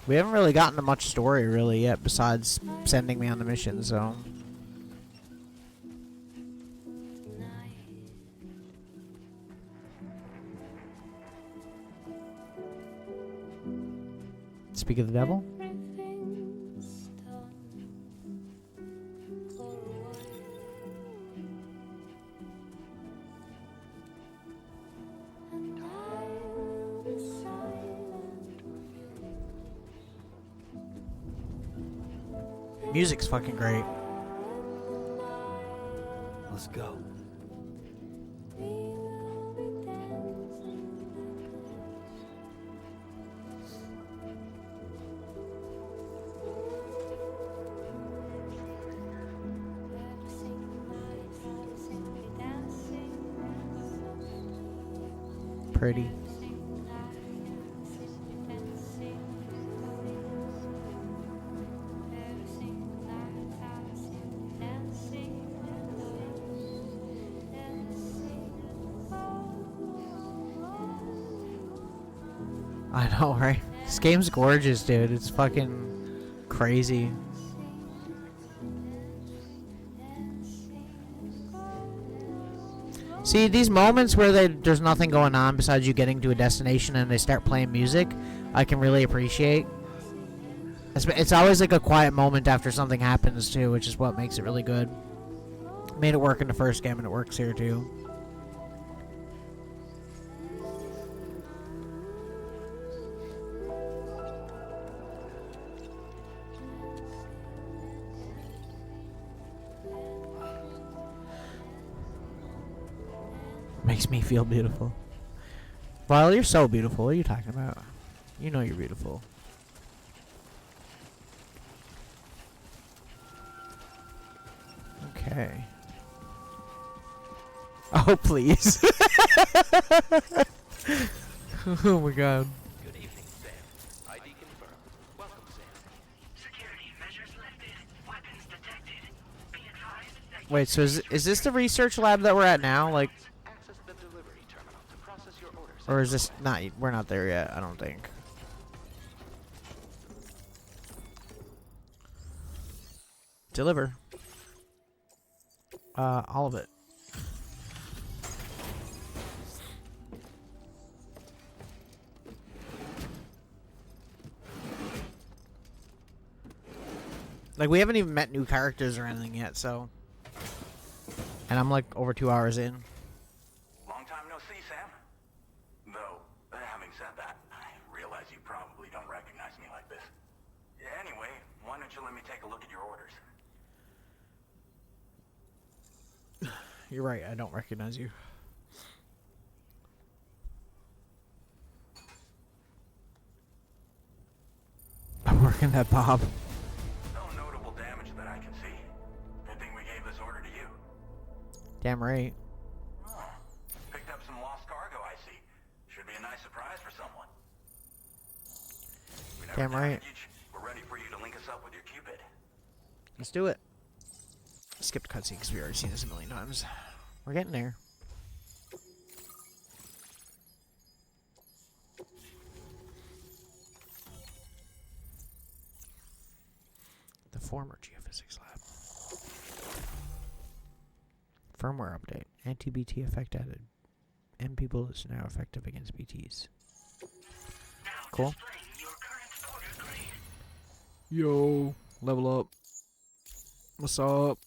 A: We haven't really gotten to much story really yet besides sending me on the mission, so... Speak of the devil. Music's fucking great.
E: Let's go.
A: Pretty. I know, right? This game's gorgeous, dude. It's fucking crazy. See, these moments where there's nothing going on besides you getting to a destination and they start playing music, I can really appreciate. It's always like a quiet moment after something happens, too, which is what makes it really good. Made it work in the first game, and it works here, too. Makes me feel beautiful. Vile, you're so beautiful. What are you talking about? You know you're beautiful. Okay. Oh, please. Oh my god.
F: Good evening, Sam. ID confirmed. Welcome, Sam.
L: Security measures lifted. Weapons detected. Be advised that
A: Wait, so is this the research lab that we're at now? Like,
F: access the delivery terminal to process your orders.
A: or is this not? We're not there yet. I don't think. Deliver. All of it. Like, we haven't even met new characters or anything yet, so. And I'm like over 2 hours in.
G: Long time no see, Sam. Though, having said that, I realize you probably don't recognize me like this. Anyway, why don't you let me take a look at your orders?
A: You're right, I don't recognize you. I'm working that Bob.
G: No notable damage that I can see. Good thing we gave this order to you.
A: Damn right.
G: Oh, picked up some lost cargo, I see. Should be a nice surprise for someone. We never
A: Damn right.
G: damage. We're ready for you to link us up with your Cupid.
A: Let's do it. Skip the cutscene because we already seen this a million times. We're getting there. The former geophysics lab. Firmware update. Anti-BT effect added. MP bullets now effective against BTs. Cool. Yo, level up. What's up?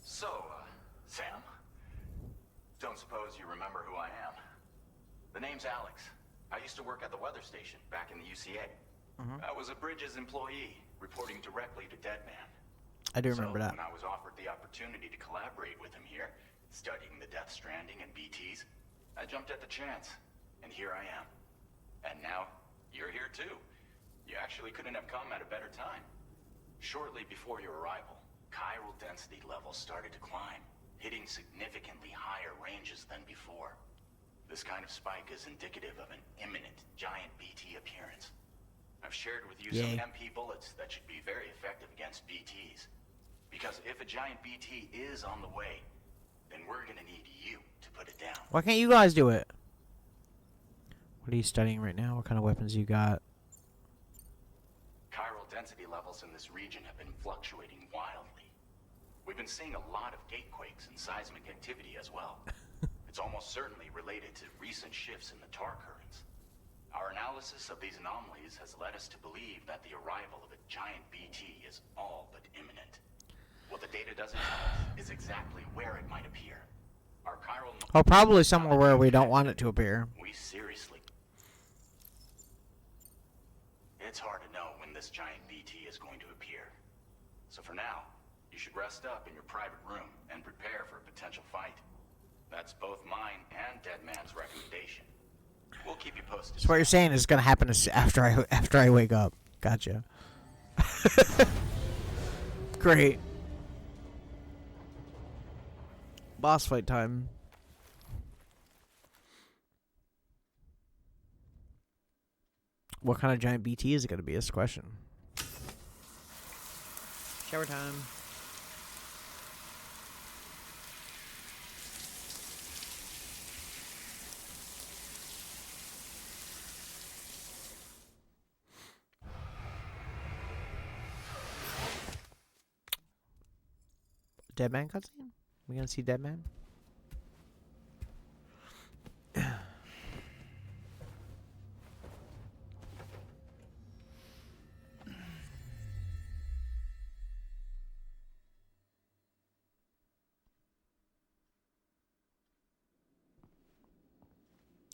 M: So, Sam, don't suppose you remember who I am? The name's Alex. I used to work at the weather station back in the UCA. I was a Bridges employee, reporting directly to Deadman.
A: I do remember that.
M: When I was offered the opportunity to collaborate with him here, studying the Death Stranding and BTs, I jumped at the chance, and here I am. And now, you're here too. You actually couldn't have come at a better time. Shortly before your arrival, chiral density levels started to climb, hitting significantly higher ranges than before. This kind of spike is indicative of an imminent giant BT appearance. I've shared with you some MP bullets that should be very effective against BTs. Because if a giant BT is on the way, then we're gonna need you to put it down.
A: Why can't you guys do it? What are you studying right now? What kind of weapons you got?
M: Chiral density levels in this region have been fluctuating wildly. We've been seeing a lot of gatequakes and seismic activity as well. It's almost certainly related to recent shifts in the tar currents. Our analysis of these anomalies has led us to believe that the arrival of a giant BT is all but imminent. What the data doesn't tell us is exactly where it might appear. Our chiral...
A: Oh, probably somewhere where we don't want it to appear.
M: We seriously... It's hard to know when this giant BT is going to appear. So for now, you should rest up in your private room and prepare for a potential fight. That's both mine and Deadman's recommendation. We'll keep you posted.
A: So what you're saying is going to happen after I wake up. Gotcha. Great. Boss fight time. What kind of giant BT is it going to be? Is the question. Shower time. Deadman cutscene? We gonna see Deadman?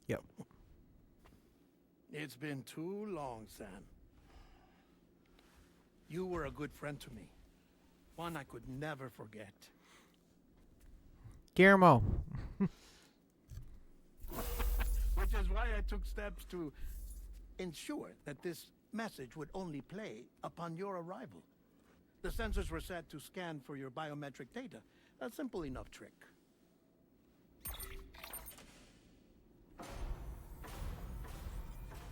A: Yep.
B: It's been too long, Sam. You were a good friend to me. One I could never forget.
A: Guillermo.
B: Which is why I took steps to ensure that this message would only play upon your arrival. The sensors were set to scan for your biometric data. A simple enough trick.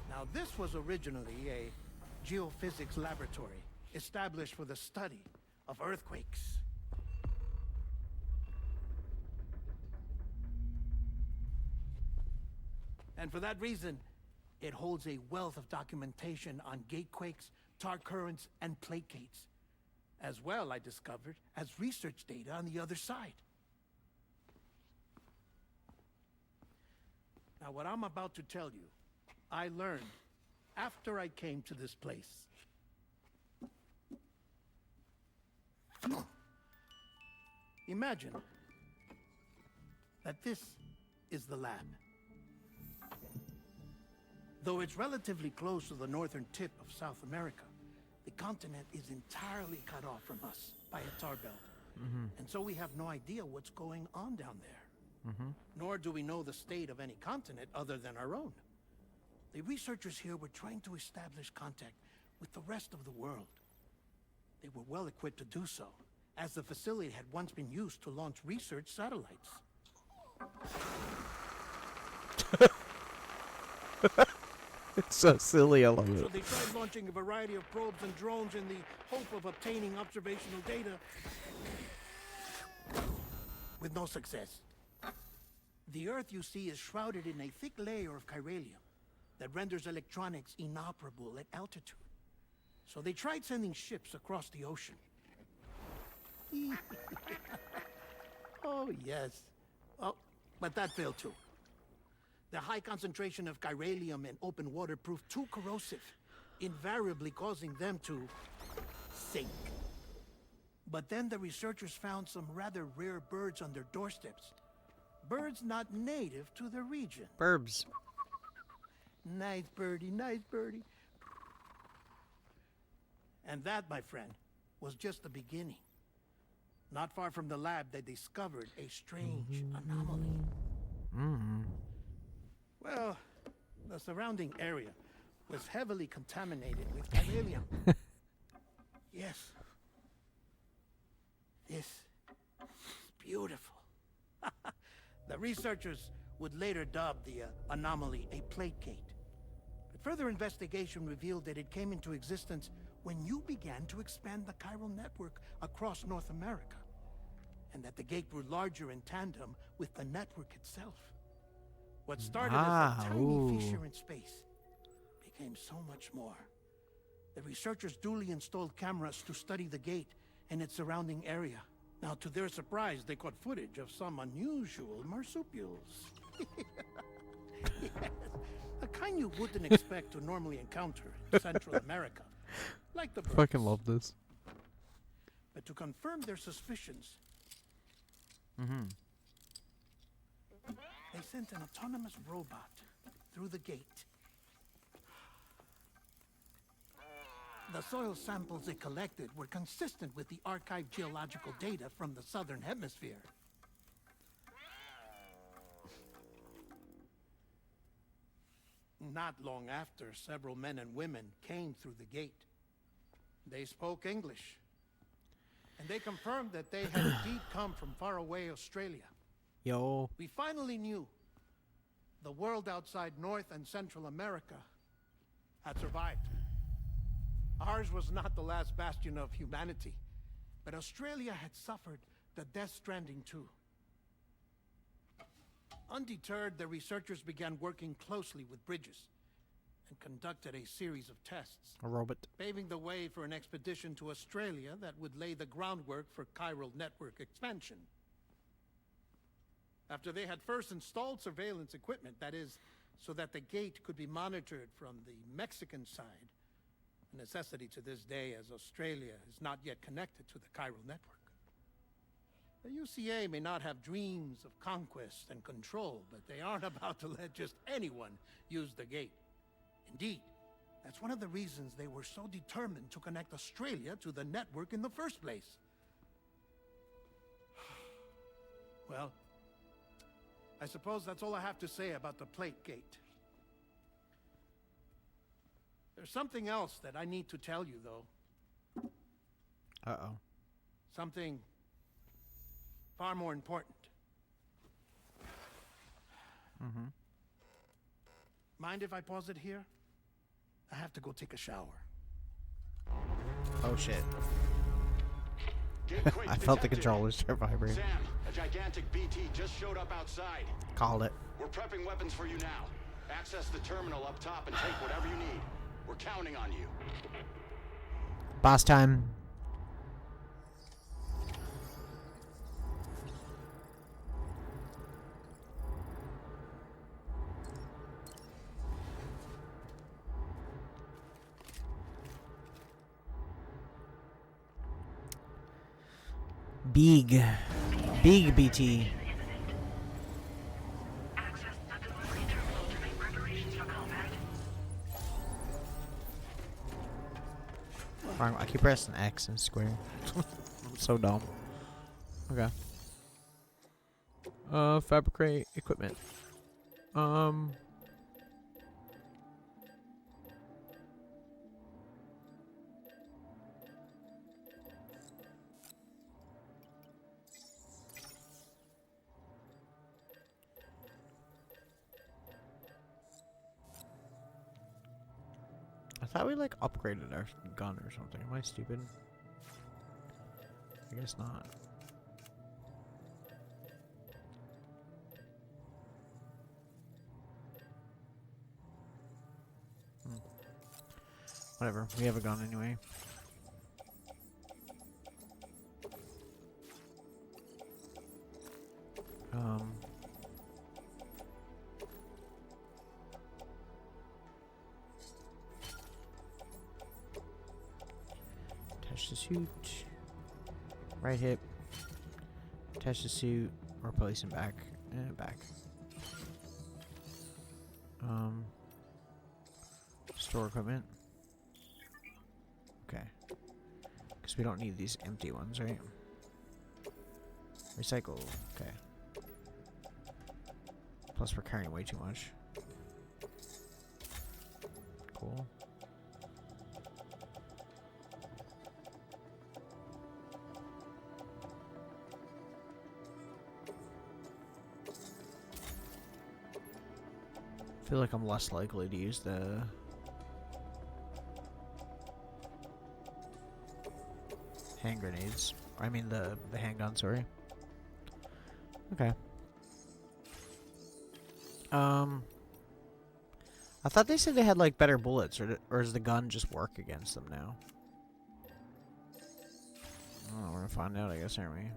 B: Now, this was originally a geophysics laboratory established for the study of earthquakes. And for that reason, it holds a wealth of documentation on gatequakes, tar currents, and placates. As well, I discovered, as research data on the other side. Now, what I'm about to tell you, I learned after I came to this place. Imagine that this is the lab. Though it's relatively close to the northern tip of South America, the continent is entirely cut off from us by a tar belt. And so we have no idea what's going on down there. Nor do we know the state of any continent other than our own. The researchers here were trying to establish contact with the rest of the world. They were well equipped to do so, as the facility had once been used to launch research satellites.
A: It's so silly, I love
B: So
A: it.
B: they tried launching a variety of probes and drones in the hope of obtaining observational data, with no success. The Earth, you see, is shrouded in a thick layer of chiralium that renders electronics inoperable at altitude. So they tried sending ships across the ocean. Oh, yes. Oh, but that failed too. The high concentration of chiralium in open water proved too corrosive, invariably causing them to sink. But then the researchers found some rather rare birds on their doorsteps. Birds not native to the region.
A: Burbs.
B: Nice birdie, nice birdie. And that, my friend, was just the beginning. Not far from the lab, they discovered a strange anomaly. Well, the surrounding area was heavily contaminated with chiralium. Yes. This is beautiful. The researchers would later dub the anomaly a plate gate. But further investigation revealed that it came into existence when you began to expand the chiral network across North America, and that the gate grew larger in tandem with the network itself. What started as a tiny fissure in space became so much more. The researchers duly installed cameras to study the gate and its surrounding area. Now, to their surprise, they caught footage of some unusual marsupials. Yes, a kind one you wouldn't expect to normally encounter in Central America, like the birds.
A: Fucking love this.
B: But to confirm their suspicions, they sent an autonomous robot through the gate. The soil samples it collected were consistent with the archived geological data from the southern hemisphere. Not long after, several men and women came through the gate. They spoke English, and they confirmed that they had indeed come from faraway Australia.
A: Yo.
B: We finally knew the world outside North and Central America had survived. Ours was not the last bastion of humanity, but Australia had suffered the death stranding too. Undeterred, the researchers began working closely with Bridges and conducted a series of tests.
A: A robot.
B: Paving the way for an expedition to Australia that would lay the groundwork for chiral network expansion. After they had first installed surveillance equipment, that is, so that the gate could be monitored from the Mexican side, a necessity to this day as Australia is not yet connected to the chiral network. The UCA may not have dreams of conquest and control, but they aren't about to let just anyone use the gate. Indeed, that's one of the reasons they were so determined to connect Australia to the network in the first place. Well, I suppose that's all I have to say about the plate gate. There's something else that I need to tell you, though.
A: Uh-oh.
B: Something far more important. Mind if I pause it here? I have to go take a shower.
A: Oh, shit.
K: Get quick,
A: I felt the
K: detective.
A: controllers start vibrating.
K: Sam, a gigantic BT just showed up outside.
A: Called it.
K: We're prepping weapons for you now. Access the terminal up top and take whatever you need. We're counting on you.
A: Boss time. Big BT.
L: Access the delivery terminal to make preparations for combat.
A: Wrong, I keep pressing X and square. I'm so dumb. Okay. Fabricate equipment. I thought we like upgraded our gun or something. Am I stupid? I guess not. Whatever, we have a gun anyway. Attach the suit. Right hip. Attach the suit. Replace him back. Back. Store equipment. Okay. Because we don't need these empty ones, right? Recycle. Okay. Plus we're carrying way too much. Cool. I feel like I'm less likely to use the hand grenades. I mean the handgun, sorry. Okay. I thought they said they had like better bullets, or does the gun just work against them now? Oh, we're gonna find out, I guess, aren't we?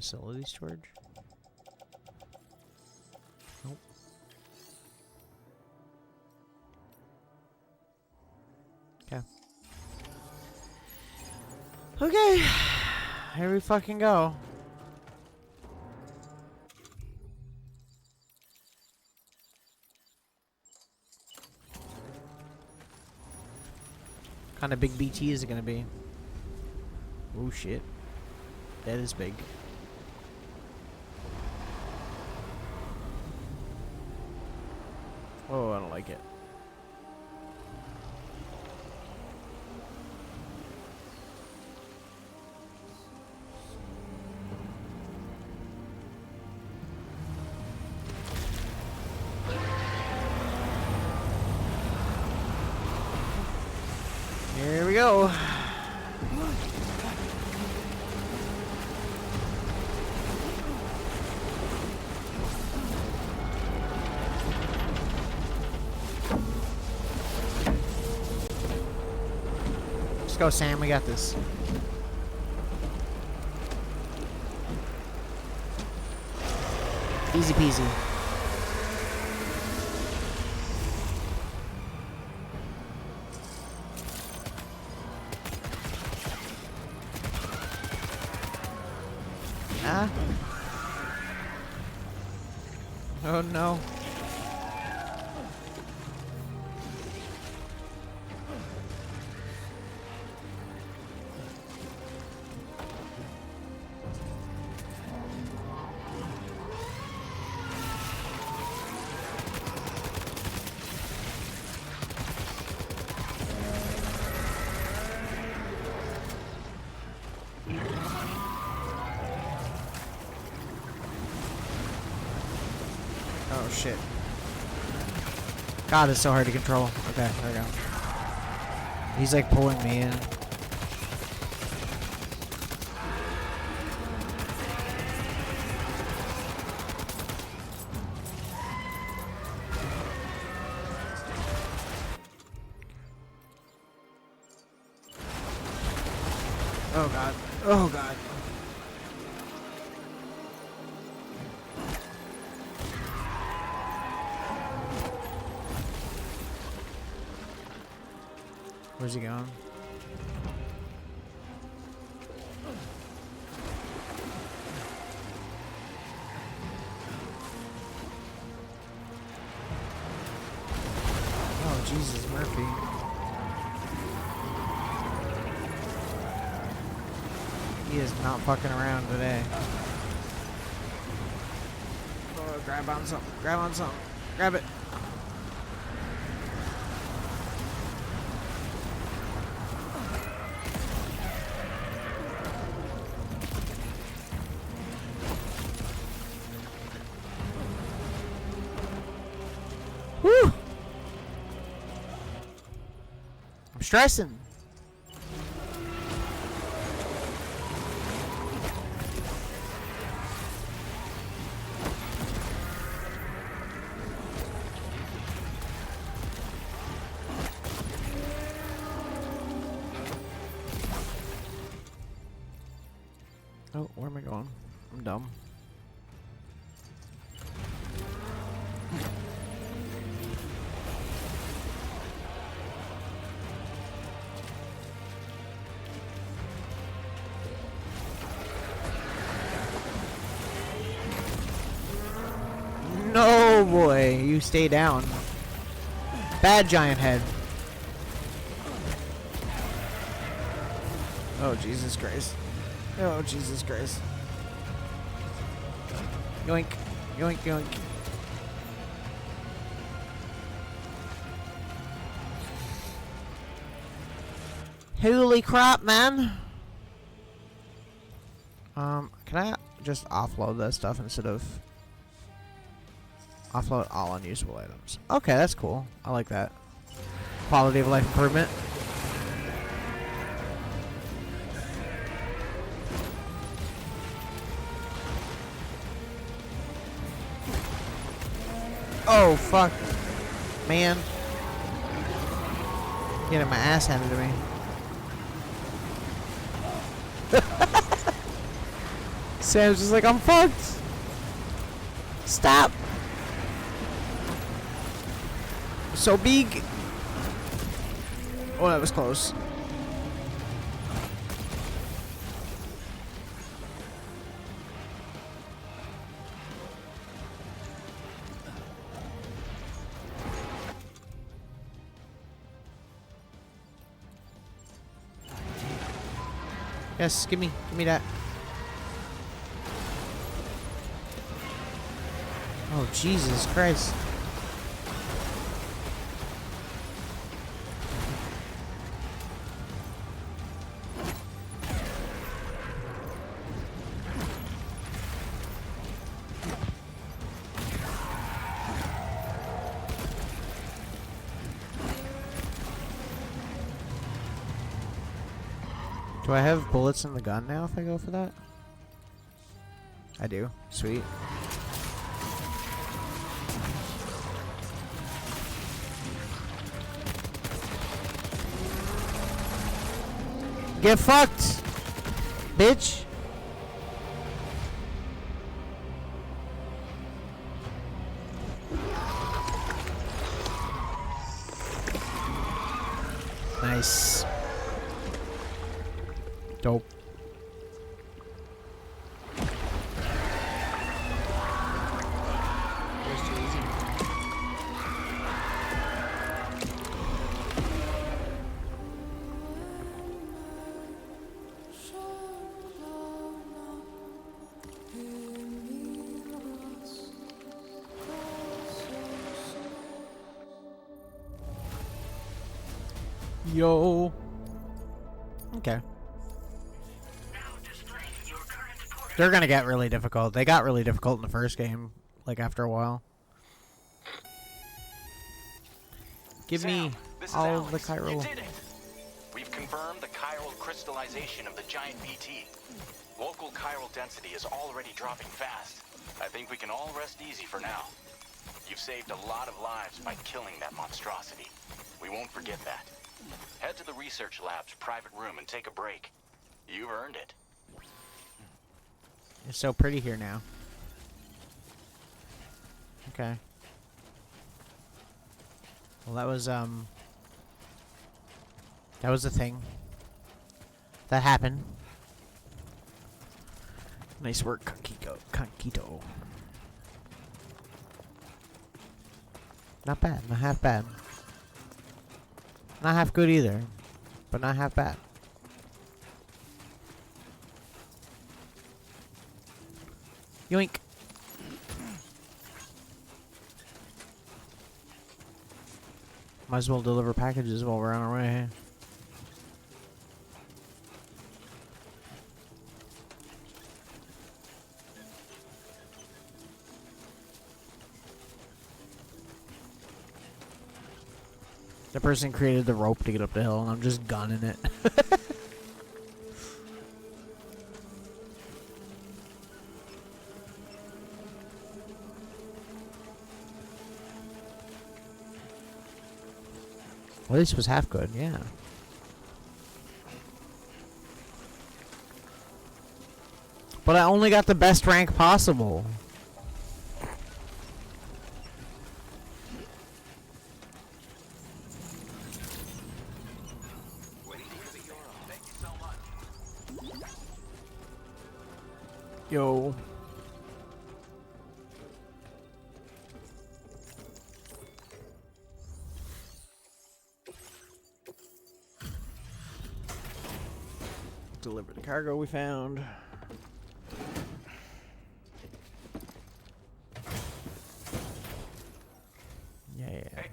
A: facility storage? Nope. Okay. Okay. Here we fucking go. What kind of big BT is it gonna be? Oh shit. That is big. Oh, I don't like it. Here we go. Let's go, Sam. We got this. Easy peasy. Ah. Oh no. Oh shit. God, it's so hard to control. Okay, there we go. He's like pulling me in. Oh god. Oh god. Where's he going? Oh, Jesus, Murphy. He is not fucking around today. Oh, grab on something. Grab on something. Grab it. Woo! I'm stressing. Oh, where am I going? I'm dumb. No, boy, you stay down. Bad giant head. Oh, Jesus Christ. Oh, Jesus Christ. Yoink. Yoink, yoink. Holy crap, man. Can I just offload that stuff instead of offload all unusable items? Okay, that's cool. I like that. Quality of life improvement. Oh, fuck. Man. Getting my ass handed to me. Sam's just like, I'm fucked. Stop. So big. Oh, that was close. Yes, give me that. Oh, Jesus Christ. Do I have bullets in the gun now if I go for that? I do. Sweet. Get fucked, bitch. Nice. Dope. Yo. Okay. They're gonna get really difficult. They got really difficult in the first game, like after a while. Give me all of the chiral.
M: You did it. We've confirmed the chiral crystallization of the giant BT. Local chiral density is already dropping fast. I think we can all rest easy for now. You've saved a lot of lives by killing that monstrosity. We won't forget that. Head to the research lab's private room and take a break. You've earned it.
A: It's so pretty here now. Okay. Well, that was a thing. That happened. Nice work, Conquito. Not bad, not half bad. Not half good either, but not half bad. Yoink. Might as well deliver packages while we're on our way. The person created the rope to get up the hill, and I'm just gunning it. Well, this was half good, yeah. But I only got the best rank possible. Yo. Deliver the cargo we found. Yeah.
M: Hey,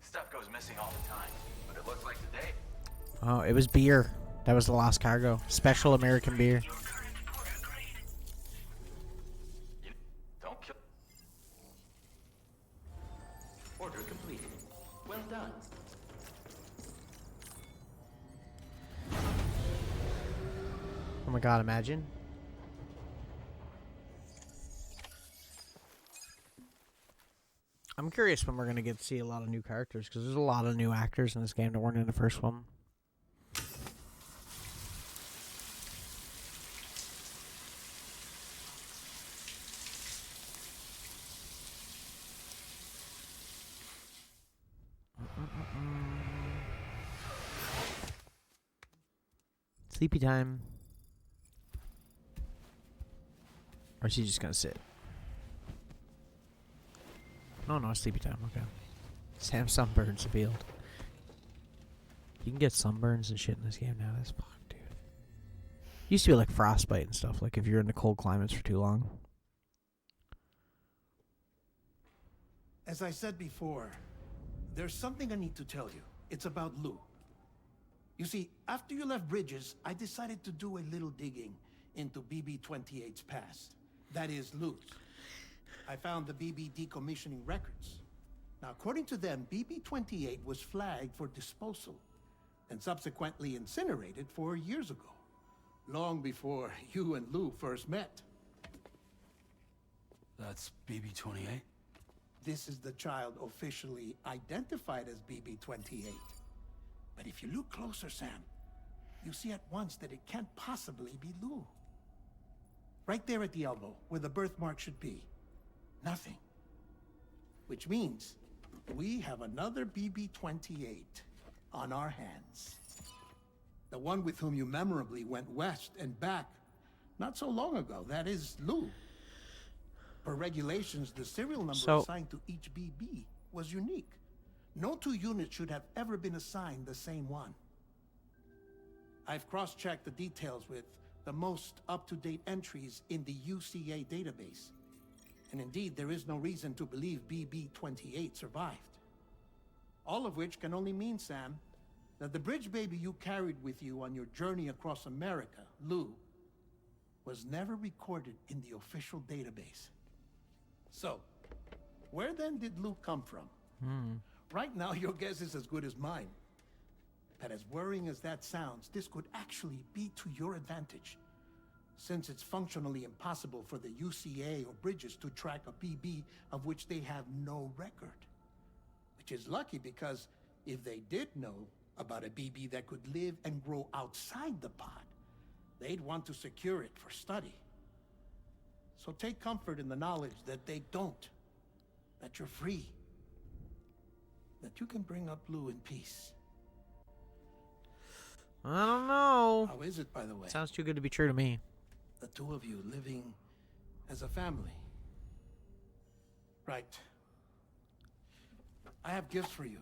M: stuff goes missing all the time, but it looks like today.
A: Oh, it was beer. That was the last cargo. Special American beer.
M: Don't kill. Order completed. Well done.
A: Oh my god, imagine. I'm curious when we're going to get to see a lot of new characters, because there's a lot of new actors in this game that weren't in the first one. Sleepy time. Or is he just gonna sit? No, sleepy time. Okay. Sam sunburns revealed. You can get sunburns and shit in this game now. That's fucked, dude. Used to be like frostbite and stuff. Like if you're in the cold climates for too long.
B: As I said before, there's something I need to tell you. It's about Lou. You see, after you left Bridges, I decided to do a little digging into BB-28's past. That is, Lou's. I found the BB decommissioning records. Now, according to them, BB-28 was flagged for disposal and subsequently incinerated 4 years ago, long before you and Lou first met.
E: That's BB-28?
B: This is the child officially identified as BB-28. But if you look closer, Sam, you see at once that it can't possibly be Lou. Right there at the elbow, where the birthmark should be. Nothing. Which means we have another BB-28 on our hands. The one with whom you memorably went west and back not so long ago. That is Lou. Per regulations, the serial number assigned to each BB was unique. No two units should have ever been assigned the same one. I've cross-checked the details with the most up-to-date entries in the UCA database. And indeed, there is no reason to believe BB-28 survived. All of which can only mean, Sam, that the bridge baby you carried with you on your journey across America, Lou, was never recorded in the official database. So, where then did Lou come from? Right now, your guess is as good as mine. But as worrying as that sounds, this could actually be to your advantage, since it's functionally impossible for the UCA or Bridges to track a BB of which they have no record. Which is lucky, because if they did know about a BB that could live and grow outside the pod, they'd want to secure it for study. So take comfort in the knowledge that they don't, that you're free, that you can bring up Lou in peace.
A: I don't know.
B: How is it, by the way?
A: Sounds too good to be true to me.
B: The two of you living as a family. Right. I have gifts for you.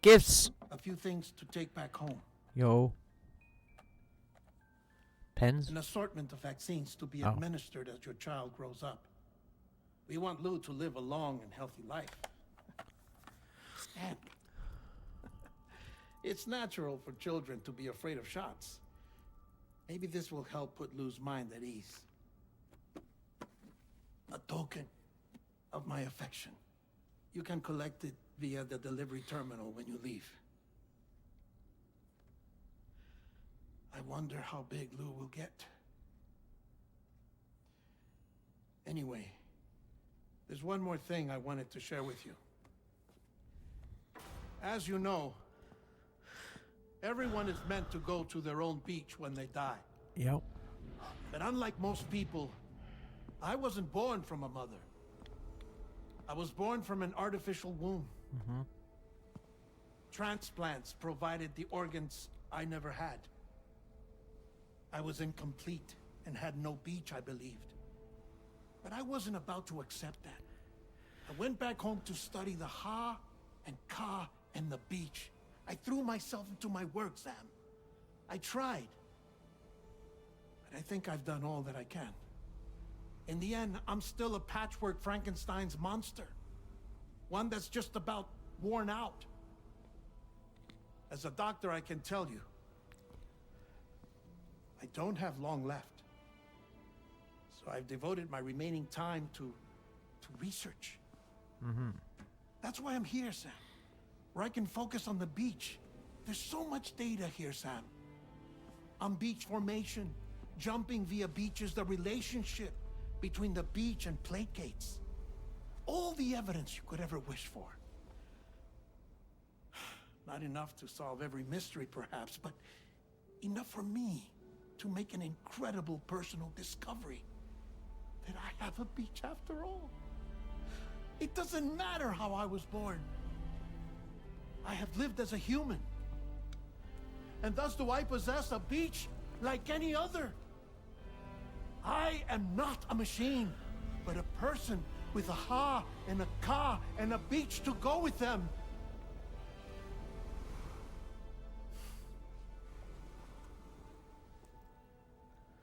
A: Gifts.
B: A few things to take back home.
A: Yo. Pens?
B: An assortment of vaccines to be administered as your child grows up. We want Lou to live a long and healthy life. And it's natural for children to be afraid of shots. Maybe this will help put Lou's mind at ease. A token of my affection. You can collect it via the delivery terminal when you leave. I wonder how big Lou will get. Anyway, there's one more thing I wanted to share with you. As you know, everyone is meant to go to their own beach when they die.
A: Yep.
B: But unlike most people, I wasn't born from a mother. I was born from an artificial womb. Transplants provided the organs I never had. I was incomplete and had no beach, I believed. But I wasn't about to accept that. I went back home to study the Ha and Ka and the beach. I threw myself into my work, Sam. I tried. But I think I've done all that I can. In the end, I'm still a patchwork Frankenstein's monster. One that's just about worn out. As a doctor, I can tell you, I don't have long left. So I've devoted my remaining time to research. That's why I'm here, Sam. Where I can focus on the beach. There's so much data here, Sam. On beach formation, jumping via beaches, the relationship between the beach and plate gates. All the evidence you could ever wish for. Not enough to solve every mystery, perhaps, but enough for me to make an incredible personal discovery. That I have a beach after all. It doesn't matter how I was born. I have lived as a human. And thus do I possess a beach like any other. I am not a machine, but a person with a ha and a ka and a beach to go with them.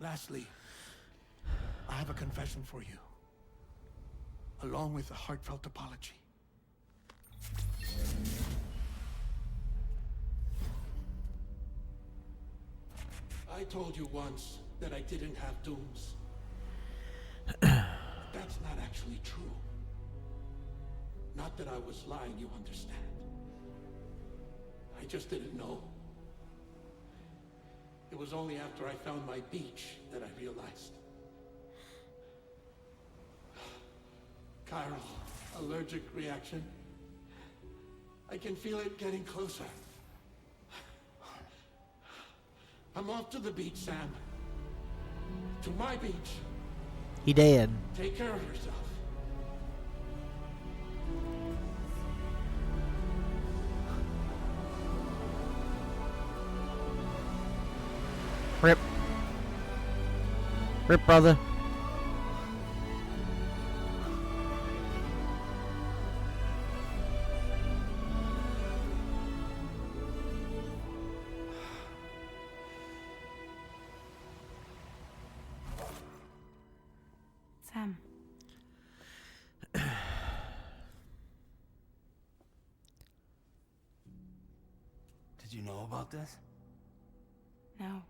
B: Lastly, I have a confession for you, along with a heartfelt apology. I told you once that I didn't have dooms. That's not actually true. Not that I was lying, you understand. I just didn't know. It was only after I found my beach that I realized. Chiral allergic reaction. I can feel it getting closer. I'm off to the beach, Sam. To my beach.
A: He did.
B: Take care of yourself.
A: Rip. Rip, brother.
C: Sam.
E: Did you know about this?
C: No.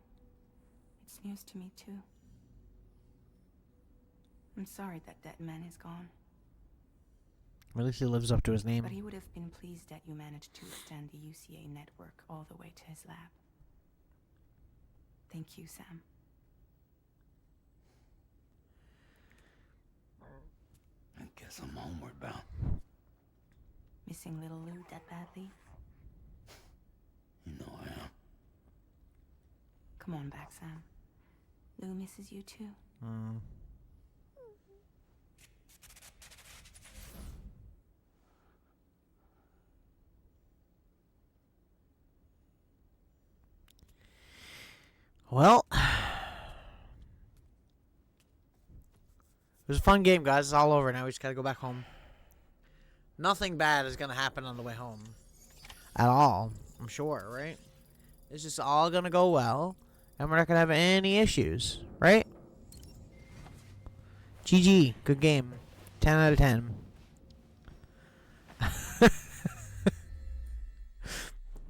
C: It's news to me, too. I'm sorry that that man is gone.
A: At least he lives up to his name.
C: But he would have been pleased that you managed to extend the UCA network all the way to his lab. Thank you, Sam.
E: I guess I'm homeward bound.
C: Missing little Lou that badly?
E: You know I am.
C: Come on back, Sam. Lou misses you too.
A: Well, it was a fun game, guys. It's all over now. We just gotta go back home. Nothing bad is gonna happen on the way home. At all. I'm sure, right? It's just all gonna go well. And we're not gonna have any issues, right? GG. Good game. 10 out of 10.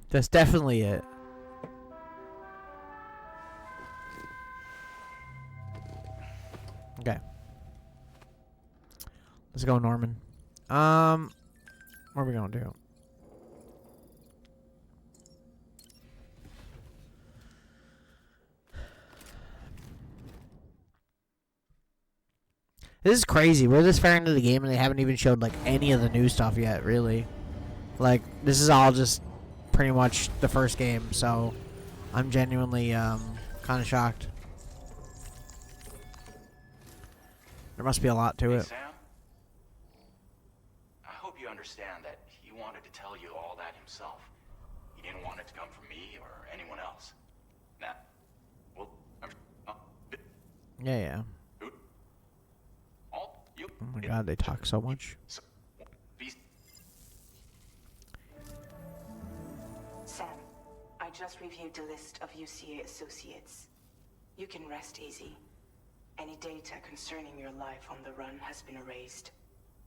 A: That's definitely it. Okay. Let's go, Norman. What are we gonna do? This is crazy. We're this far into the game and they haven't even showed like any of the new stuff yet, really. Like, this is all just pretty much the first game, so I'm genuinely kind of shocked. There must be a lot to it.
M: Sam, I hope you understand that he wanted to tell you all that himself. He didn't want it to come from me or anyone else. Now, well,
A: Yeah. Oh my god, they talk so much.
C: Sam, I just reviewed the list of UCA associates. You can rest easy. Any data concerning your life on the run has been erased.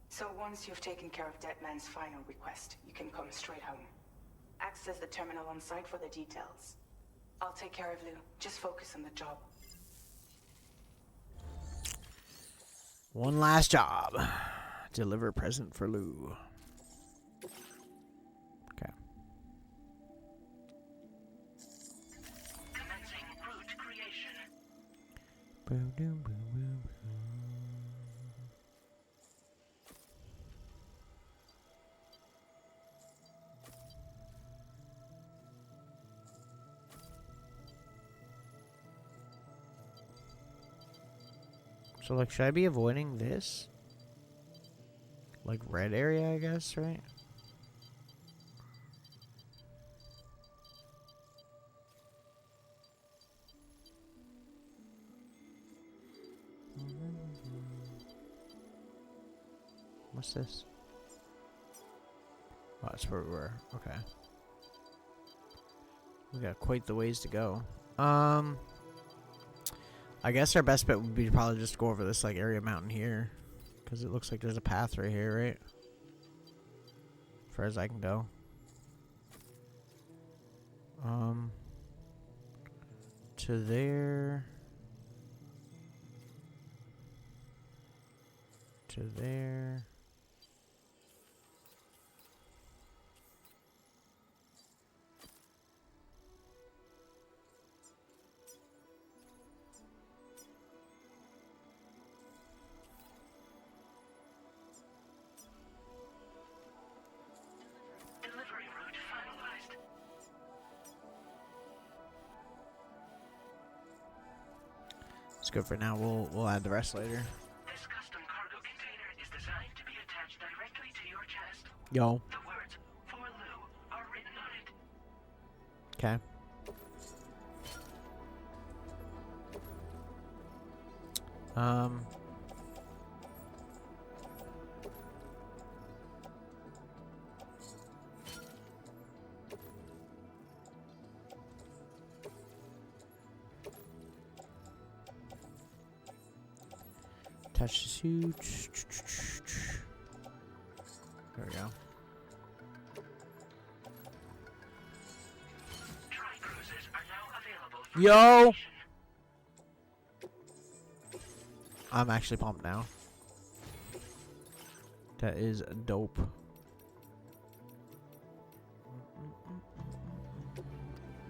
C: So once you've taken care of that man's final request, you can come straight home. Access the terminal on site for the details. I'll take care of Lou. Just focus on the job.
A: One last job. Deliver a present for Lou. Okay.
L: Commencing route creation.
A: Boom, boom, boom, boom. So, like, should I be avoiding this? Like, red area, I guess, right? What's this? Oh, that's where we were. Okay. We got quite the ways to go. I guess our best bet would be to probably just go over this like area mountain here, because it looks like there's a path right here, right? As far as I can go. To there. To there.
L: Delivery route finalized.
A: It's good for now. We'll add the rest later.
L: This custom cargo container is designed to be attached directly to your chest.
A: Yo.
L: The words "For Lou" are written on it.
A: Okay. Touch the suit. There we go.
L: Tri-cruisers are now available for
A: Yo! I'm actually pumped now. That is dope.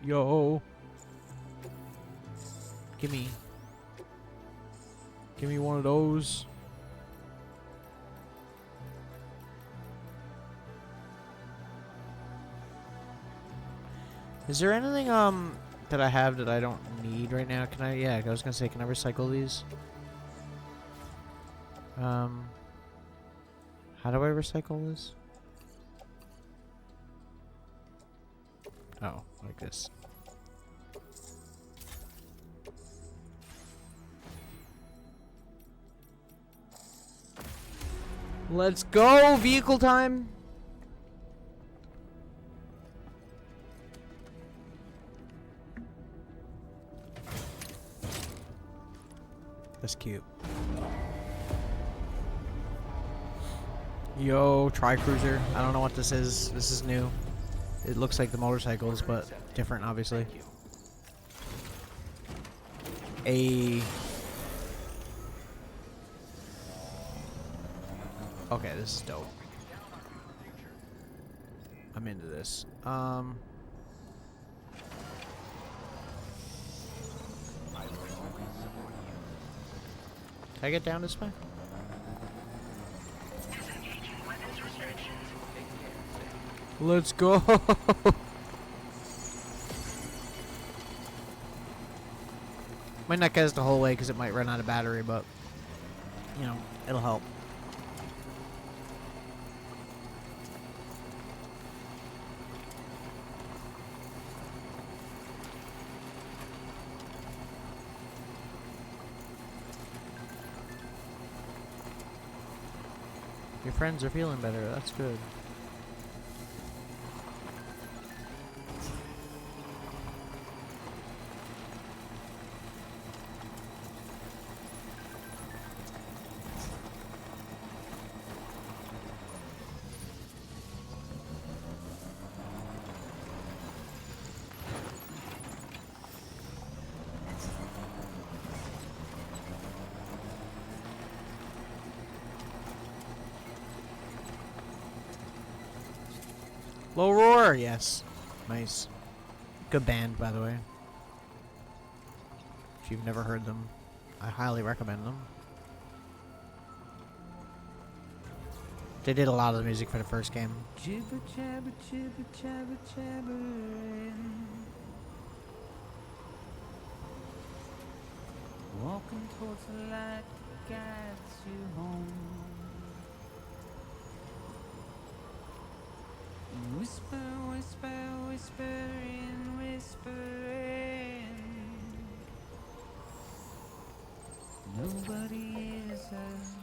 A: Yo! Gimme one of those. Is there anything that I have that I don't need right now? Can I? Yeah, I was gonna say, can I recycle these? How do I recycle this? Oh, like this. Let's go! Vehicle time! That's cute. Yo, Tri-Cruiser. I don't know what this is. This is new. It looks like the motorcycles, but different, obviously. Okay, this is dope. I'm into this. Can I get down this way? Let's go! Might not get us the whole way because it might run out of battery, but you know, it'll help. Your friends are feeling better, that's good. Low Roar, yes. Nice. Good band, by the way. If you've never heard them, I highly recommend them. They did a lot of the music for the first game.
N: Jibber jabber jibber jabber jabbering. Walking towards the light that guides you home. Whisper, whisper, whispering, whispering. Nobody hears us.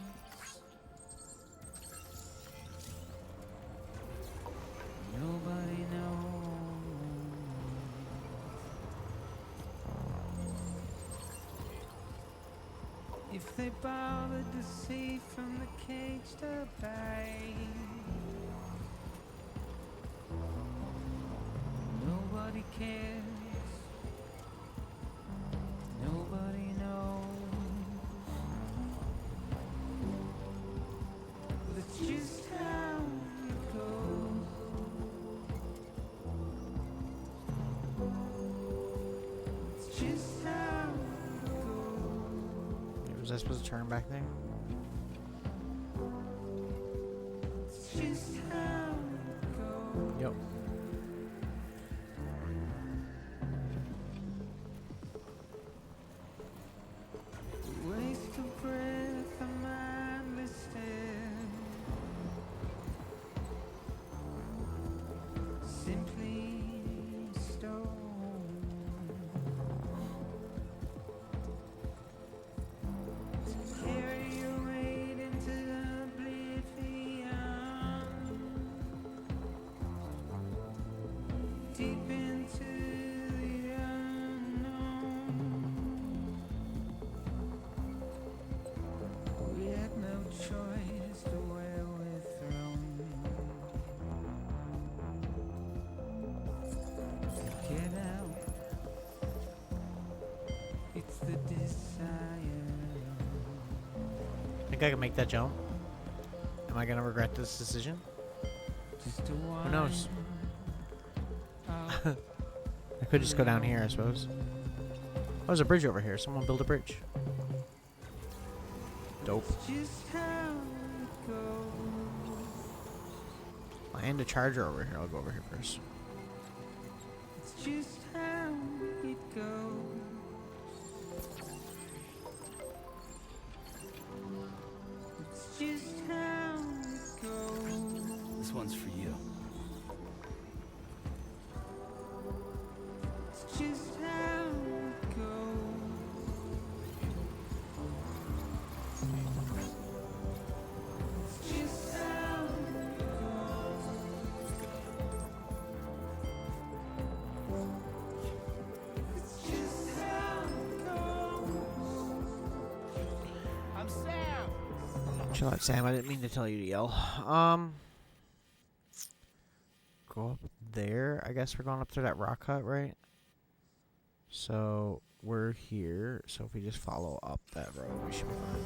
N: they bothered to see from the cage to bay. Nobody cares. Nobody knows. But it's just how it goes. It's just how it goes.
A: Was I supposed to turn back there?
N: It's just how it goes.
A: Yep.
N: Waste of breath, a mindless stare. Simply stone. Carry your weight into oblivion. Deep into the unknown. We had no choice to where we're thrown. Get out. It's the desire.
A: Think I can make that jump? Am I gonna regret this decision?
N: Just a
A: Who knows? I could just go down here, I suppose. Oh, there's a bridge over here. Someone build a bridge. Dope.
N: Just how it goes.
A: And a charger over here. I'll go over here first.
N: It's just how it goes. It's just how it goes.
E: This one's for you.
N: It's just how it goes. It's just how it goes. It's just how it goes. I'm Sam.
A: Chill out, Sam. I didn't mean to tell you to yell. Go up there. I guess we're going up through that rock cut, right? So we're here. So if we just follow up that road, we should be fine.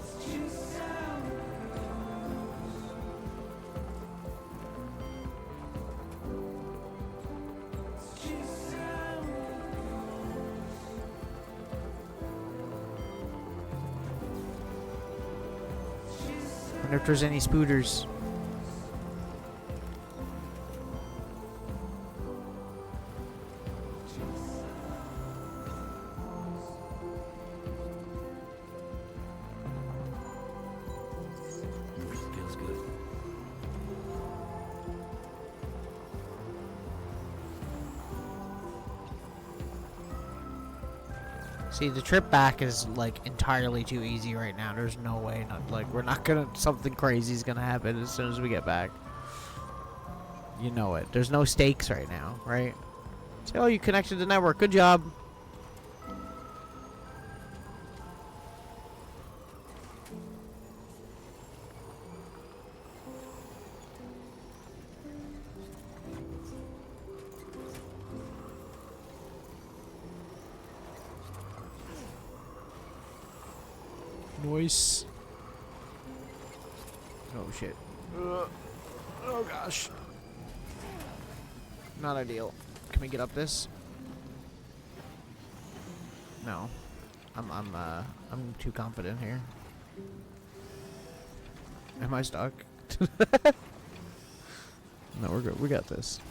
N: It's just how it goes. It's just how it goes.
A: I wonder if there's any spooters.
E: Feels good.
A: See, the trip back is like entirely too easy right now. There's no way, we're not gonna, something crazy is gonna happen as soon as we get back. You know it. There's no stakes right now, right? Say, oh, you connected the network. Good job. Noise. Oh shit. Oh gosh. Not ideal. Can we get up this? No. I'm too confident here. Am I stuck? No, we're good. We got this.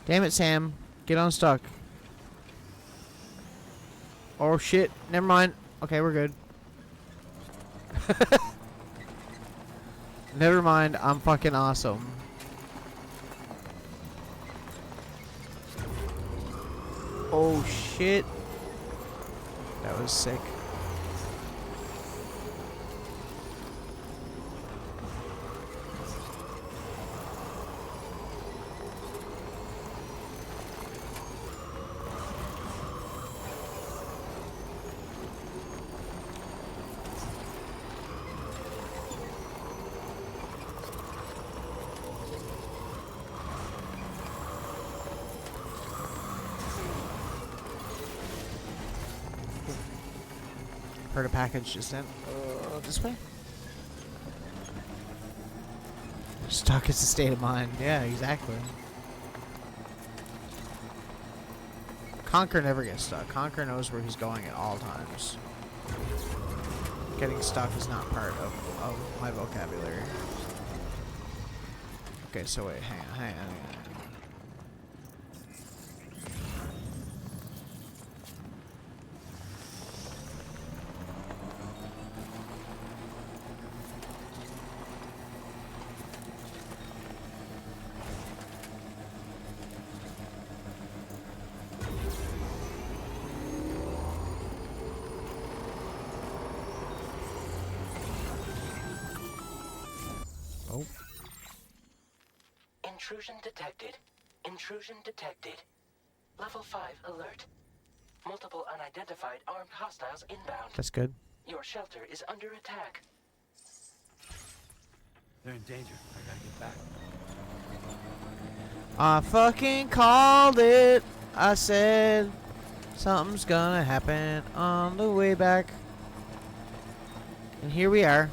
A: Damn it, Sam. Get unstuck. Oh shit. Never mind. Okay, we're good. Never mind. I'm fucking awesome. Oh shit. That was sick. Heard a package just in. This way? Stuck is a state of mind. Yeah, exactly. Conker never gets stuck. Conker knows where he's going at all times. Getting stuck is not part of my vocabulary. Okay, so wait, hang on. Oh.
F: Intrusion detected. Intrusion detected. Level 5 alert. Multiple unidentified armed hostiles inbound.
A: That's good.
F: Your shelter is under attack.
E: They're in danger. I gotta get back.
A: I fucking called it. I said something's gonna happen on the way back. And here we are.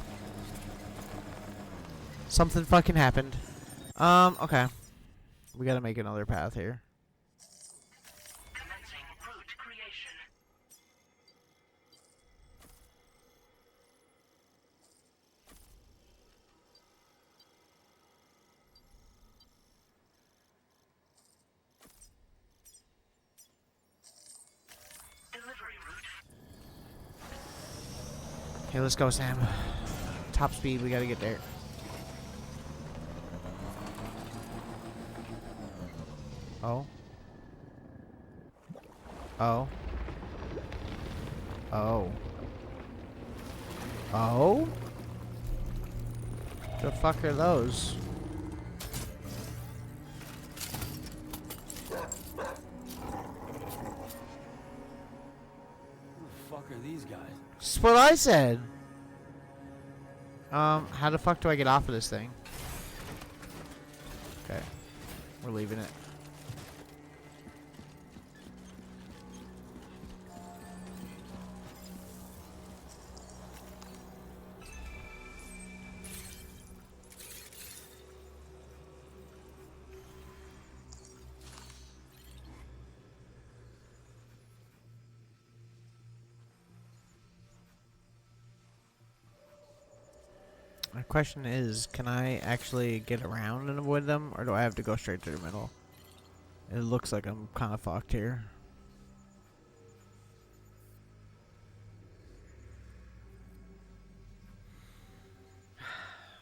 A: Something fucking happened. Okay. We gotta make another path here.
L: Commencing route creation. Delivery route.
A: Okay, let's go, Sam. Top speed, we gotta get there. Oh. Oh. Oh. Oh? The fuck are those?
E: Who the fuck are these guys?
A: That's what I said. How the fuck do I get off of this thing? Okay. We're leaving it. My question is, can I actually get around and avoid them, or do I have to go straight through the middle? It looks like I'm kind of fucked here.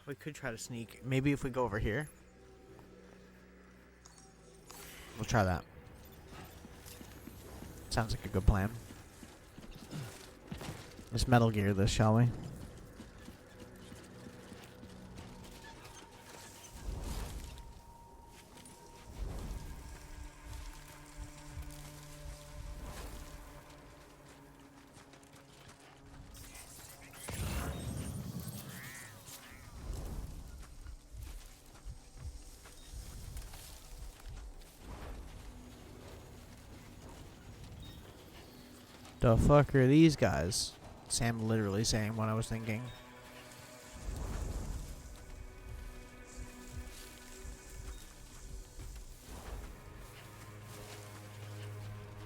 A: We could try to sneak. Maybe if we go over here. We'll try that. Sounds like a good plan. Let's Metal Gear this, shall we? The fuck are these guys? Sam literally saying what I was thinking.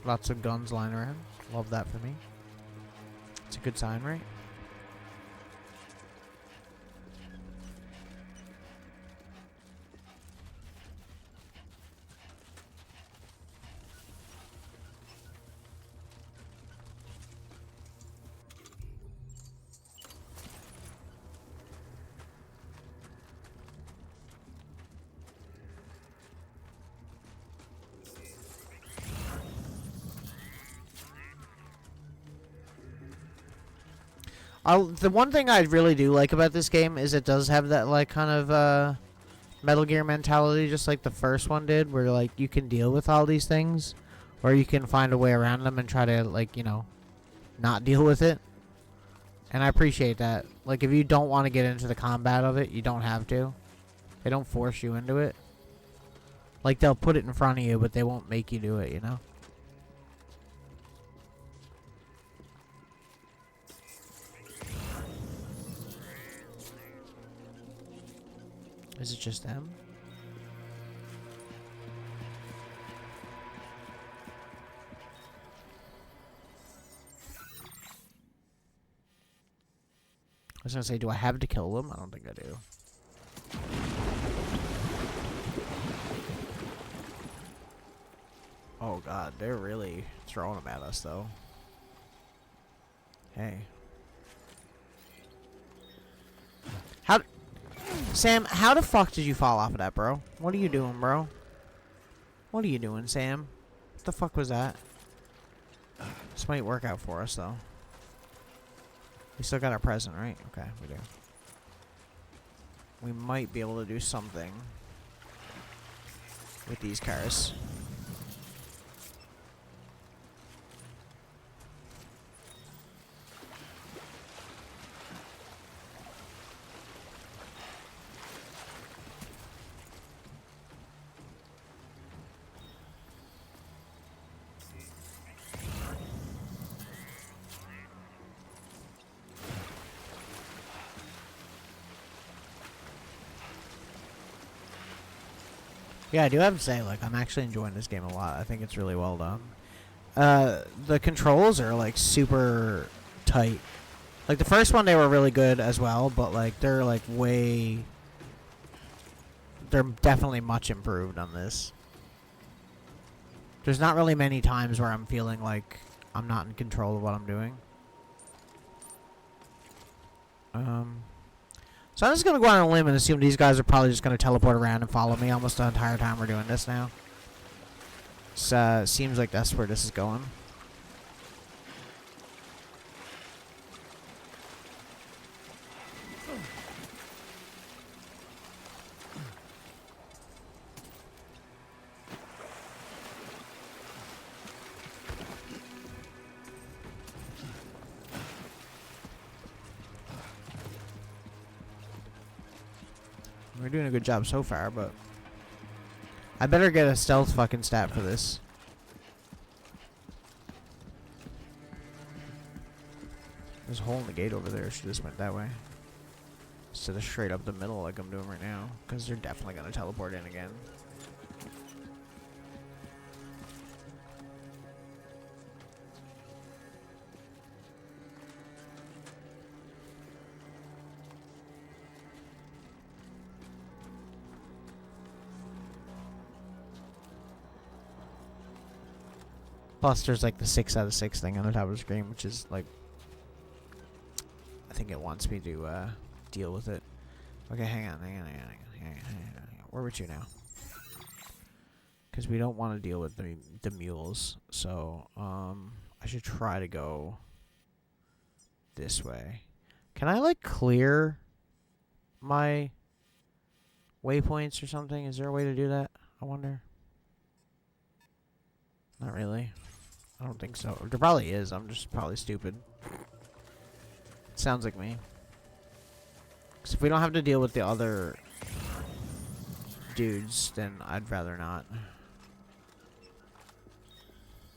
A: Lots of guns lying around. Love that for me. It's a good sign, right? The one thing I really do like about this game is it does have that like kind of Metal Gear mentality, just like the first one did, where like you can deal with all these things, or you can find a way around them and try to like, you know, not deal with it. And I appreciate that. Like if you don't want to get into the combat of it, you don't have to. They don't force you into it. Like they'll put it in front of you, but they won't make you do it, you know? Is it just them? I was gonna say, do I have to kill them? I don't think I do. Oh god, they're really throwing them at us, though. Hey. Sam, how the fuck did you fall off of that, bro? What are you doing, bro? What are you doing, Sam? What the fuck was that? This might work out for us, though. We still got our present, right? Okay, we do. We might be able to do something with these cars. Yeah, I do have to say, like, I'm actually enjoying this game a lot. I think it's really well done. The controls are, like, super tight. Like, the first one, they were really good as well, but, like, they're, like, way... They're definitely much improved on this. There's not really many times where I'm feeling like I'm not in control of what I'm doing. So I'm just going to go on a limb and assume these guys are probably just going to teleport around and follow me almost the entire time we're doing this now. Seems like that's where this is going. We're doing a good job so far, but I better get a stealth fucking stat for this. There's a hole in the gate over there. Should just went that way instead of straight up the middle like I'm doing right now, because they're definitely gonna teleport in again. Plus, there's like the 6 out of 6 thing on the top of the screen, which is like, I think it wants me to deal with it. Okay, hang on. Where would you now? Because we don't want to deal with the mules, so I should try to go this way. Can I like clear my waypoints or something? Is there a way to do that? I wonder. Not really. I don't think so. There probably is. I'm just probably stupid. Sounds like me. Because if we don't have to deal with the other dudes, then I'd rather not.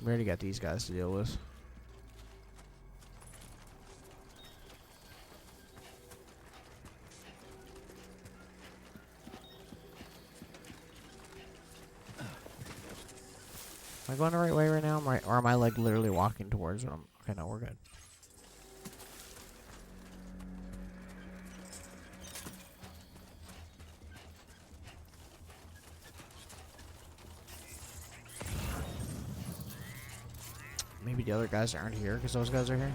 A: We already got these guys to deal with. Am I going the right way right now? Or am I like literally walking towards them? Okay, no, we're good. Maybe the other guys aren't here because those guys are here.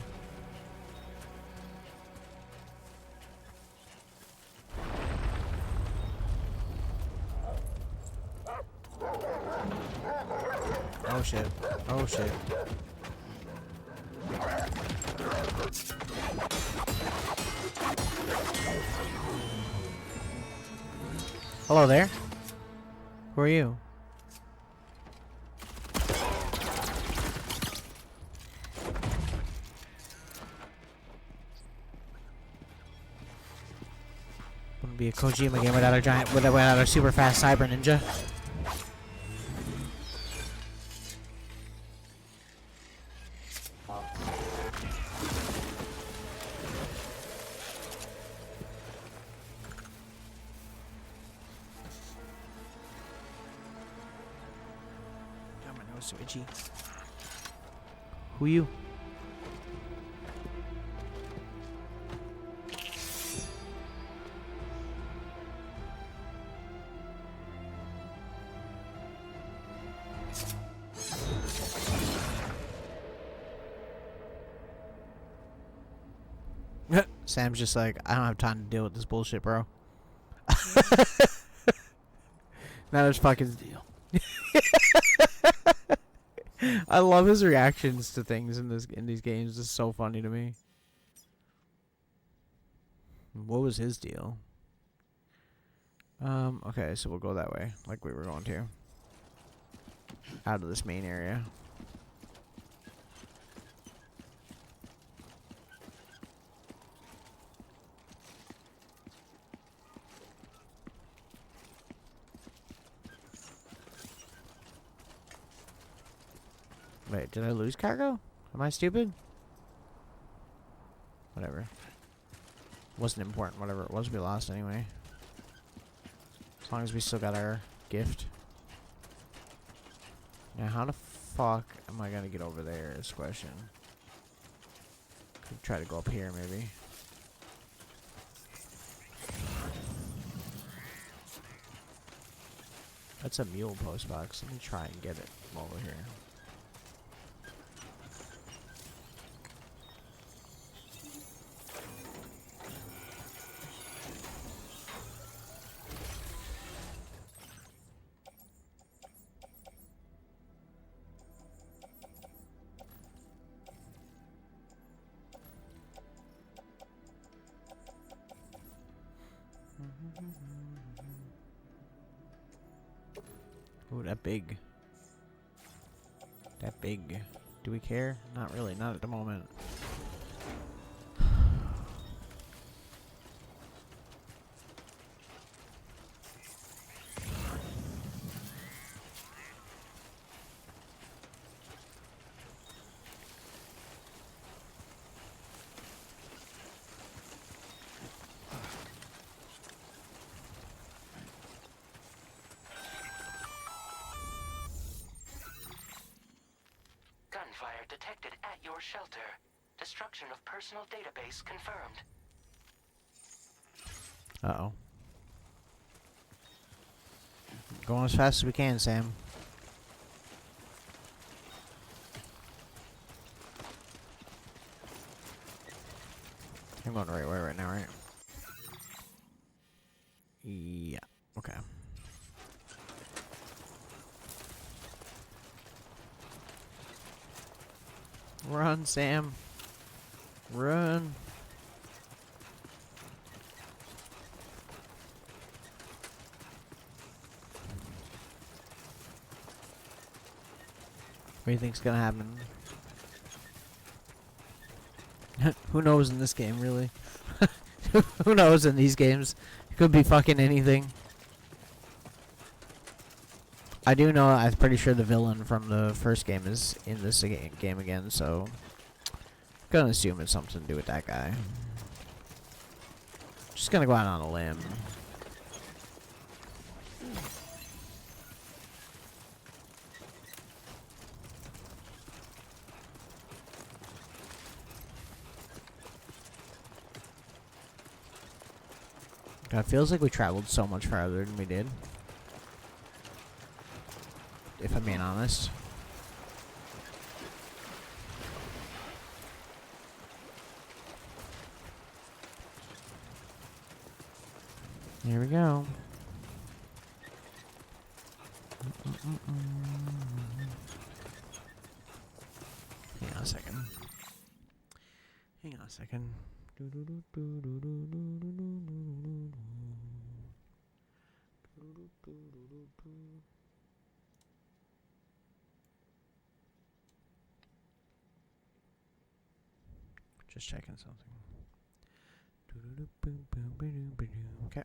A: Oh shit. Oh shit. Hello there. Who are you? Wouldn't be a Kojima game without a super fast cyber ninja. so itchy. Who you? Sam's just like, I don't have time to deal with this bullshit, bro. Now there's fucking
E: deal.
A: I love his reactions to things in these games. It's so funny to me. What was his deal? Okay, so we'll go that way, like we were going to. Out of this main area. Wait, did I lose cargo? Am I stupid? Whatever. Wasn't important. Whatever it was, we lost anyway. As long as we still got our gift. Now, how the fuck am I gonna get over there is the question. Could try to go up here, maybe. That's a mule post box. Let me try and get it over here. Ooh, that big. That big. Do we care? Not really. Not at the moment.
F: Gunfire detected at your shelter. Destruction of personal database confirmed.
A: Uh-oh. Going as fast as we can, Sam. I'm going the right way right now, right? Yeah. Okay. Run, Sam. Run. What do you think's gonna happen? Who knows in this game, really? Who knows in these games? It could be fucking anything. I do know, I'm pretty sure the villain from the first game is in this game again, so I'm gonna assume it's something to do with that guy. Just gonna go out on a limb. God, it feels like we traveled so much farther than we did. If I'm being honest. Here we go. Hang on a second. Hang on a second. Just checking something. Okay.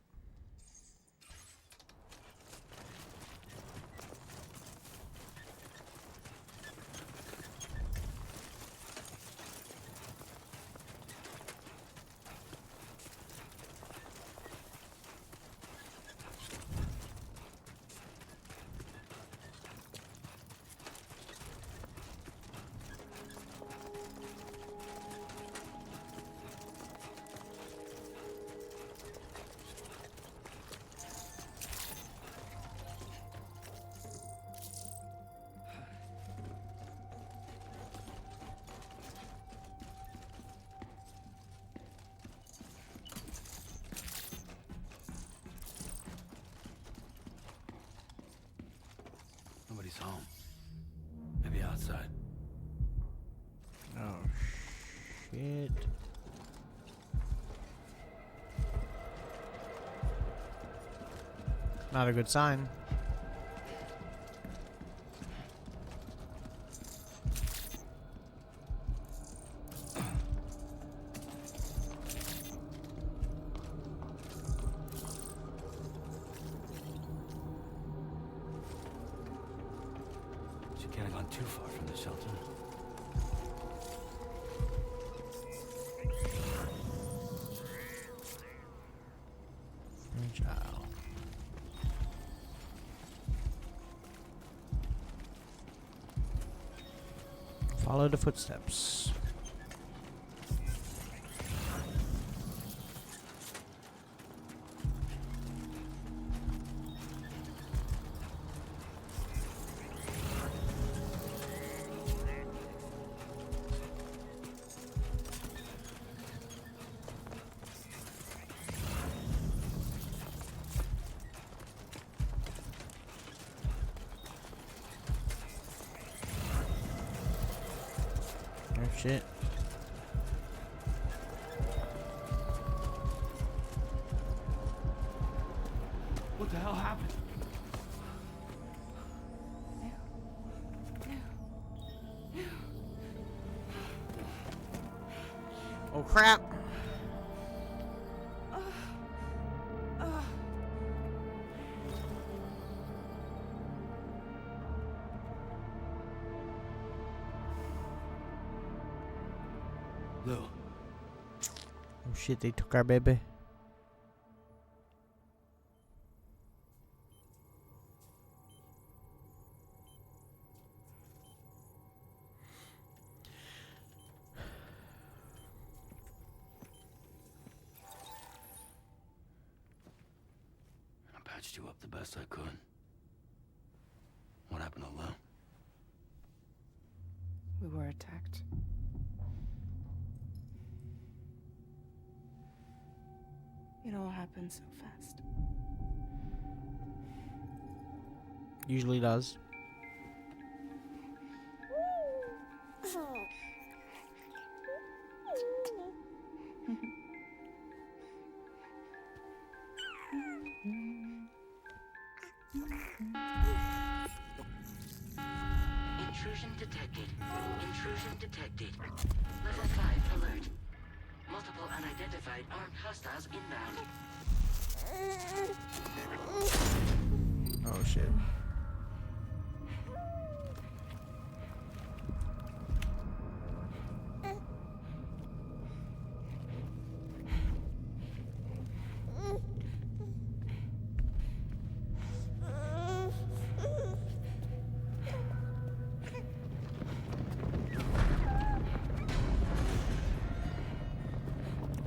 A: Not a good sign.
E: She can't have gone too far from the shelter.
A: Ciao. Follow the footsteps. Oh shit.
E: What the hell happened?
A: Oh crap.
E: Lou.
A: Oh shit, they took our baby.
E: I patched you up the best I could. What happened to Lou?
C: We were attacked. It all happened so fast.
A: Usually does.
F: Intrusion detected. Intrusion detected. Level 5 alert. Multiple unidentified armed hostiles inbound.
A: Oh shit.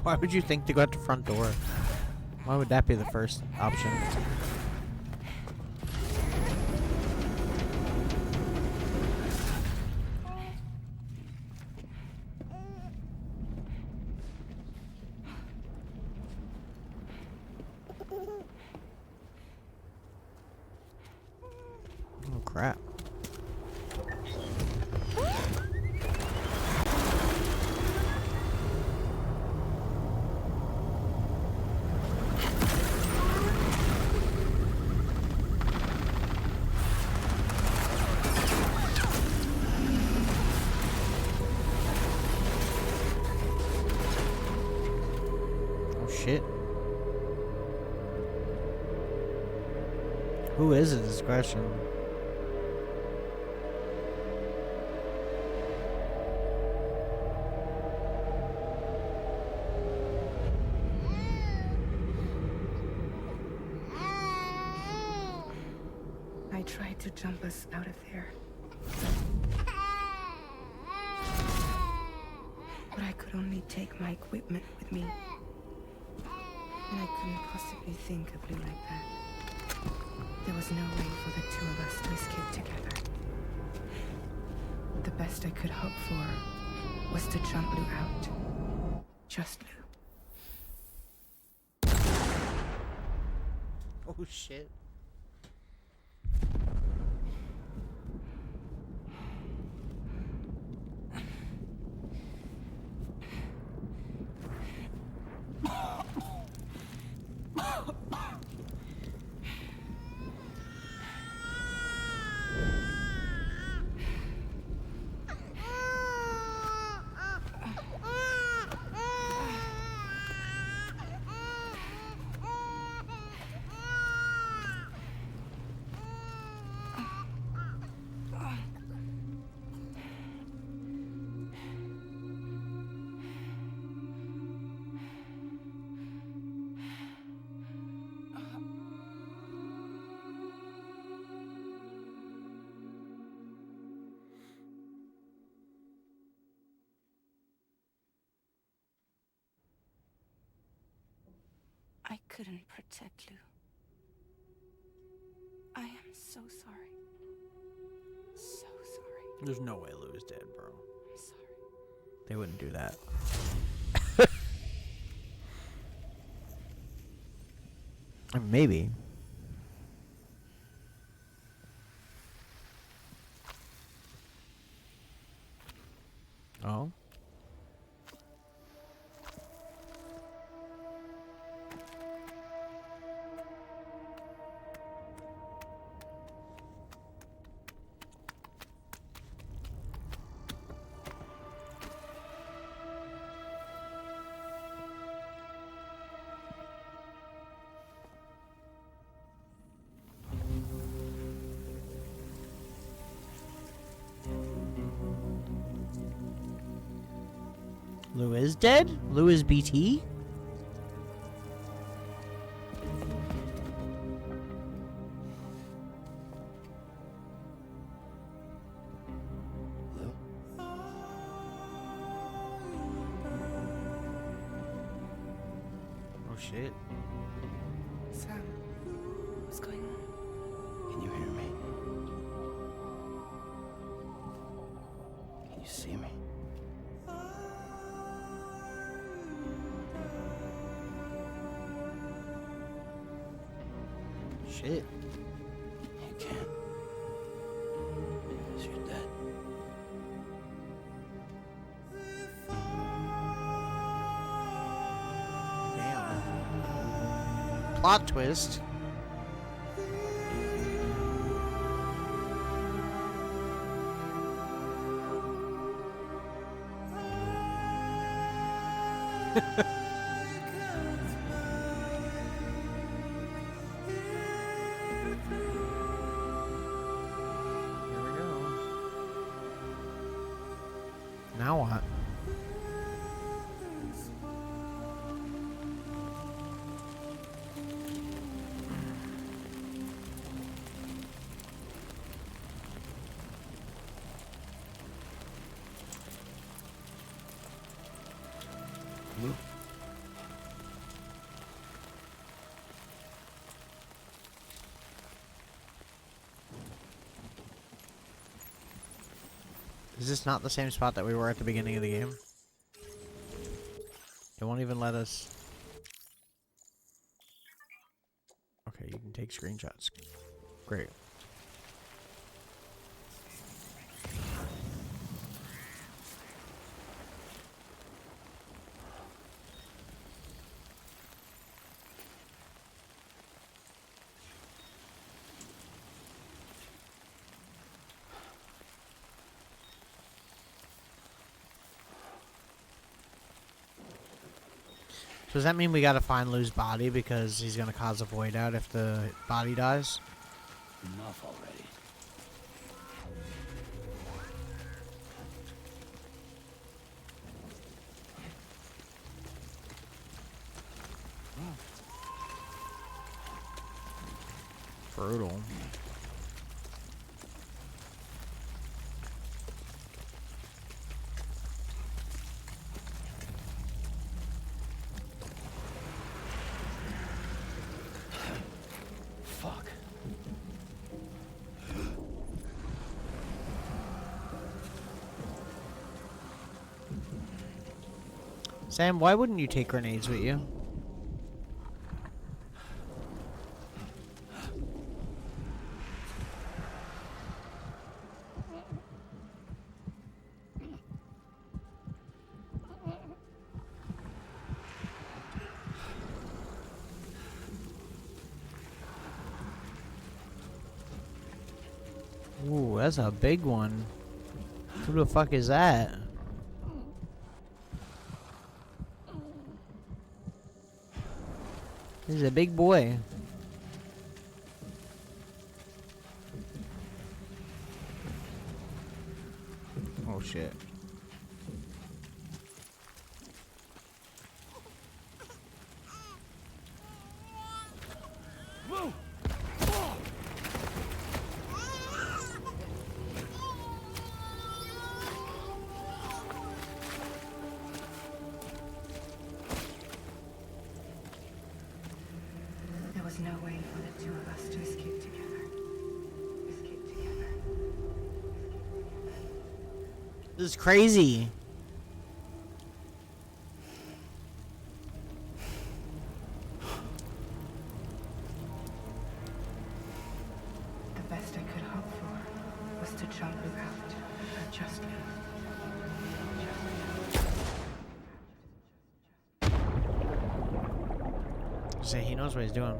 A: Why would you think to go out the front door? Why would that be the first option? Oh crap. Shit. Who is it, this question?
C: I tried to jump us out of there. But I could only take my equipment with me. And I couldn't possibly think of Blue like that. There was no way for the two of us to escape together. The best I could hope for was to jump Blue out. Just Blue.
A: Oh shit.
C: couldn't protect Lou. I am so sorry. So sorry.
A: There's no way Lou is dead, bro.
C: I'm sorry.
A: They wouldn't do that. Maybe. Oh. Lou is dead? Lou is BT?
E: Lou?
A: Oh shit.
C: Sam, what's going on?
E: Can you hear me? Can you see me?
A: Shit.
E: You can't. Because you're dead.
A: Damn. Plot twist. Now what?
E: Lou?
A: Is this not the same spot that we were at the beginning of the game? It won't even let us... Okay, you can take screenshots. Great. So does that mean we gotta find Lou's body because he's gonna cause a void out if the body dies?
E: Enough already.
A: Brutal.
E: Fuck.
A: Sam, why wouldn't you take grenades with you? Ooh, that's a big one. Who the fuck is that? He's a big boy. Oh shit.
E: Whoa!
C: There's no way for the two of us to escape together. Escape together.
A: This is crazy.
C: The best I could hope for was to jump without adjustment.
A: Say he knows what he's doing.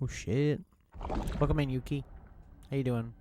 A: Oh shit. Welcome in, Yuki. How you doing?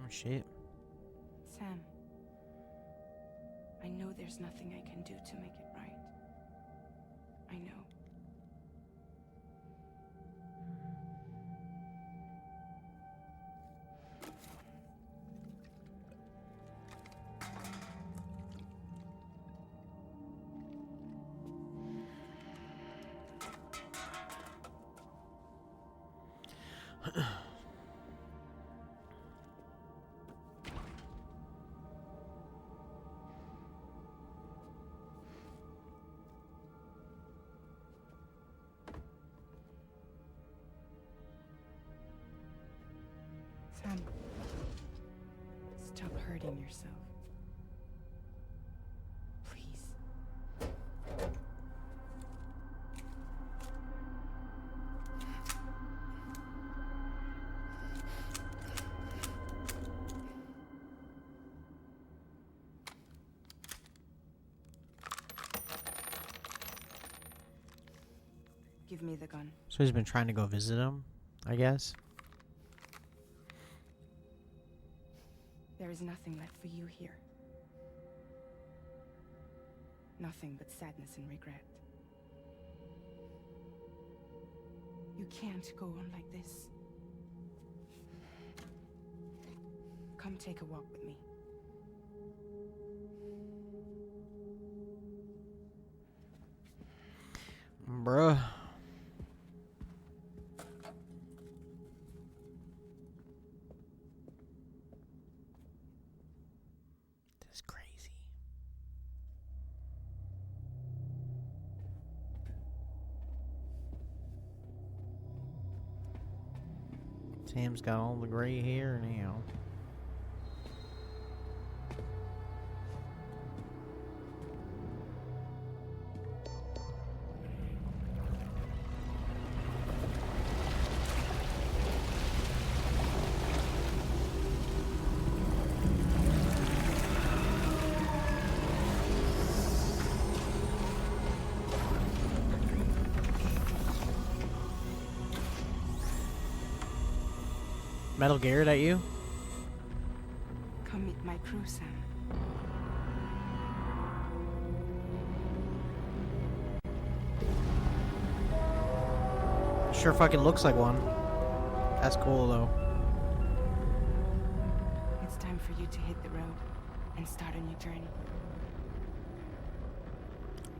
A: Oh shit.
C: Sam, I know there's nothing I can do to make it right. I know. Sam, stop hurting yourself. Please. Give me the gun.
A: So he's been trying to go visit him, I guess.
C: There is nothing left for you here. Nothing but sadness and regret. You can't go on like this. Come take a walk with me.
A: Bruh. That's crazy. Sam's got all the gray hair now. Metal Garrett at you?
C: Come meet my crew, Sam.
A: Sure fucking looks like one. That's cool though.
C: It's time for you to hit the road and start a new journey.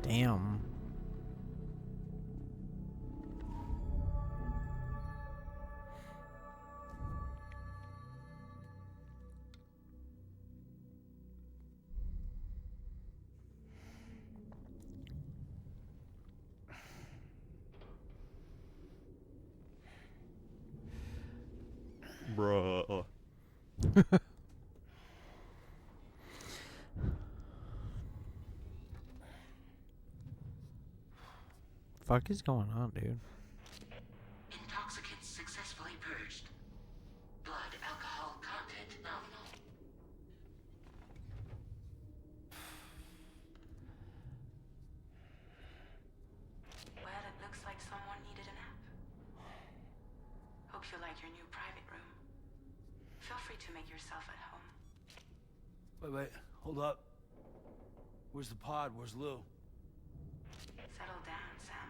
A: Damn. Bruh. fuck is going on, dude?
L: Intoxicants successfully purged. Blood alcohol content nominal.
C: Well, it looks like someone needed a nap. Hope you like your new private room. Feel free to make yourself at home.
E: Wait, hold up. Where's the pod? Where's Lou?
C: Settle down, Sam.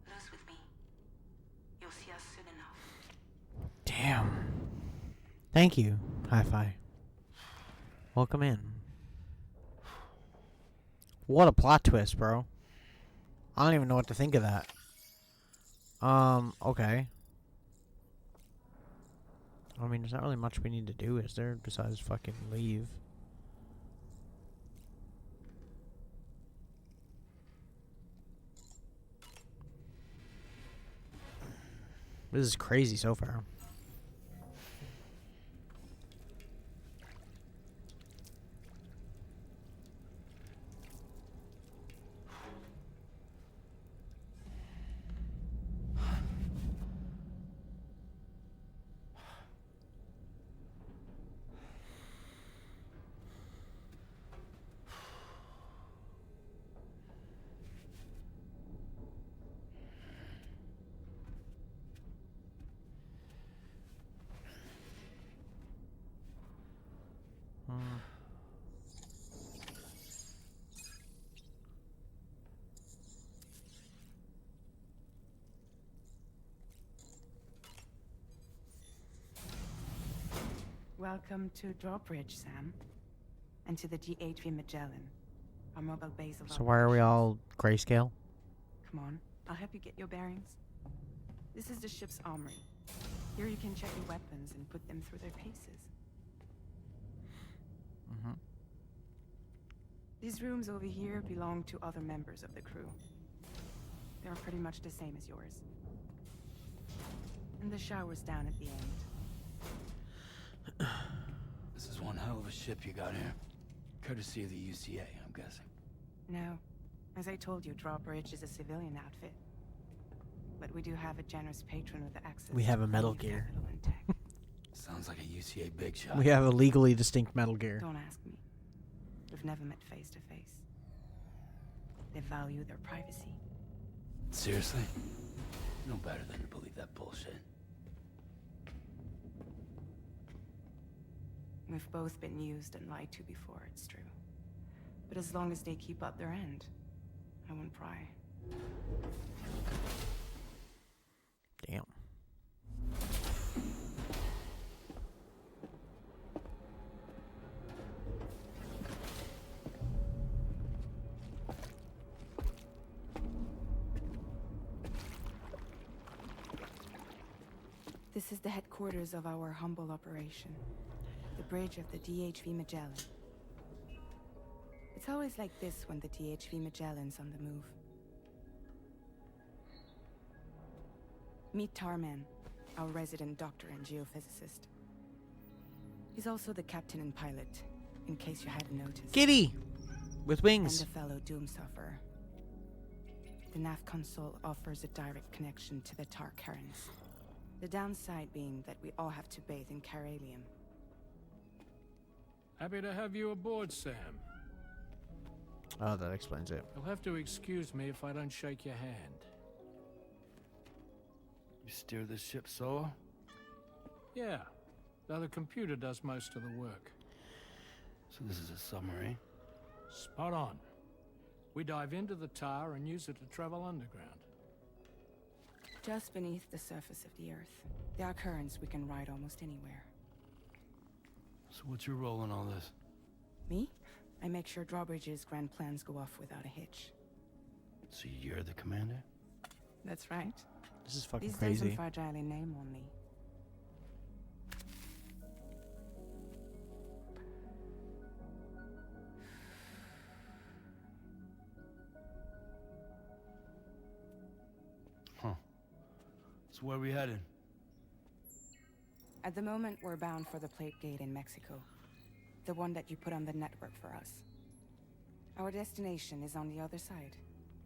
C: Lou's with me. You'll see us soon enough.
A: Damn. Thank you, Hi-Fi. Welcome in. What a plot twist, bro. I don't even know what to think of that. Okay. I mean, there's not really much we need to do, is there? Besides fucking leave. This is crazy so far.
C: Welcome to Drawbridge, Sam. And to the GHV Magellan, our mobile base of
A: So why are we
C: operations.
A: all grayscale?
C: Come on, I'll help you get your bearings. This is the ship's armory. Here you can check your weapons and put them through their paces.
A: Mm-hmm.
C: These rooms over here belong to other members of the crew. They're pretty much the same as yours. And the shower's down at the end.
E: This is one hell of a ship you got here. Courtesy of the UCA, I'm guessing.
C: No. As I told you, Drawbridge is a civilian outfit. But we do have a generous patron with access
A: We have
C: to
A: a Metal
C: plenty of
A: Gear.
C: capital and tech.
E: Sounds like a UCA big shot.
A: We have a legally distinct Metal Gear.
C: Don't ask me. We've never met face to face. They value their privacy.
E: Seriously? No better than to believe that bullshit.
C: We've both been used and lied to before, it's true. But as long as they keep up their end, I won't pry.
A: Damn.
C: This is the headquarters of our humble operation. The bridge of the DHV Magellan. It's always like this when the DHV Magellan's on the move. Meet Tarman, our resident doctor and geophysicist. He's also the captain and pilot, in case you hadn't noticed.
A: Giddy! With wings.
C: And a fellow Doomsufferer. The nav console offers a direct connection to the Tar currents. The downside being that we all have to bathe in Caralium.
O: Happy to have you aboard, Sam.
A: Oh, that explains it.
O: You'll have to excuse me if I don't shake your hand.
E: You steer this ship solo?
O: Yeah, though the computer does most of the work.
E: So this is a submarine?
O: Spot on. We dive into the Tar and use it to travel underground.
C: Just beneath the surface of the Earth, there are currents we can ride almost anywhere.
E: So what's your role in all this?
C: Me? I make sure Drawbridge's grand plans go off without a hitch.
E: So you're the commander?
C: That's right.
A: This is fucking
C: These days
A: crazy.
C: I'm fragile in name only.
E: Huh. So where are we headed?
C: At the moment, we're bound for the Plate Gate in Mexico. The one that you put on the network for us. Our destination is on the other side,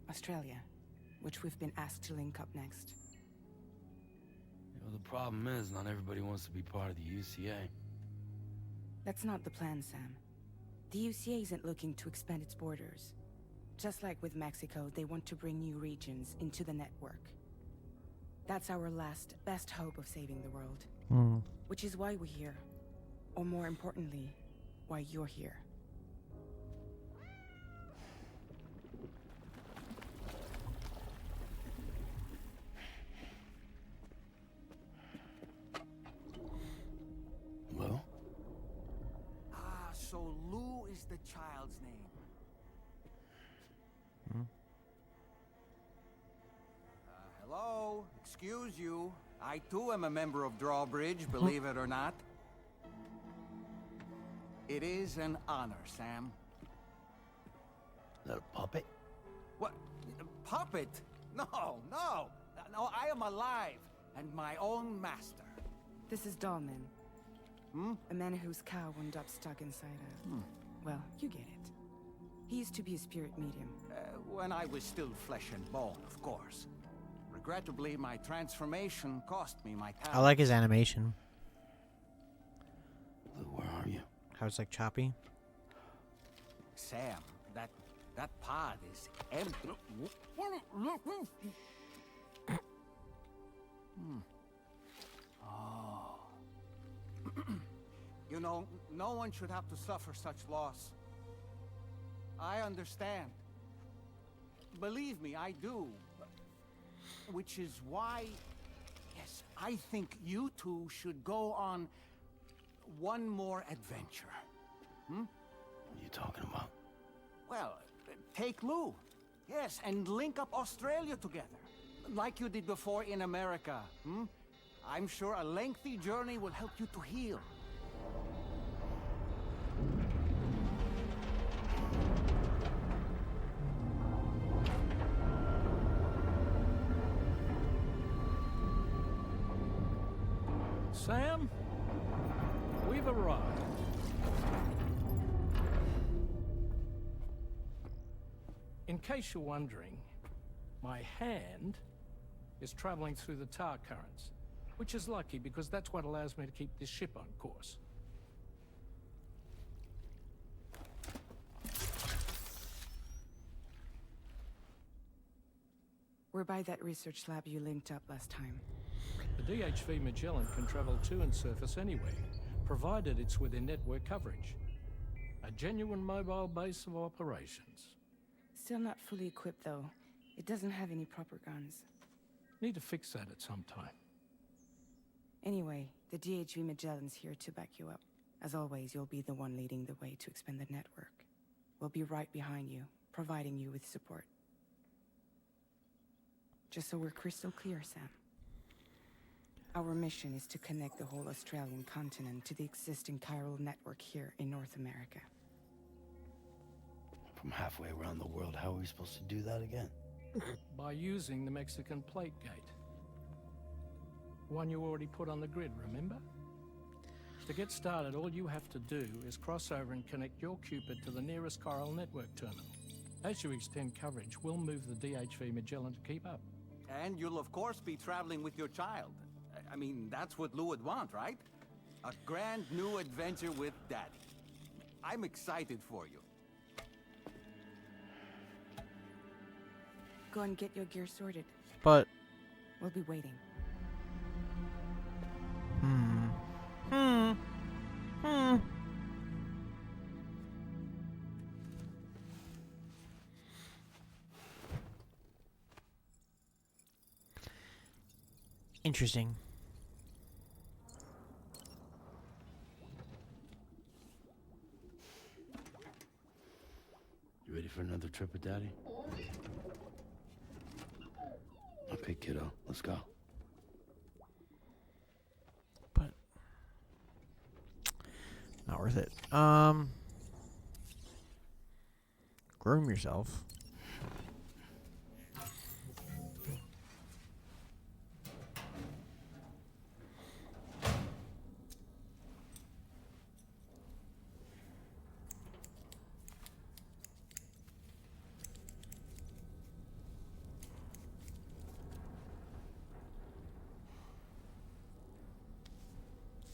C: Australia. which we've been asked to link up next.
E: You know, the problem is, not everybody wants to be part of the UCA.
C: That's not the plan, Sam. The UCA isn't looking to expand its borders. Just like with Mexico, they want to bring new regions into the network. That's our last, best hope of saving the world. Which is why we're here. Or more importantly, why you're here.
E: Lou?
P: So Lou is the child's name. Hello? Excuse you. I too am a member of Drawbridge, believe it or not. It is an honor, Sam.
E: Is that a puppet?
P: What? A puppet? No, no. No, I am alive and my own master.
C: This is Dahlman. A man whose cow wound up stuck inside a... Well, you get it. He used to be a spirit medium.
P: When I was still flesh and bone, of course. Regrettably, my transformation cost me my power.
A: I like his animation.
E: Lou, where are you?
A: How it's like choppy.
P: Sam, that pod is empty. Oh. You know, no one should have to suffer such loss. I understand. Believe me, I do. Which is why, yes, I think you two should go on one more adventure.
E: What are you talking about?
P: Well, take Lou. Yes, and link up Australia together. Like you did before in America. I'm sure a lengthy journey will help you to heal.
O: Sam, we've arrived. In case you're wondering, my hand is traveling through the tar currents, which is lucky because that's what allows me to keep this ship on course.
C: We're by that research lab you linked up last time.
O: The DHV Magellan can travel to and surface anywhere, provided it's within network coverage. A genuine mobile base of operations.
C: Still not fully equipped, though. It doesn't have any proper guns.
O: Need to fix that at some time.
C: Anyway, the DHV Magellan's here to back you up. As always, you'll be the one leading the way to expand the network. We'll be right behind you, providing you with support. Just so we're crystal clear, Sam. Our mission is to connect the whole Australian continent to the existing chiral network here in North America.
E: From halfway around the world, how are we supposed to do that again?
O: By using the Mexican plate gate. One you already put on the grid, remember? To get started, all you have to do is cross over and connect your Cupid to the nearest chiral network terminal. As you extend coverage, we'll move the DHV Magellan to keep up.
P: And you'll of course be traveling with your child. I mean, that's what Lou would want, right? A grand new adventure with Daddy. I'm excited for you.
C: Go and get your gear sorted.
A: But...
C: We'll be waiting.
A: Interesting.
E: You ready for another trip with Daddy? Okay, kiddo, let's go.
A: But not worth it. Groom yourself.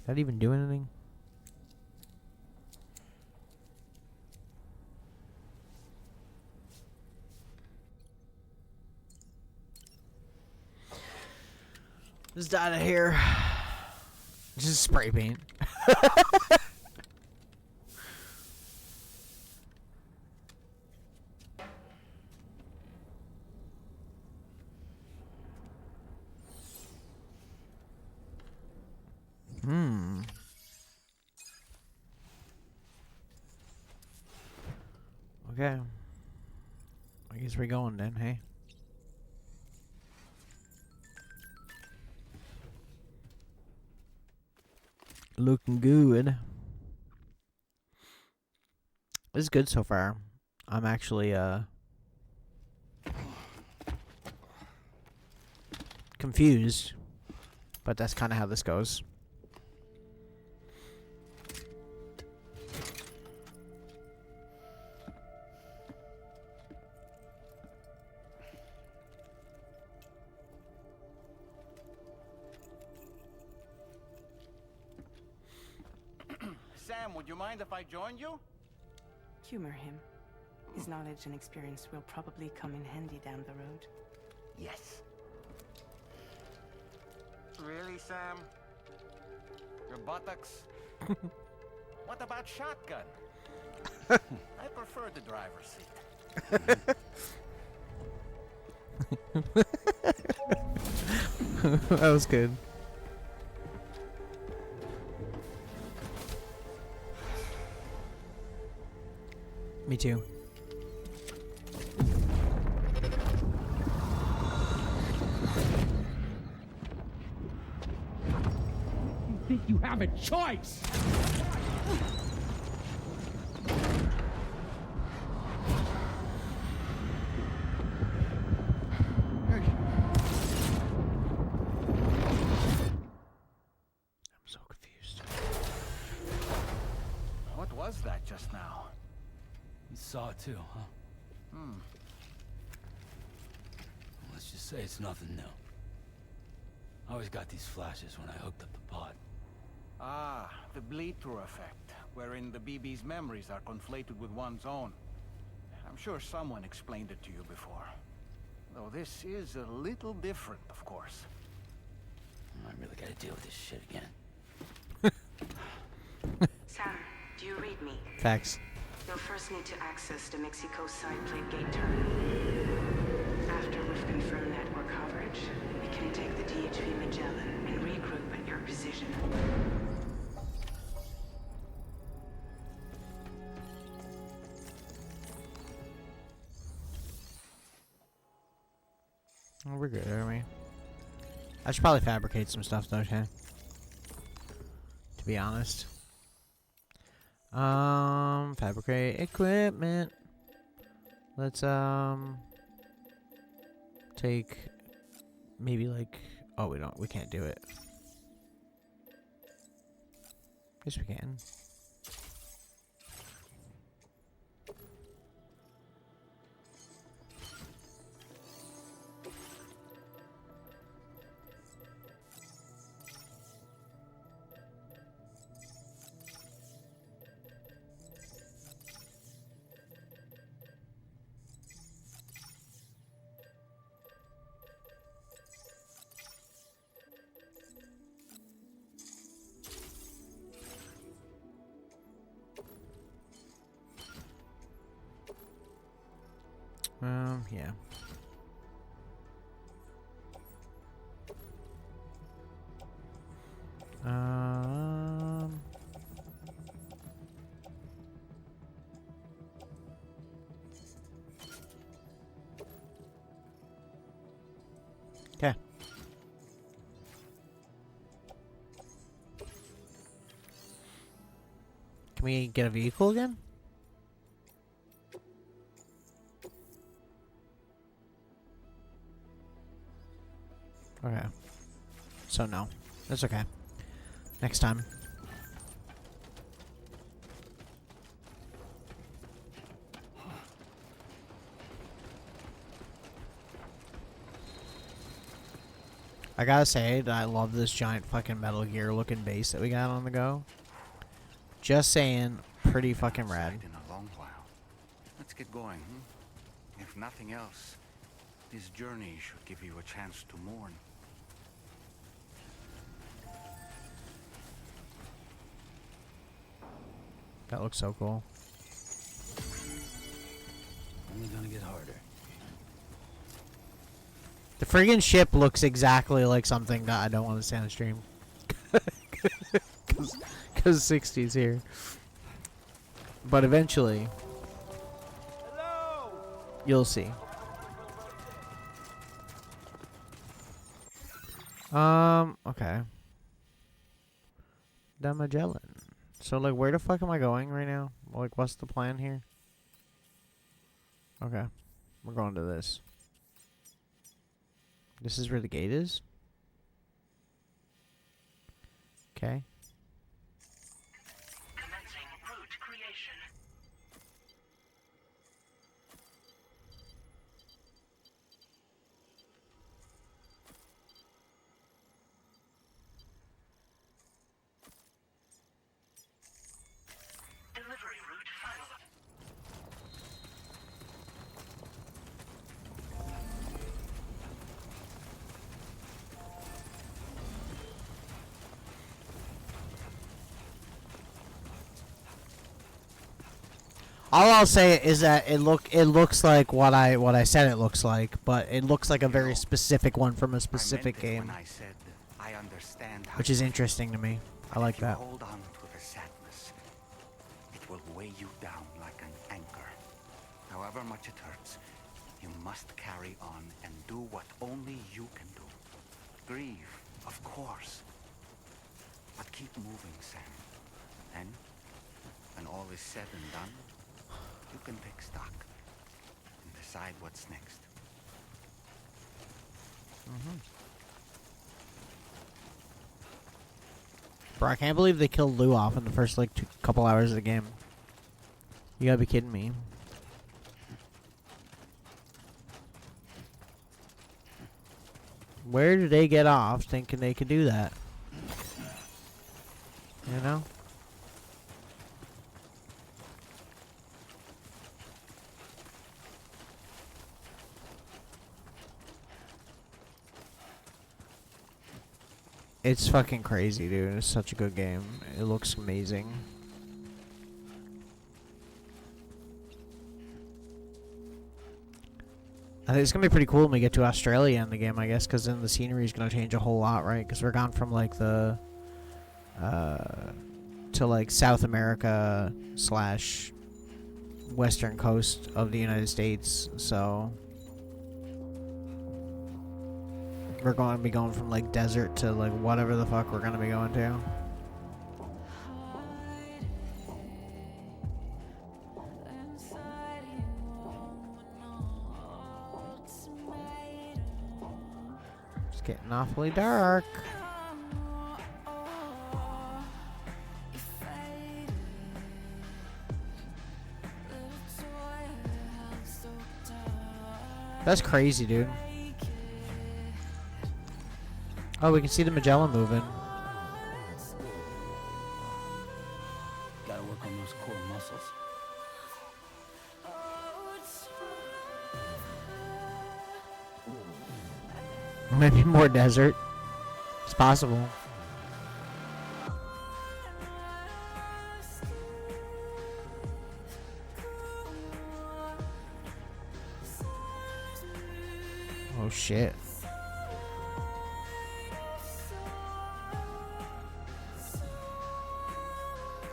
A: that even do anything? Just out of here. Just spray paint. Okay. I guess we're going then, hey? Looking good. This is good so far. I'm actually confused, but that's kind of how this goes.
P: Sam, would you mind if I joined you?
C: Humor him. His knowledge and experience will probably come in handy down the road.
P: Yes. Really, Sam? Your buttocks? What about shotgun? I prefer the driver's seat.
A: That was good. Me too.
Q: You think you have a choice?
A: I'm so confused.
P: What was that just now?
E: You saw it too, huh? Let's just say it's nothing new. I always got these flashes when I hooked up the pod.
P: Ah, the bleed-through effect, wherein the BB's memories are conflated with one's own. I'm sure someone explained it to you before. Though this is a little different, of course.
E: I really gotta deal with this shit again.
C: Sam, do you read me?
A: Facts.
C: You'll first need to access the Mexico side plate gate terminal. After we've confirmed network coverage, we can take the DHV Magellan and regroup at your position.
A: Oh, we're good, aren't we? I should probably fabricate some stuff though, Shan. To be honest. Fabricate equipment. Let's take maybe like, oh, we can't do it. Yes, we can. Yeah. Okay. Can we get a vehicle again? Okay. So no. That's okay. Next time. I gotta say that I love this giant fucking Metal Gear looking base that we got on the go. Just saying, pretty fucking rad.
R: In a long while. Let's get going. If nothing else, this journey should give you a chance to mourn.
A: That looks so cool.
E: Only gonna get harder.
A: The friggin' ship looks exactly like something that I don't want to see on the stream. Because 60's here. But eventually, you'll see. Okay. The Magellan. So, like, where the fuck am I going right now? Like, what's the plan here? Okay. We're going to this. This is where the gate is? Okay.
L: Commencing route creation. Delivery route final.
A: All I'll say is that it looks like what I said it looks like, but it looks like a very specific one from a specific game, which is interesting to me. I like that.
R: Hold on to the sadness. It will weigh you down like an anchor. However much it hurts, you must carry on and do what only you can do. Grieve, of course. But keep moving, Sam. And when all is said and done, you can take stock and decide what's next.
A: Bro, I can't believe they killed Lou off in the first, like, couple hours of the game. You gotta be kidding me. Where did they get off thinking they could do that? You know? It's fucking crazy, dude. It's such a good game. It looks amazing. I think it's gonna be pretty cool when we get to Australia in the game, I guess, because then the scenery is gonna change a whole lot, right? Because we're gone from like the to like South America / western coast of the United States, so we're going to be going from like desert to like whatever the fuck we're gonna be going to. It's getting awfully dark. That's crazy, dude. Oh, we can see the Magellan moving.
E: Gotta work on those core muscles.
A: Maybe more desert. It's possible. Oh shit.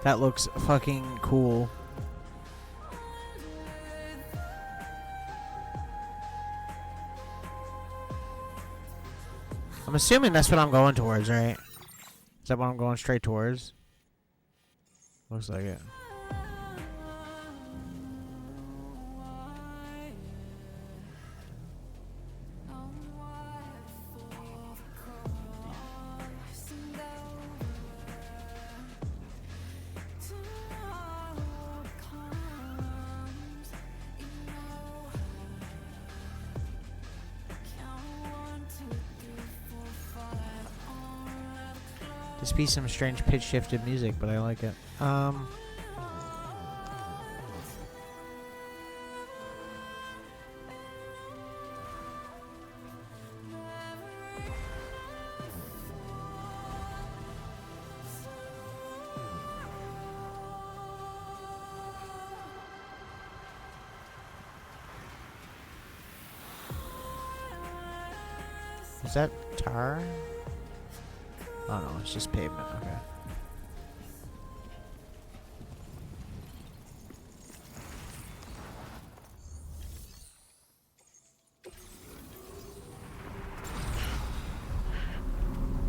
A: That looks fucking cool. I'm assuming that's what I'm going towards, right? Is that what I'm going straight towards? Looks like it. This be some strange pitch shifted music, but I like it. Is that tar? Oh no, it's just pavement. Okay.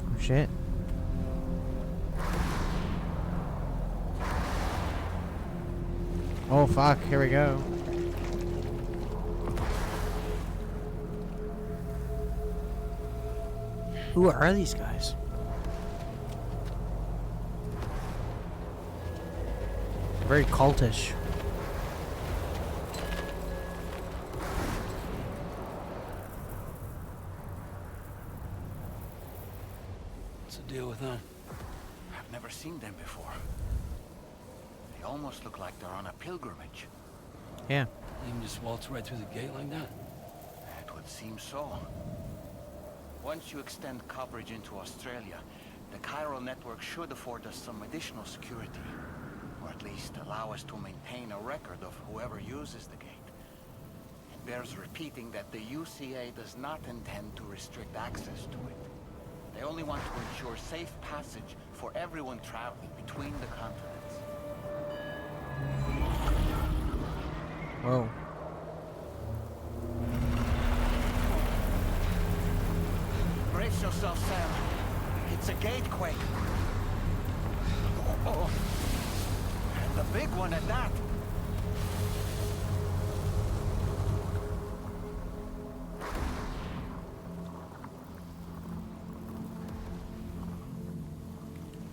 A: Oh shit. Oh fuck, here we go. Who are these guys? Very cultish.
E: What's the deal with them?
R: I've never seen them before. They almost look like they're on a pilgrimage.
A: Yeah.
E: You can just waltz right through the gate like that?
R: It would seem so. Once you extend coverage into Australia, the chiral network should afford us some additional security. Or at least allow us to maintain a record of whoever uses the gate. It bears repeating that the UCA does not intend to restrict access to it. They only want to ensure safe passage for everyone traveling between the continents.
A: Whoa.
R: Brace yourself, Sam. It's a gatequake. Oh. And the big one at that.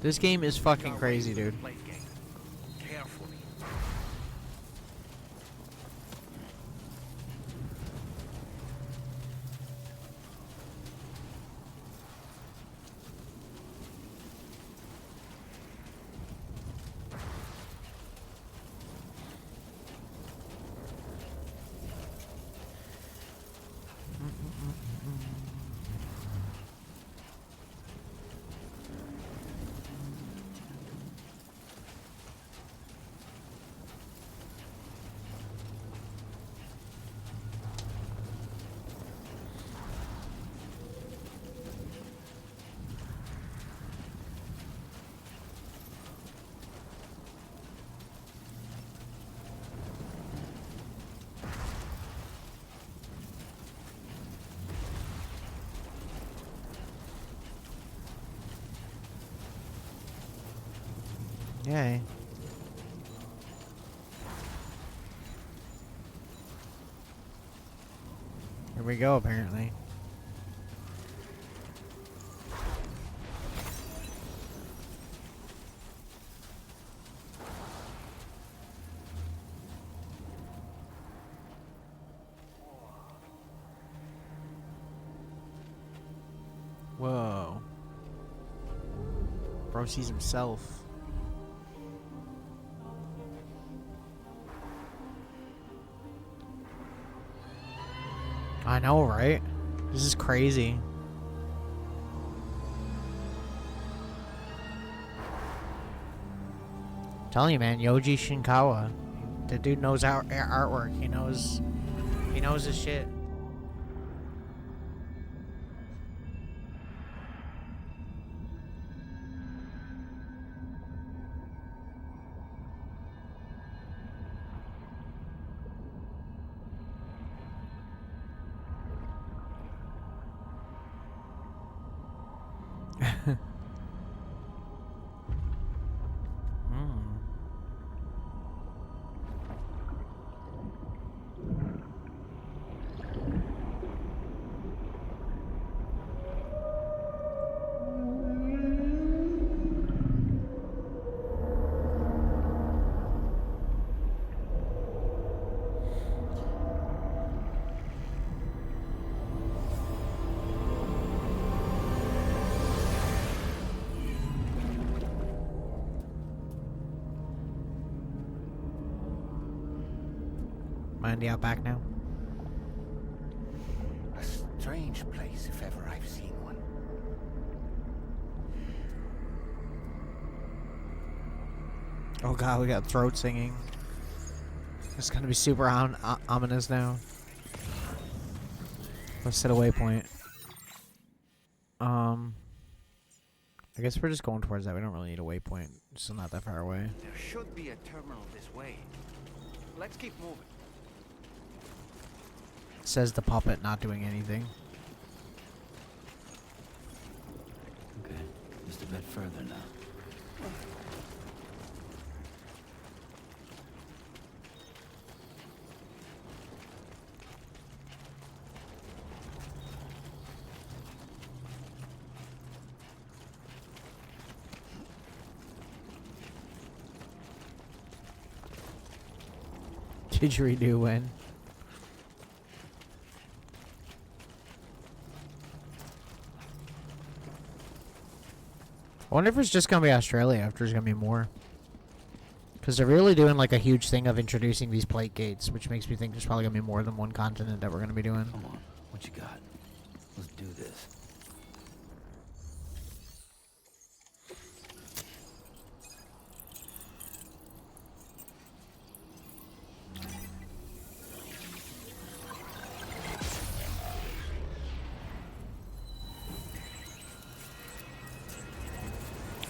A: This game is fucking crazy, dude.
R: Carefully.
A: Yay. Here we go, apparently. Whoa. Bro sees himself. I know, right? This is crazy. I'm telling you, man, Yoji Shinkawa. The dude knows artwork. He knows his shit. Am I in the outback now?
R: A strange place, if ever I've seen one.
A: Oh god, we got throat singing. It's gonna be super ominous now. Let's set a waypoint. I guess we're just going towards that. We don't really need a waypoint. It's still not that far away.
R: There should be a terminal this way. Let's keep moving.
A: Says the puppet not doing anything.
E: Okay, just a bit further now.
A: Didgeridoo win. I wonder if it's just gonna be Australia after there's gonna be more. Because they're really doing like a huge thing of introducing these plate gates, which makes me think there's probably gonna be more than one continent that we're gonna be doing.
E: Come on, what you got? Let's do this.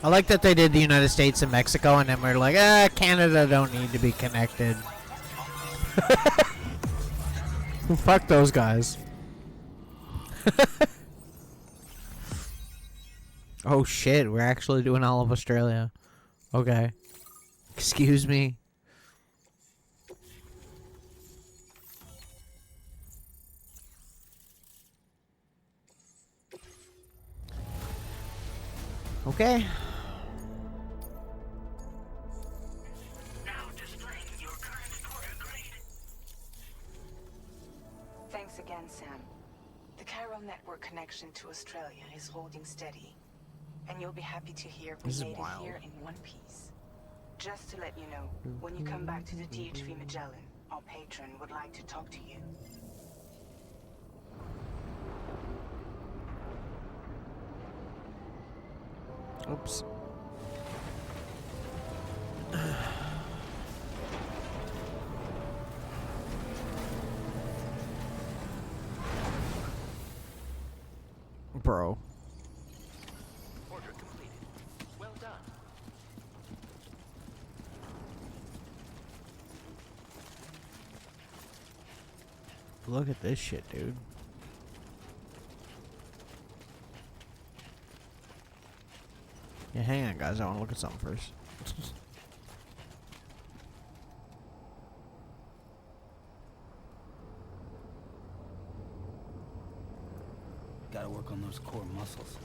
A: I like that they did the United States and Mexico, and then we're like, Canada don't need to be connected. Fuck those guys. Oh shit, we're actually doing all of Australia. Okay. Excuse me. Okay.
C: Thanks again, Sam. The chiral network connection to Australia is holding steady. And you'll be happy to hear we made it here in one piece. Just to let you know, when you come back to the DHV Magellan, our patron would like to talk to you.
A: Oops. Bro.
F: Order completed. Well done.
A: Look at this shit, dude. Yeah, hang on, guys. I want to look at something first.
E: Gotta work on those core muscles.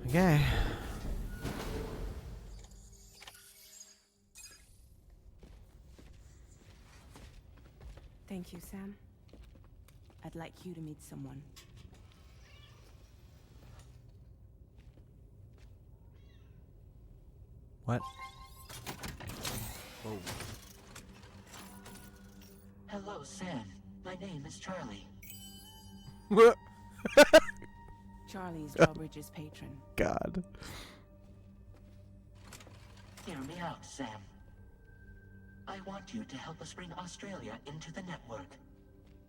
A: Okay.
C: Thank you, Sam. I'd like you to meet someone.
A: What?
E: Whoa.
S: Hello, Sam. My name is Charlie.
C: Charlie's Drawbridge's patron.
A: God.
S: Hear me out, Sam. I want you to help us bring Australia into the network.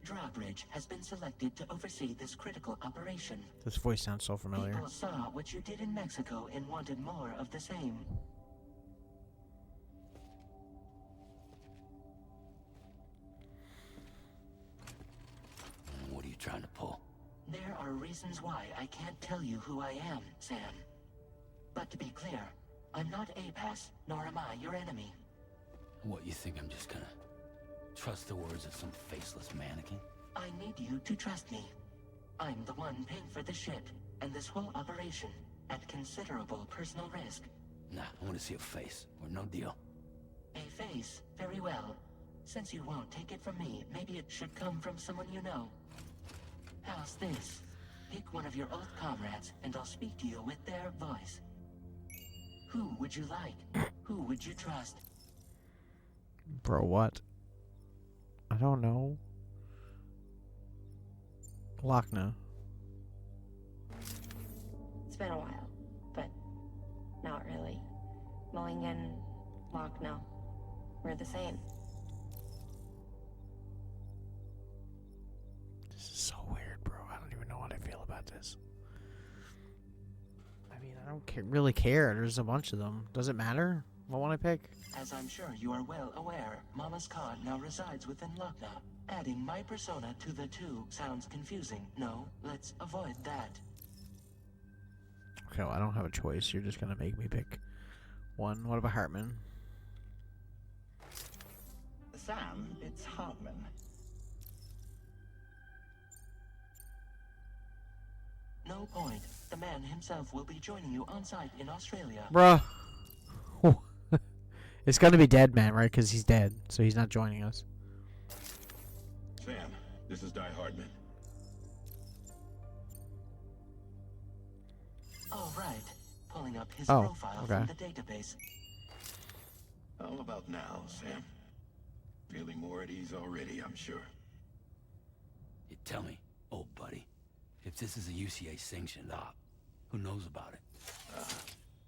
S: Drawbridge has been selected to oversee this critical operation.
A: This voice sounds so familiar.
S: People saw what you did in Mexico and wanted more of the same.
E: What are you trying to pull?
S: There are reasons why I can't tell you who I am, Sam. But to be clear, I'm not APAS, nor am I your enemy.
E: What, you think I'm just gonna trust the words of some faceless mannequin?
S: I need you to trust me. I'm the one paying for this ship and this whole operation. at considerable personal risk.
E: Nah, I want to see a face, or no deal.
S: A face? Very well. Since you won't take it from me, maybe it should come from someone you know. How's this? Pick one of your old comrades, and I'll speak to you with their voice. Who would you like? Who would you trust?
A: Bro, what? I don't know. Lochna.
T: It's been a while, but not really. Mulligan, Lochna, we're the same.
A: This is so weird, bro. I don't even know what I feel about this. I mean, I don't really care. There's a bunch of them. Does it matter what one I pick?
S: As I'm sure you are well aware, Mama's Khan now resides within Lochna. Adding my persona to the two sounds confusing. No, let's avoid that.
A: Okay, well, I don't have a choice. You're just gonna make me pick one. What about Hartman?
U: Sam, it's Hartman.
S: No point. The man himself will be joining you on site in Australia.
A: Bruh. It's gonna be Dead Man, right? Because he's dead, so he's not joining us.
V: Sam, this is Die Hardman.
S: All right. Pulling up his
A: Oh,
S: profile
A: okay.
S: from the database.
V: How about now, Sam? Feeling more at ease already, I'm sure.
E: You tell me, old buddy, if this is a UCA sanctioned op, who knows about it?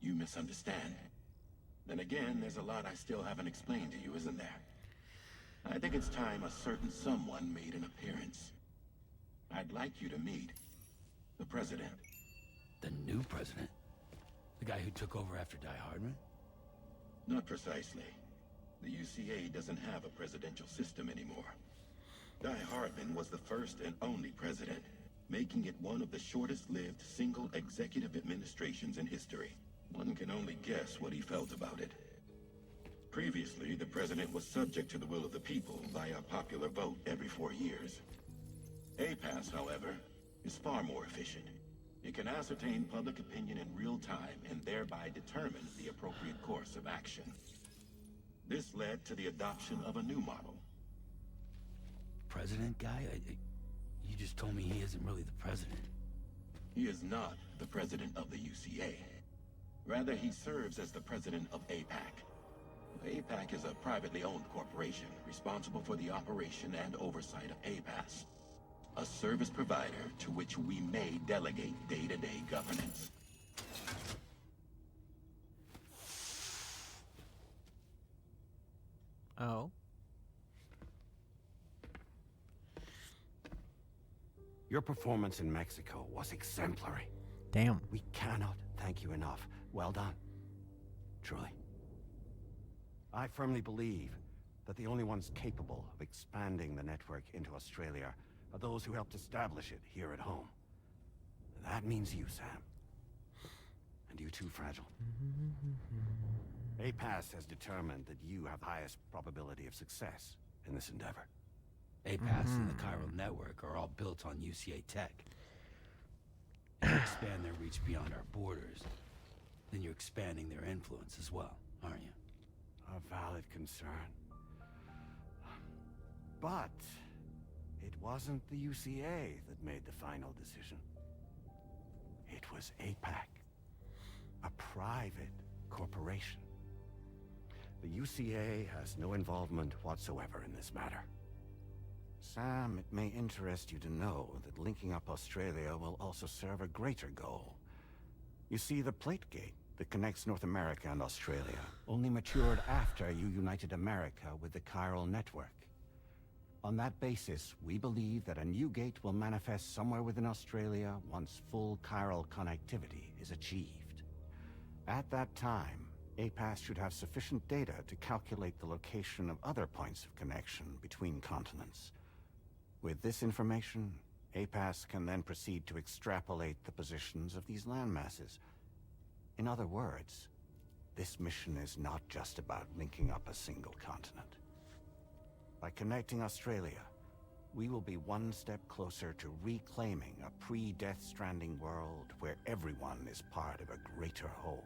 V: You misunderstand. Then again, there's a lot I still haven't explained to you, isn't there? I think it's time a certain someone made an appearance. I'd like you to meet the President.
E: The new president? The guy who took over after Die Hardman?
V: Not precisely. The UCA doesn't have a presidential system anymore. Die Hardman was the first and only president, making it one of the shortest-lived single executive administrations in history. One can only guess what he felt about it. Previously, the president was subject to the will of the people via popular vote every 4 years. APAS, however, is far more efficient. It can ascertain public opinion in real time and thereby determine the appropriate course of action. This led to the adoption of a new model.
E: President guy? You just told me he isn't really the president.
V: He is not the president of the UCA. Rather, he serves as the president of APAC. APAC is a privately owned corporation responsible for the operation and oversight of APAS, a service provider to which we may delegate day-to-day governance.
A: Oh.
W: Your performance in Mexico was exemplary.
A: Damn.
W: We cannot thank you enough. Well done. Truly. I firmly believe that the only ones capable of expanding the network into Australia are those who helped establish it here at home. That means you, Sam. And you too, Fragile. APAS has determined that you have the highest probability of success in this endeavor.
E: APAS and the Chiral Network are all built on UCA tech. If you expand their reach beyond our borders, then you're expanding their influence as well, aren't you?
W: A valid concern. But it wasn't the UCA that made the final decision. It was APAC, a private corporation. The UCA has no involvement whatsoever in this matter. Sam, it may interest you to know that linking up Australia will also serve a greater goal. You see, the plate gate that connects North America and Australia only matured after you united America with the Chiral Network. On that basis, we believe that a new gate will manifest somewhere within Australia once full chiral connectivity is achieved. At that time, APAS should have sufficient data to calculate the location of other points of connection between continents. With this information, APAS can then proceed to extrapolate the positions of these landmasses. In other words, this mission is not just about linking up a single continent. By connecting Australia, we will be one step closer to reclaiming a pre-Death Stranding world where everyone is part of a greater whole.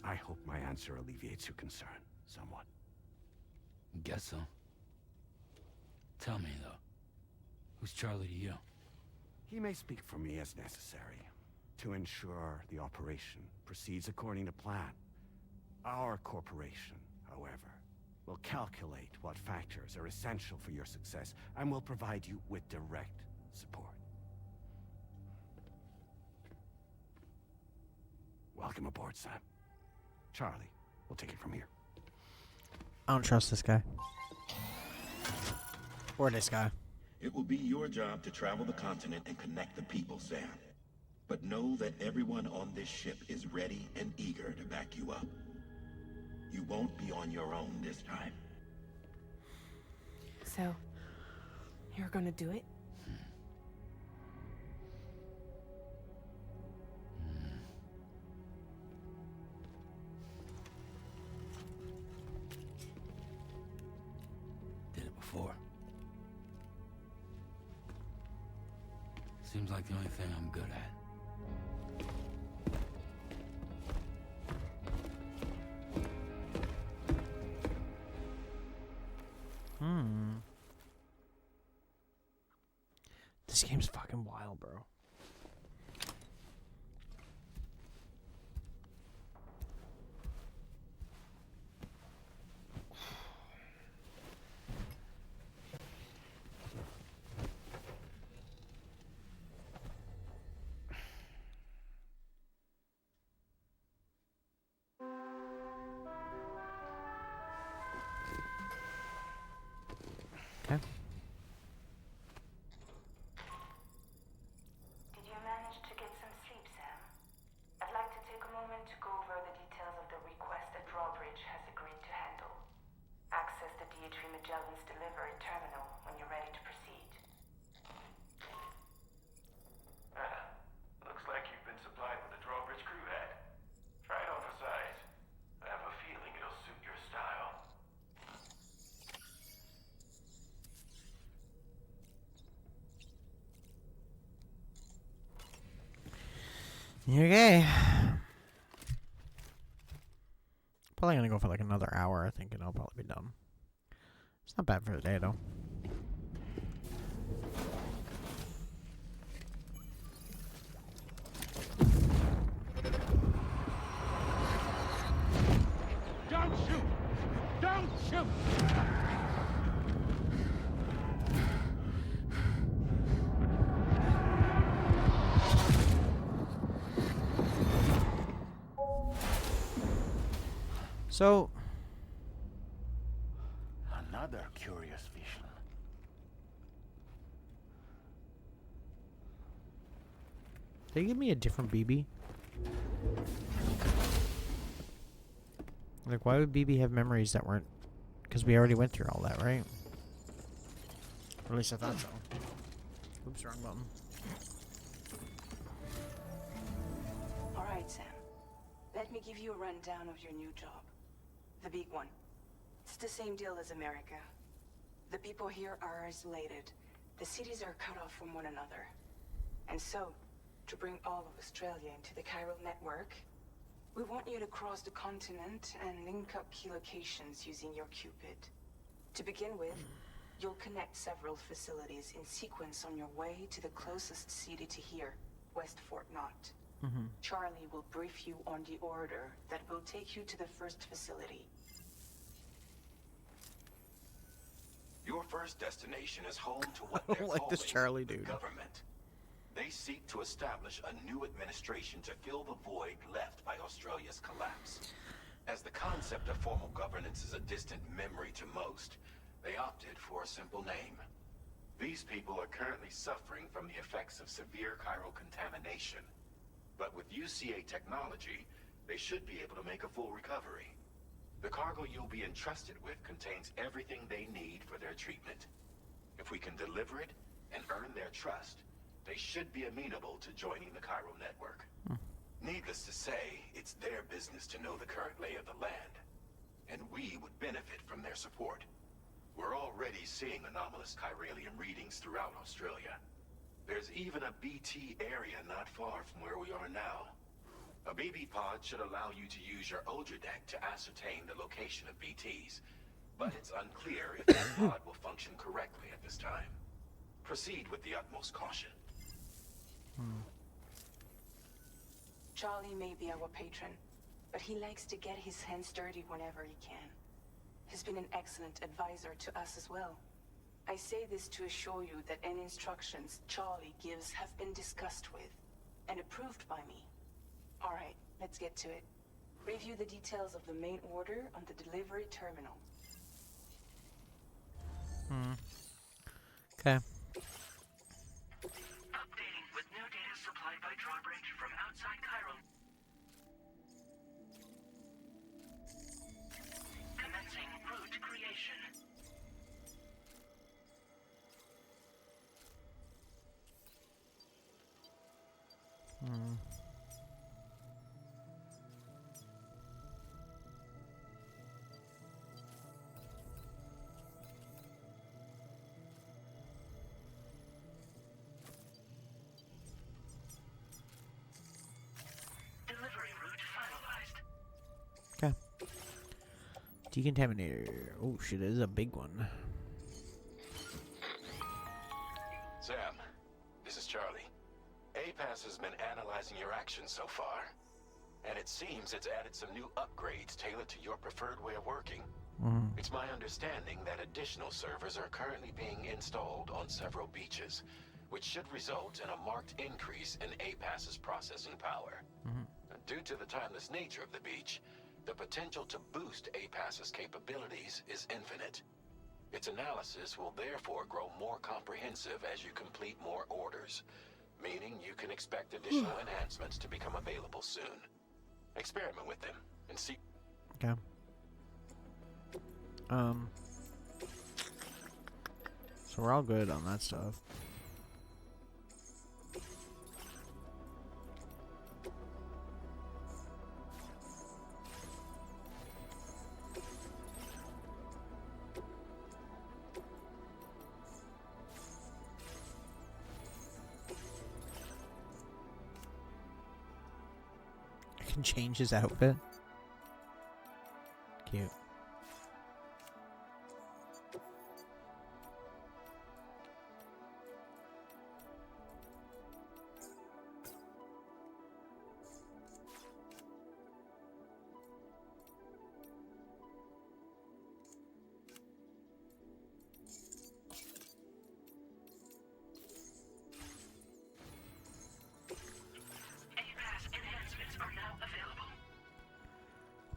W: I hope my answer alleviates your concern somewhat.
E: Guess so. Tell me, though. Who's Charlie to you?
W: He may speak for me as necessary to ensure the operation proceeds according to plan. Our corporation, however, will calculate what factors are essential for your success and will provide you with direct support. Welcome aboard, Sam. Charlie, we'll take it from here.
A: I don't trust this guy. Or this guy.
V: It will be your job to travel the continent and connect the people, Sam. But know that everyone on this ship is ready and eager to back you up. You won't be on your own this time.
C: So, you're gonna do it?
E: Did it before. Seems like the only thing I'm good at.
A: This game's fucking wild, bro. Okay.
D: Did you manage to get some sleep, Sam? I'd like to take a moment to go over the details of the request that Drawbridge has agreed to handle. Access the DHV Magellan's delivery terminal when you're ready to proceed.
G: Looks like you've been supplied with a Drawbridge crew head. Try it on for size. I have a feeling it'll suit your style.
A: Okay. Probably gonna go for like another hour, I think, and I'll probably be done. It's not bad for the day, though.
Q: Don't shoot! Don't shoot!
A: So,
W: Another curious vision.
A: they give me a different BB? Like, why would BB have memories that weren't... Because we already went through all that, right? Or at least I thought so. Oops, wrong button.
C: Alright, Sam. Let me give you a rundown of your new job. The big one. It's the same deal as America. The people here are isolated. The cities are cut off from one another. And so, to bring all of Australia into the chiral network, we want you to cross the continent and link up key locations using your Cupid. To begin with, you'll connect several facilities in sequence on your way to the closest city to here, West Fort Knott. Charlie will brief you on the order that will take you to the first facility.
V: Your first destination is home to what
A: I
V: they're
A: don't like this
V: calling
A: Charlie
V: the
A: dude.
V: government. They seek to establish a new administration to fill the void left by Australia's collapse. As the concept of formal governance is a distant memory to most, they opted for a simple name. These people are currently suffering from the effects of severe chiral contamination. But with UCA technology, they should be able to make a full recovery. The cargo you'll be entrusted with contains everything they need for their treatment. If we can deliver it and earn their trust, they should be amenable to joining the chiral network. Needless to say, it's their business to know the current lay of the land, and we would benefit from their support.
H: We're already seeing anomalous chiralium readings throughout Australia. There's even a BT area not far from where we are now. A BB pod should allow you to use your Ultra deck to ascertain the location of BTs, but it's unclear if that pod will function correctly at this time. Proceed with the utmost caution.
C: Charlie may be our patron, but he likes to get his hands dirty whenever he can. He's been an excellent advisor to us as well. I say this to assure you that any instructions Charlie gives have been discussed with and approved by me. All right, let's get to it. Review the details of the main order on the delivery terminal.
A: Okay.
L: Updating with new data supplied by drawbridge from outside Cairo. Commencing route creation. Delivery route finalized.
A: Okay. Decontaminator. Oh shit, it is a big one.
H: Sam, this is Charlie. APAS has been analyzing your actions so far, and it seems it's added some new upgrades tailored to your preferred way of working. It's my understanding that additional servers are currently being installed on several beaches, which should result in a marked increase in APAS's processing power. Due to the timeless nature of the beach, the potential to boost APAS's capabilities is infinite. Its analysis will therefore grow more comprehensive as you complete more orders, meaning you can expect additional enhancements to become available soon. Experiment with them and see.
A: Okay. So we're all good on that stuff. I can change his outfit. Cute.
L: APAS enhancements are now available.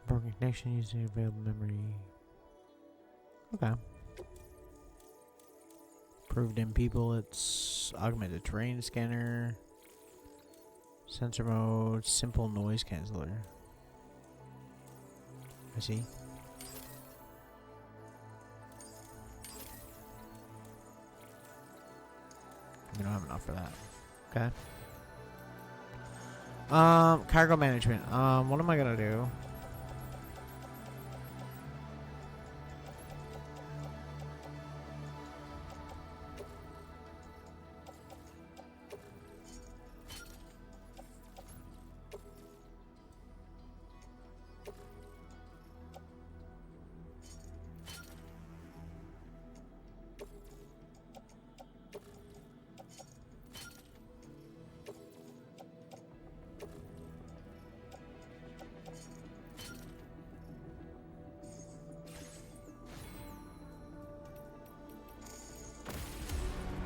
A: Broken connection using available memory. Okay. Proved in people, it's augmented terrain scanner, sensor mode, simple noise canceller. I see. We don't have enough for that. Okay. Cargo management. What am I gonna do?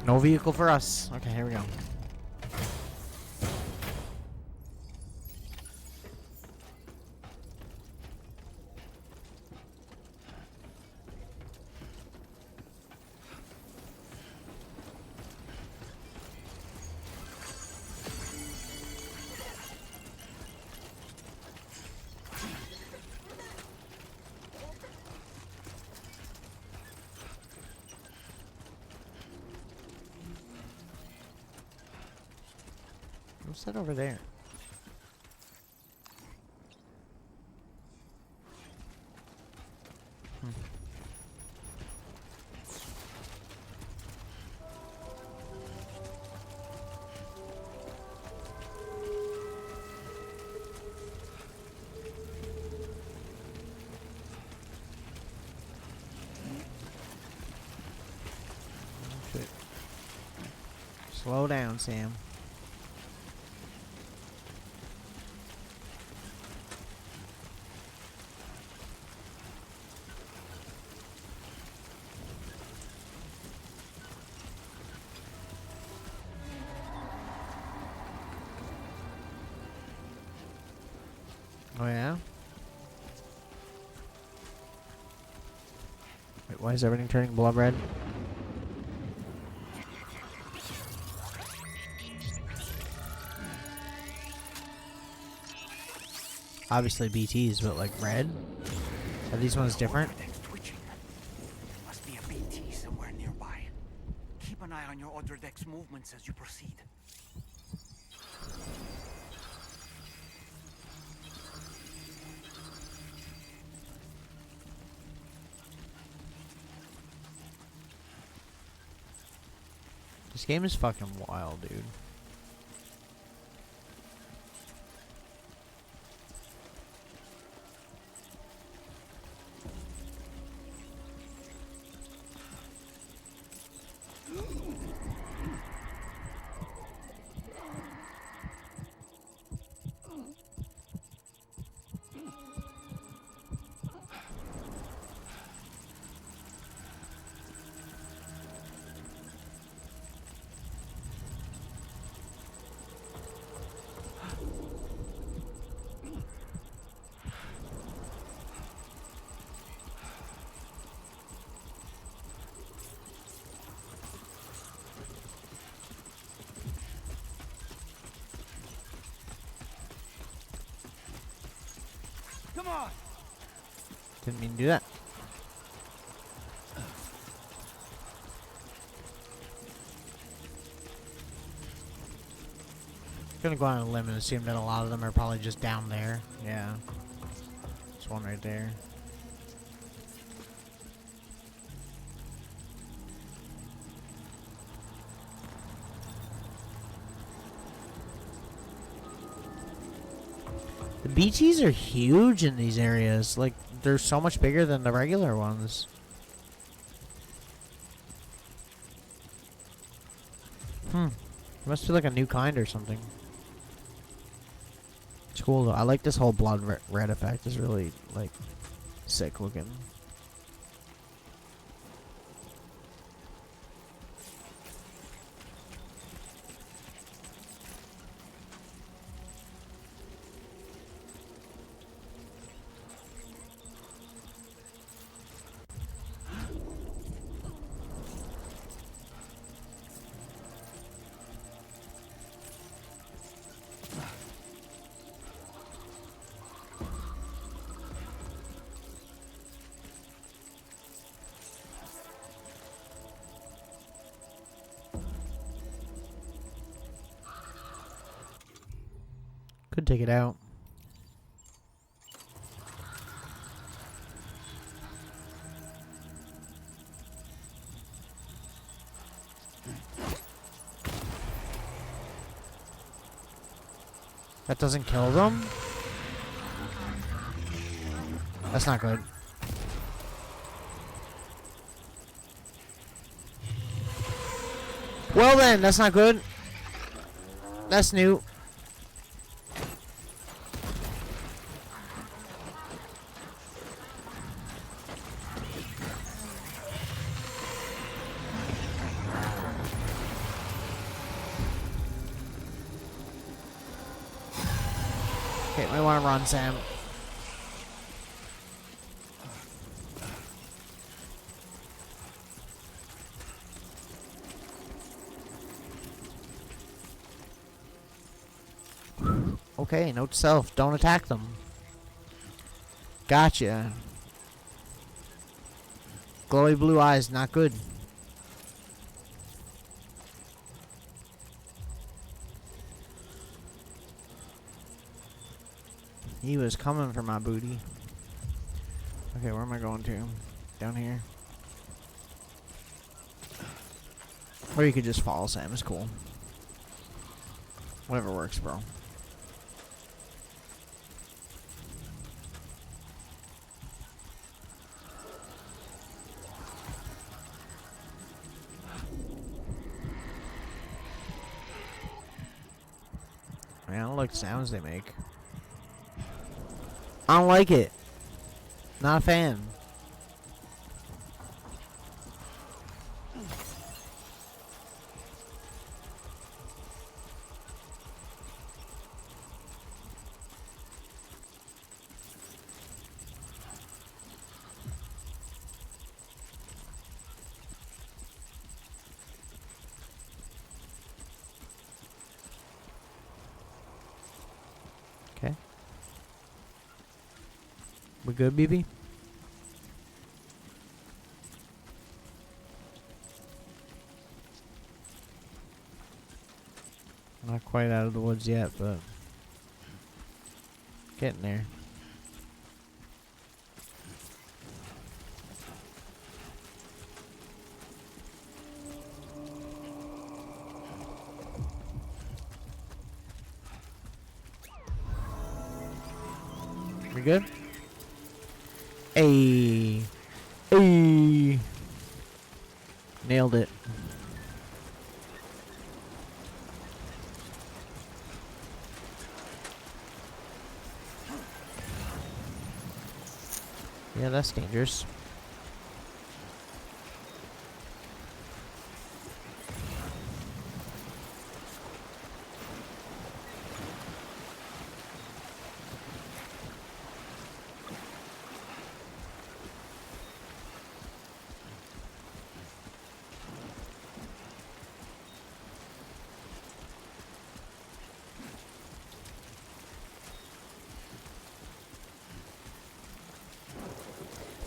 A: No vehicle for us. Okay, here we go. What's that over there? Slow down, Sam. Oh yeah? Wait, why is everything turning blood red? Obviously BTs, but like red? Are these ones different?
R: Must be a BT somewhere nearby. Keep an eye on your other deck's movements as you proceed.
A: This game is fucking wild, dude.
R: Come on!
A: Didn't mean to do that. Gonna go on a limb and assume that a lot of them are probably just down there. Yeah. There's one right there. The BTs are huge in these areas. Like, they're so much bigger than the regular ones. Must be like a new kind or something. It's cool though. I like this whole blood red effect. It's really, like, sick looking. Could take it out. That doesn't kill them? That's not good. Well then, that's not good. That's new. Okay, might want to run, Sam. Okay, note to self, don't attack them. Gotcha. Glowy blue eyes, not good. He was coming for my booty. Okay, where am I going to? Down here. Or you could just follow Sam, it's cool. Whatever works, bro. Man, I don't like the sounds they make. I don't like it. Not a fan. Okay. We good, BB? Not quite out of the woods yet, but getting there. We good? Hey. Hey. Nailed it. Yeah, that's dangerous.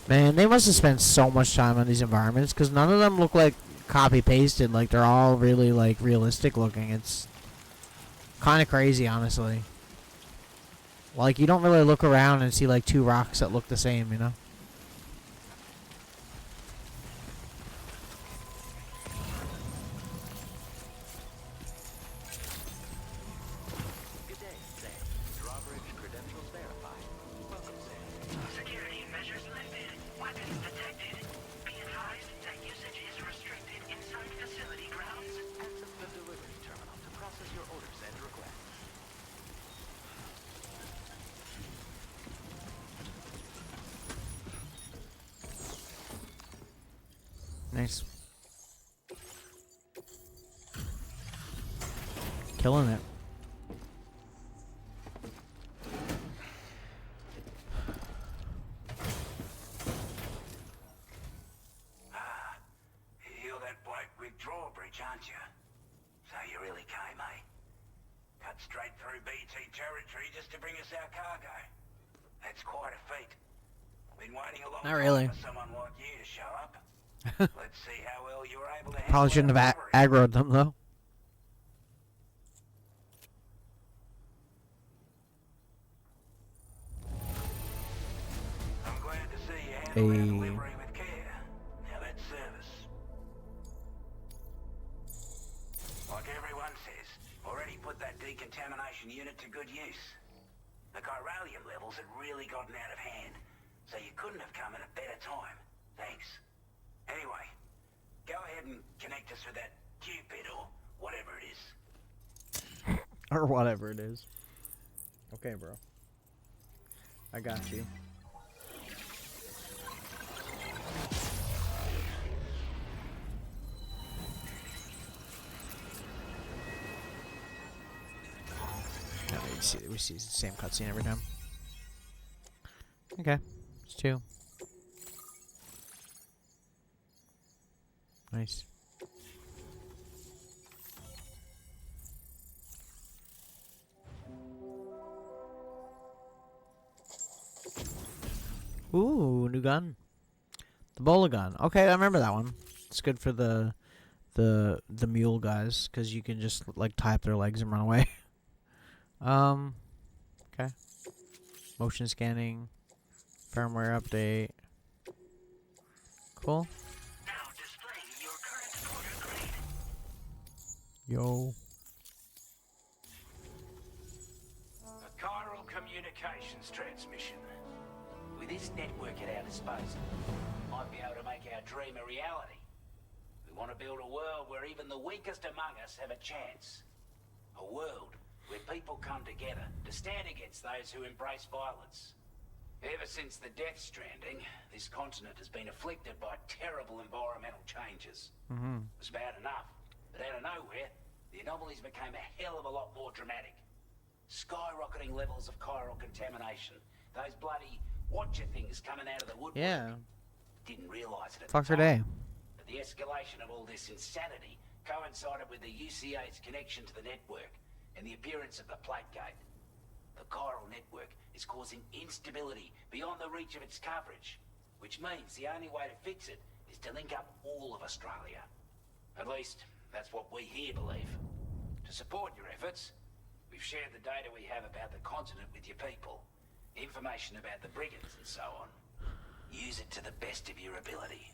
A: Man, they must have spent so much time on these environments because none of them look like copy pasted. Like they're all really like realistic looking. It's kind of crazy, honestly. Like you don't really look around and see like two rocks that look the same, you know?
F: Good day, Sam. Drawbridge credentials verified. Welcome, Sam.
L: Security measures lifted. Weapons detected. Be advised that usage is restricted inside facility grounds.
F: Access the delivery terminal to process your orders and requests.
A: Nice. Killing it.
I: You're that bloke with drawbridge, aren't you? So you really came, eh? Cut straight through BT territory just to bring us our cargo. That's quite a feat. Been waiting a long
A: Not really.
I: time for someone like you to show up. Let's see how well you were able to handle
A: Probably shouldn't have aggroed them though.
I: I'm glad to see you handle our delivery with care. Now that's service. Like everyone says, already put that decontamination unit to good use. The chiralium levels had really gotten out of hand, so you couldn't have come at a better time. Thanks. Anyway, go ahead and connect us with that Cupid or whatever it is.
A: Or whatever it is. Okay, bro. I got you. No, we see the same cutscene every time. Okay, it's 2. Nice. Ooh, new gun. The bola gun. Okay, I remember that one. It's good for the mule guys because you can just like tie up their legs and run away. Okay. Motion scanning. Firmware update. Cool.
L: Now displaying your current porter grade.
A: Yo.
I: A chiral communications transmission. With this network at our disposal, we might be able to make our dream a reality. We want to build a world where even the weakest among us have a chance. A world where people come together to stand against those who embrace violence. Ever since the Death Stranding, this continent has been afflicted by terrible environmental changes.
A: Mm-hmm.
I: It was bad enough, but out of nowhere, the anomalies became a hell of a lot more dramatic. Skyrocketing levels of chiral contamination. Those bloody watcher things coming out of the woodwork.
A: Yeah.
I: Didn't realise it at
A: Fuck
I: the
A: her
I: time.
A: day.
I: But the escalation of all this insanity coincided with the UCA's connection to the network and the appearance of the Plague Gate. The chiral network is causing instability beyond the reach of its coverage, which means the only way to fix it is to link up all of Australia. At least, that's what we here believe. To support your efforts, we've shared the data we have about the continent with your people, information about the brigands and so on. Use it to the best of your ability.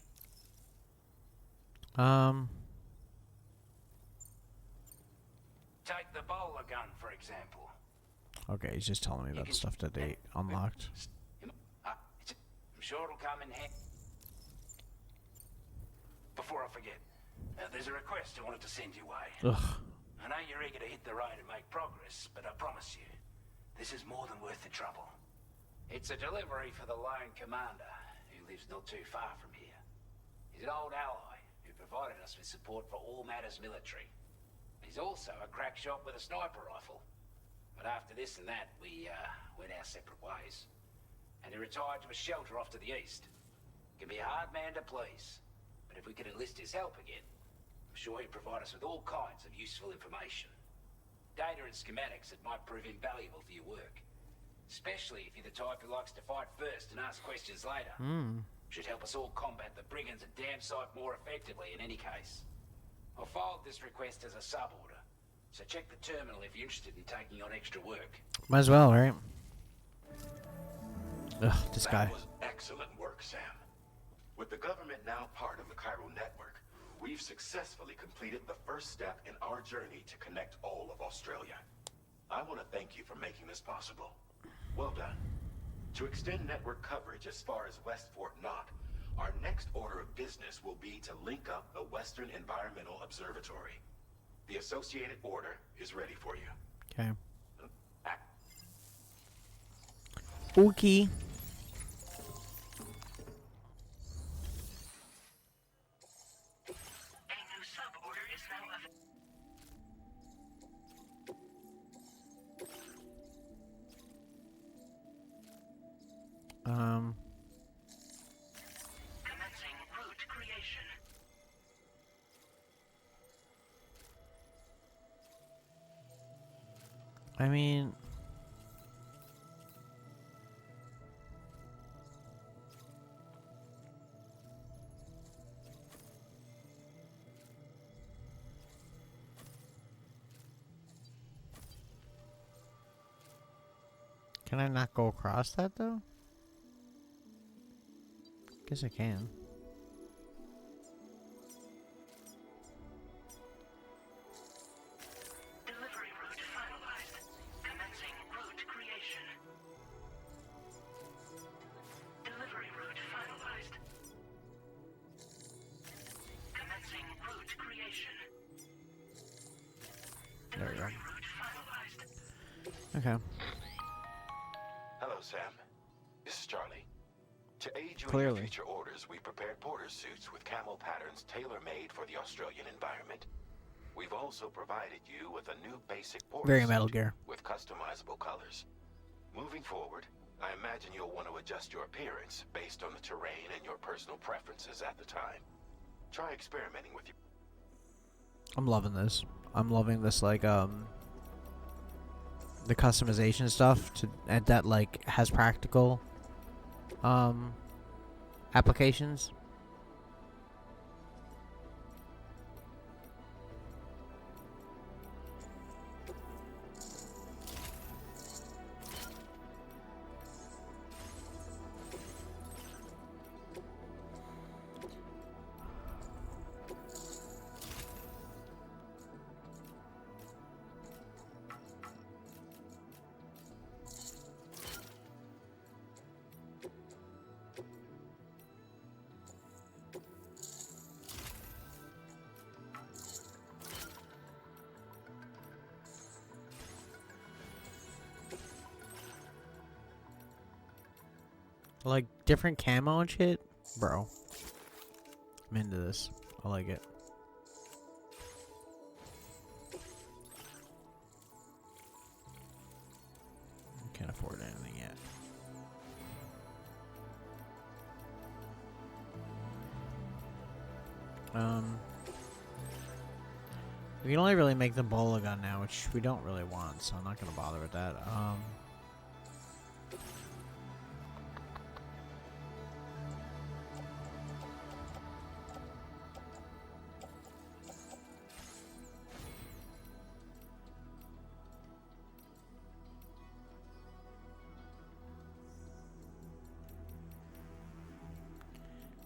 I: Take the bowler gun, for example.
A: Okay, he's just telling me about the stuff that they unlocked.
I: I'm sure it'll come in handy. Before I forget, there's a request I wanted to send your way.
A: Ugh.
I: I know you're eager to hit the road and make progress, but I promise you, this is more than worth the trouble. It's a delivery for the lone commander, who lives not too far from here. He's an old ally who provided us with support for all matters military. He's also a crack shot with a sniper rifle. But after this and that, we went our separate ways. And he retired to a shelter off to the east. Can be a hard man to please, but if we could enlist his help again, I'm sure he'd provide us with all kinds of useful information. Data and schematics that might prove invaluable for your work. Especially if you're the type who likes to fight first and ask questions later. Should help us all combat the brigands a damn sight more effectively in any case. I filed this request as a sub-order, so check the terminal if you're interested in taking on extra work.
A: Might as well, right? Ugh, this guy.
H: That was excellent work, Sam. With the government now part of the chiral network, we've successfully completed the first step in our journey to connect all of Australia. I want to thank you for making this possible. Well done. To extend network coverage as far as West Fort Knott, our next order of business will be to link up the Western Environmental Observatory. The associated order is ready for you.
A: Okay. Okay.
L: A new sub-order is now commencing route creation.
A: I mean, can I not go across that though? Guess I can.
L: Delivery route finalized. Commencing route creation. Delivery route finalized. Commencing route creation.
A: There we go.
L: Route finalized.
A: Okay.
H: Hello, Sam. This is Charlie. To aid you in
A: Clearly.
H: your future orders, we prepared porter suits with camo patterns tailor-made for the Australian environment. We've also provided you with a new basic porter
A: Very
H: suit
A: Metal Gear.
H: with customizable colors. Moving forward, I imagine you'll want to adjust your appearance based on the terrain and your personal preferences at the time. Try experimenting with your...
A: I'm loving this. I'm loving this, like, the customization stuff and that, like, has practical, applications. Like different camo and shit, bro. I'm into this. I like it. Can't afford anything yet. We can only really make the bola gun now, which we don't really want, so I'm not gonna bother with that.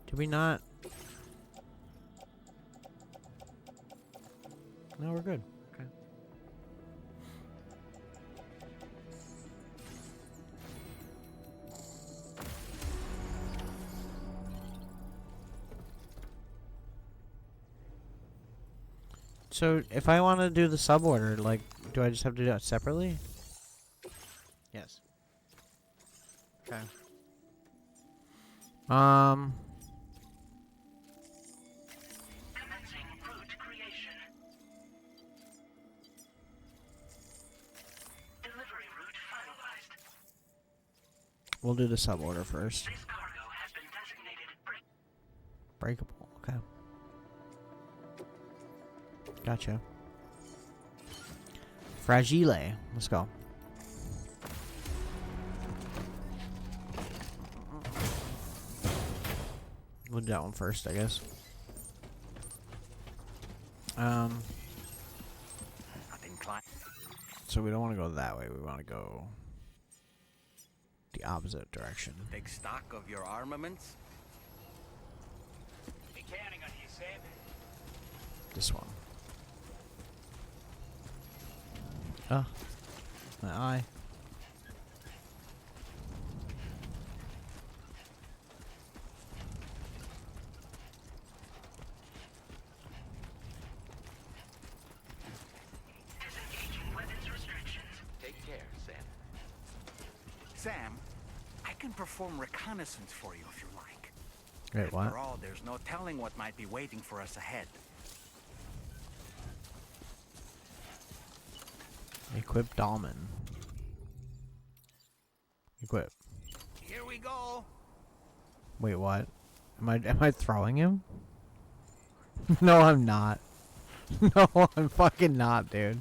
A: Did we not? No, we're good. Okay. So, if I want to do the sub order, like, do I just have to do that separately? Yes. Okay.
L: Commencing route creation. Delivery route finalized.
A: We'll do the sub order first.
L: This cargo has been designated
A: Breakable. Okay. Gotcha. Fragile. Let's go. We'll do that one first, I guess. So we don't want to go that way. We want to go the opposite direction.
R: Take stock of your armaments.
I: Be counting on you, Sam.
A: This one. Ah. My eye.
L: disengaging weapons restrictions.
I: Take care, Sam.
R: Sam, I can perform reconnaissance for you if you like.
A: Wait, what?
R: After all, there's no telling what might be waiting for us ahead.
A: Equip Dolman. Equip.
R: Here we go.
A: Wait, what? Am I throwing him? No, I'm not. No, I'm fucking not, dude.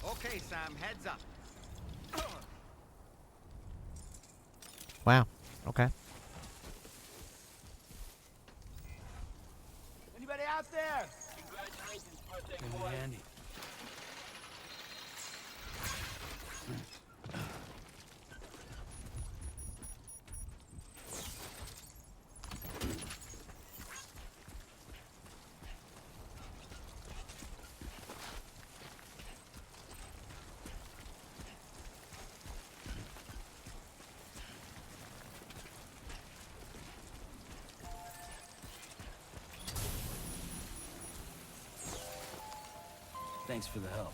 R: Okay, Sam, heads up.
A: Wow. Okay.
I: Anybody out there? Congratulations, birthday boy.
E: Andy. Thanks for the help.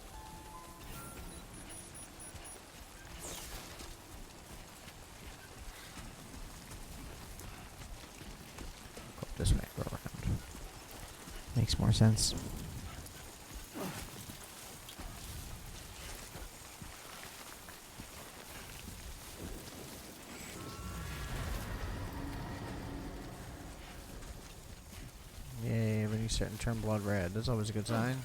A: Go this way, go around. Makes more sense. Yay, when you start to turn blood red. That's always a good sign.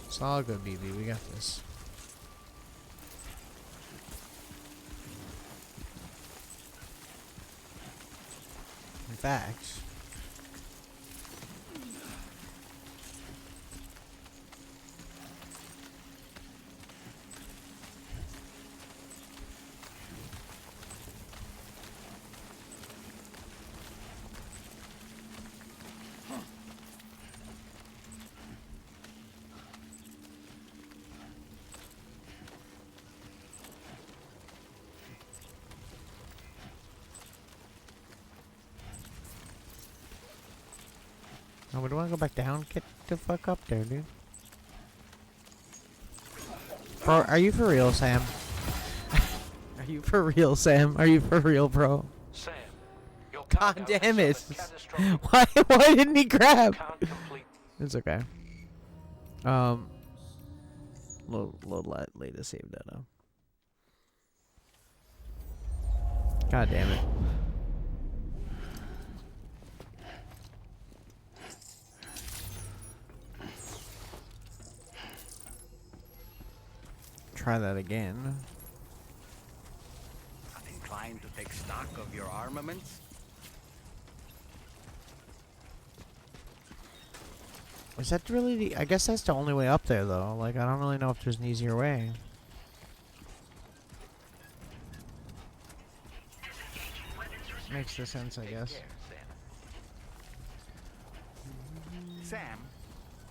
A: It's all good, BB. We got this. In fact, Oh, we don't want to go back down? Get the fuck up there, dude. Bro, are you for real, Sam? Are you for real, Sam? Are you for real, bro?
Q: Sam, your
A: God damn it. Why didn't he grab? It's okay. Little late to save that up. God damn it. Try that again.
R: Inclined to take stock of your armaments?
A: Is that really the... I guess that's the only way up there, though. Like, I don't really know if there's an easier way. Makes the sense, I guess.
R: Sam,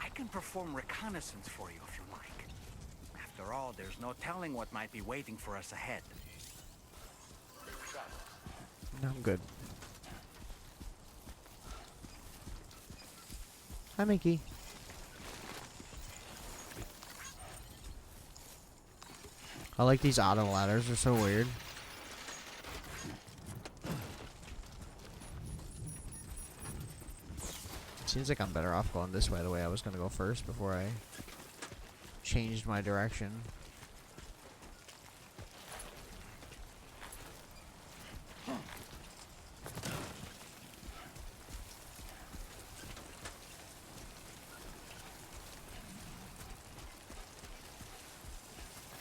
R: I can perform reconnaissance for you if you like. After all, there's no telling what might be waiting for us ahead.
A: No, I'm good. Hi, Mickey. I like these auto ladders. They're so weird. Seems like I'm better off going this way, the way I was going to go first before I changed my direction.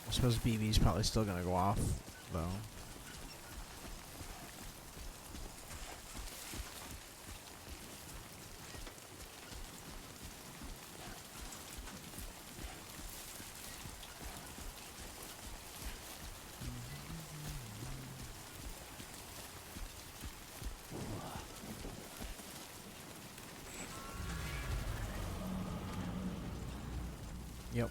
A: I suppose BB's probably still going to go off, though. Yep.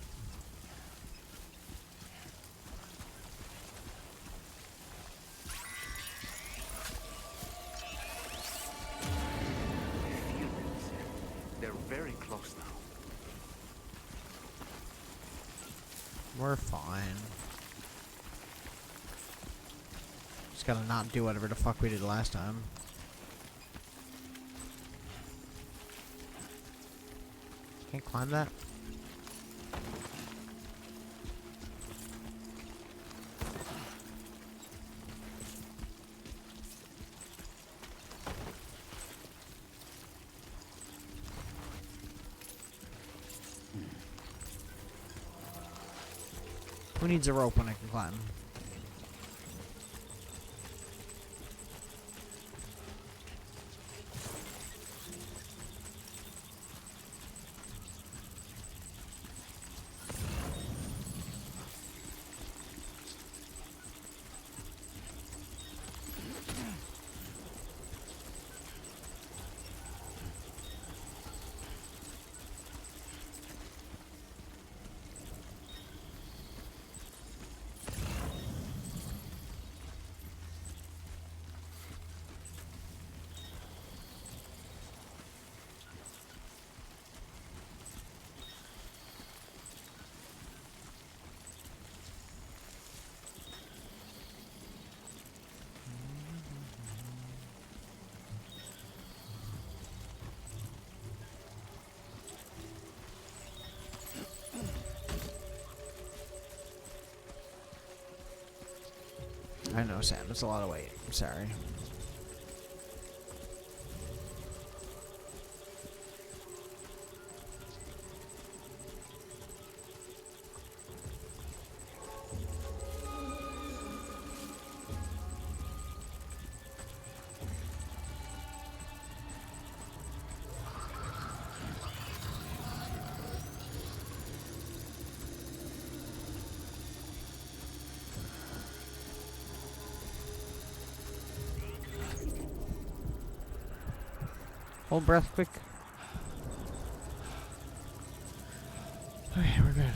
R: They're very close now.
A: We're fine. Just gotta not do whatever the fuck we did last time. Can't climb that? Who needs a rope when I can climb? I know, Sam. It's a lot of weight. I'm sorry. Hold breath quick. Okay, we're good.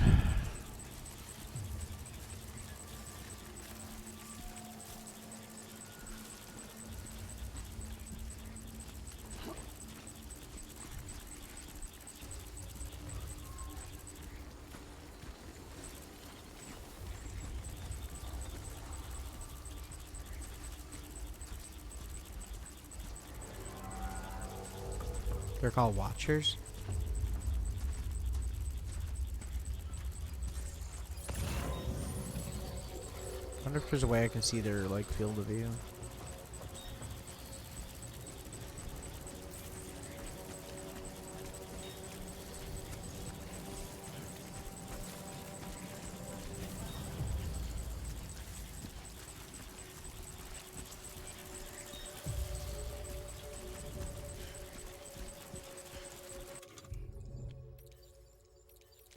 A: They're called Watchers. I wonder if there's a way I can see their, like, field of view.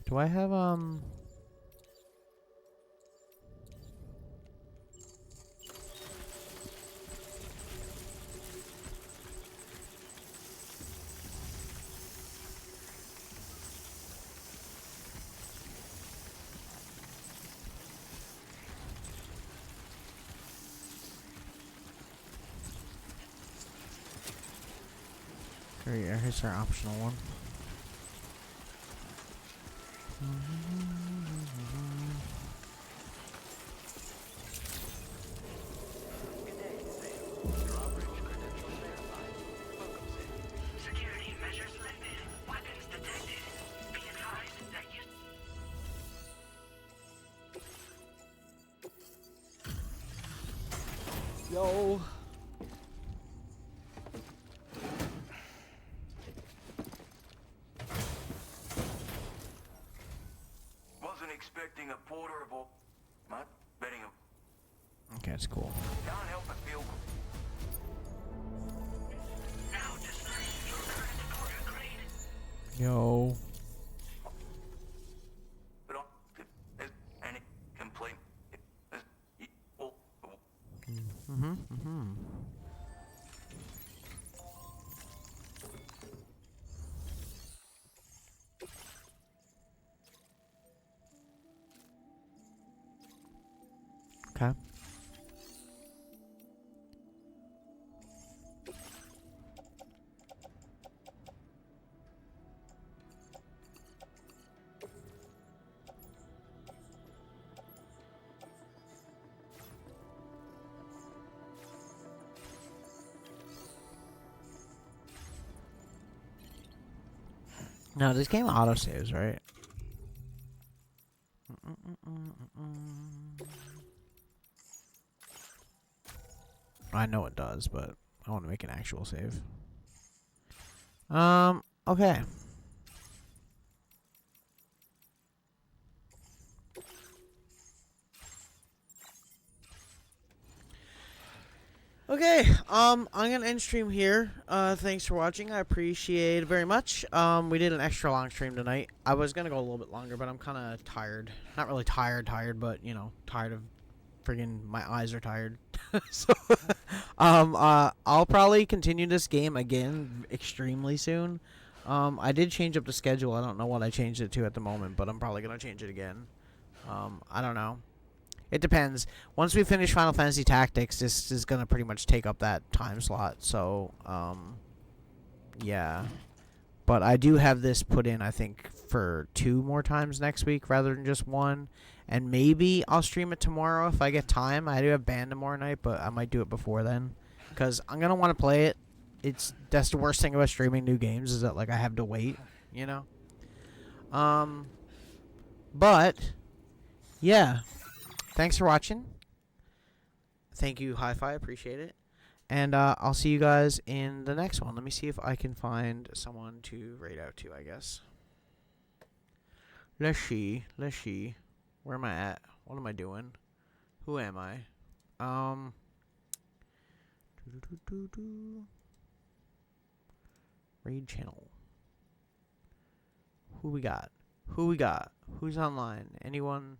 A: Do I have, here's our optional one.
L: Security measures lifted. Weapons detected. Be advised that you...
A: Yo.
I: Wasn't expecting a portable. Not betting a...
A: Okay, that's cool.
I: Can't help but feel...
L: Now display your current porter grade.
A: Yo.
I: But there's any complaint.
A: Okay. No, this game autosaves, right? I know it does, but I want to make an actual save. Okay. Okay, I'm gonna end stream here. Thanks for watching. I appreciate it very much. We did an extra long stream tonight. I was gonna go a little bit longer, but I'm kind of tired. Not really tired, but you know, tired of friggin' my eyes are tired. So, I'll probably continue this game again extremely soon. I did change up the schedule. I don't know what I changed it to at the moment, but I'm probably gonna change it again. I don't know. It depends. Once we finish Final Fantasy Tactics, this is going to pretty much take up that time slot. So, yeah. But I do have this put in, I think, for 2 more times next week rather than just 1. And maybe I'll stream it tomorrow if I get time. I do have band tomorrow night, but I might do it before then. Because I'm going to want to play it. That's the worst thing about streaming new games is that, like, I have to wait, you know? But, yeah. Thanks for watching. Thank you, Hi-Fi. Appreciate it. And I'll see you guys in the next one. Let me see if I can find someone to raid out to, I guess. Let's see. Where am I at? What am I doing? Who am I? Raid channel. Who we got? Who's online? Anyone?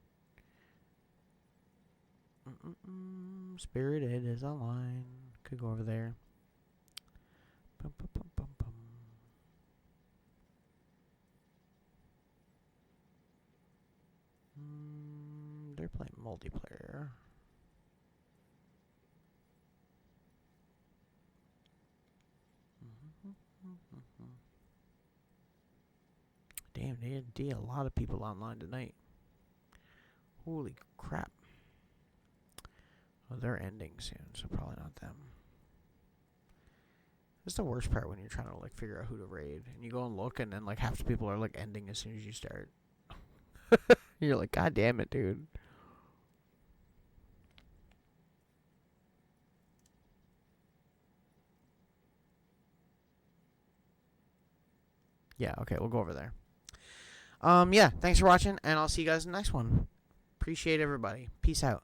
A: Spirited is online. Could go over there. They're playing multiplayer. Damn, they had a lot of people online tonight. Holy crap. Oh, they're ending soon, so probably not them. It's the worst part when you're trying to like figure out who to raid, and you go and look, and then like half the people are like ending as soon as you start. You're like, God damn it, dude. Yeah, okay, we'll go over there. Yeah, thanks for watching, and I'll see you guys in the next one. Appreciate everybody. Peace out.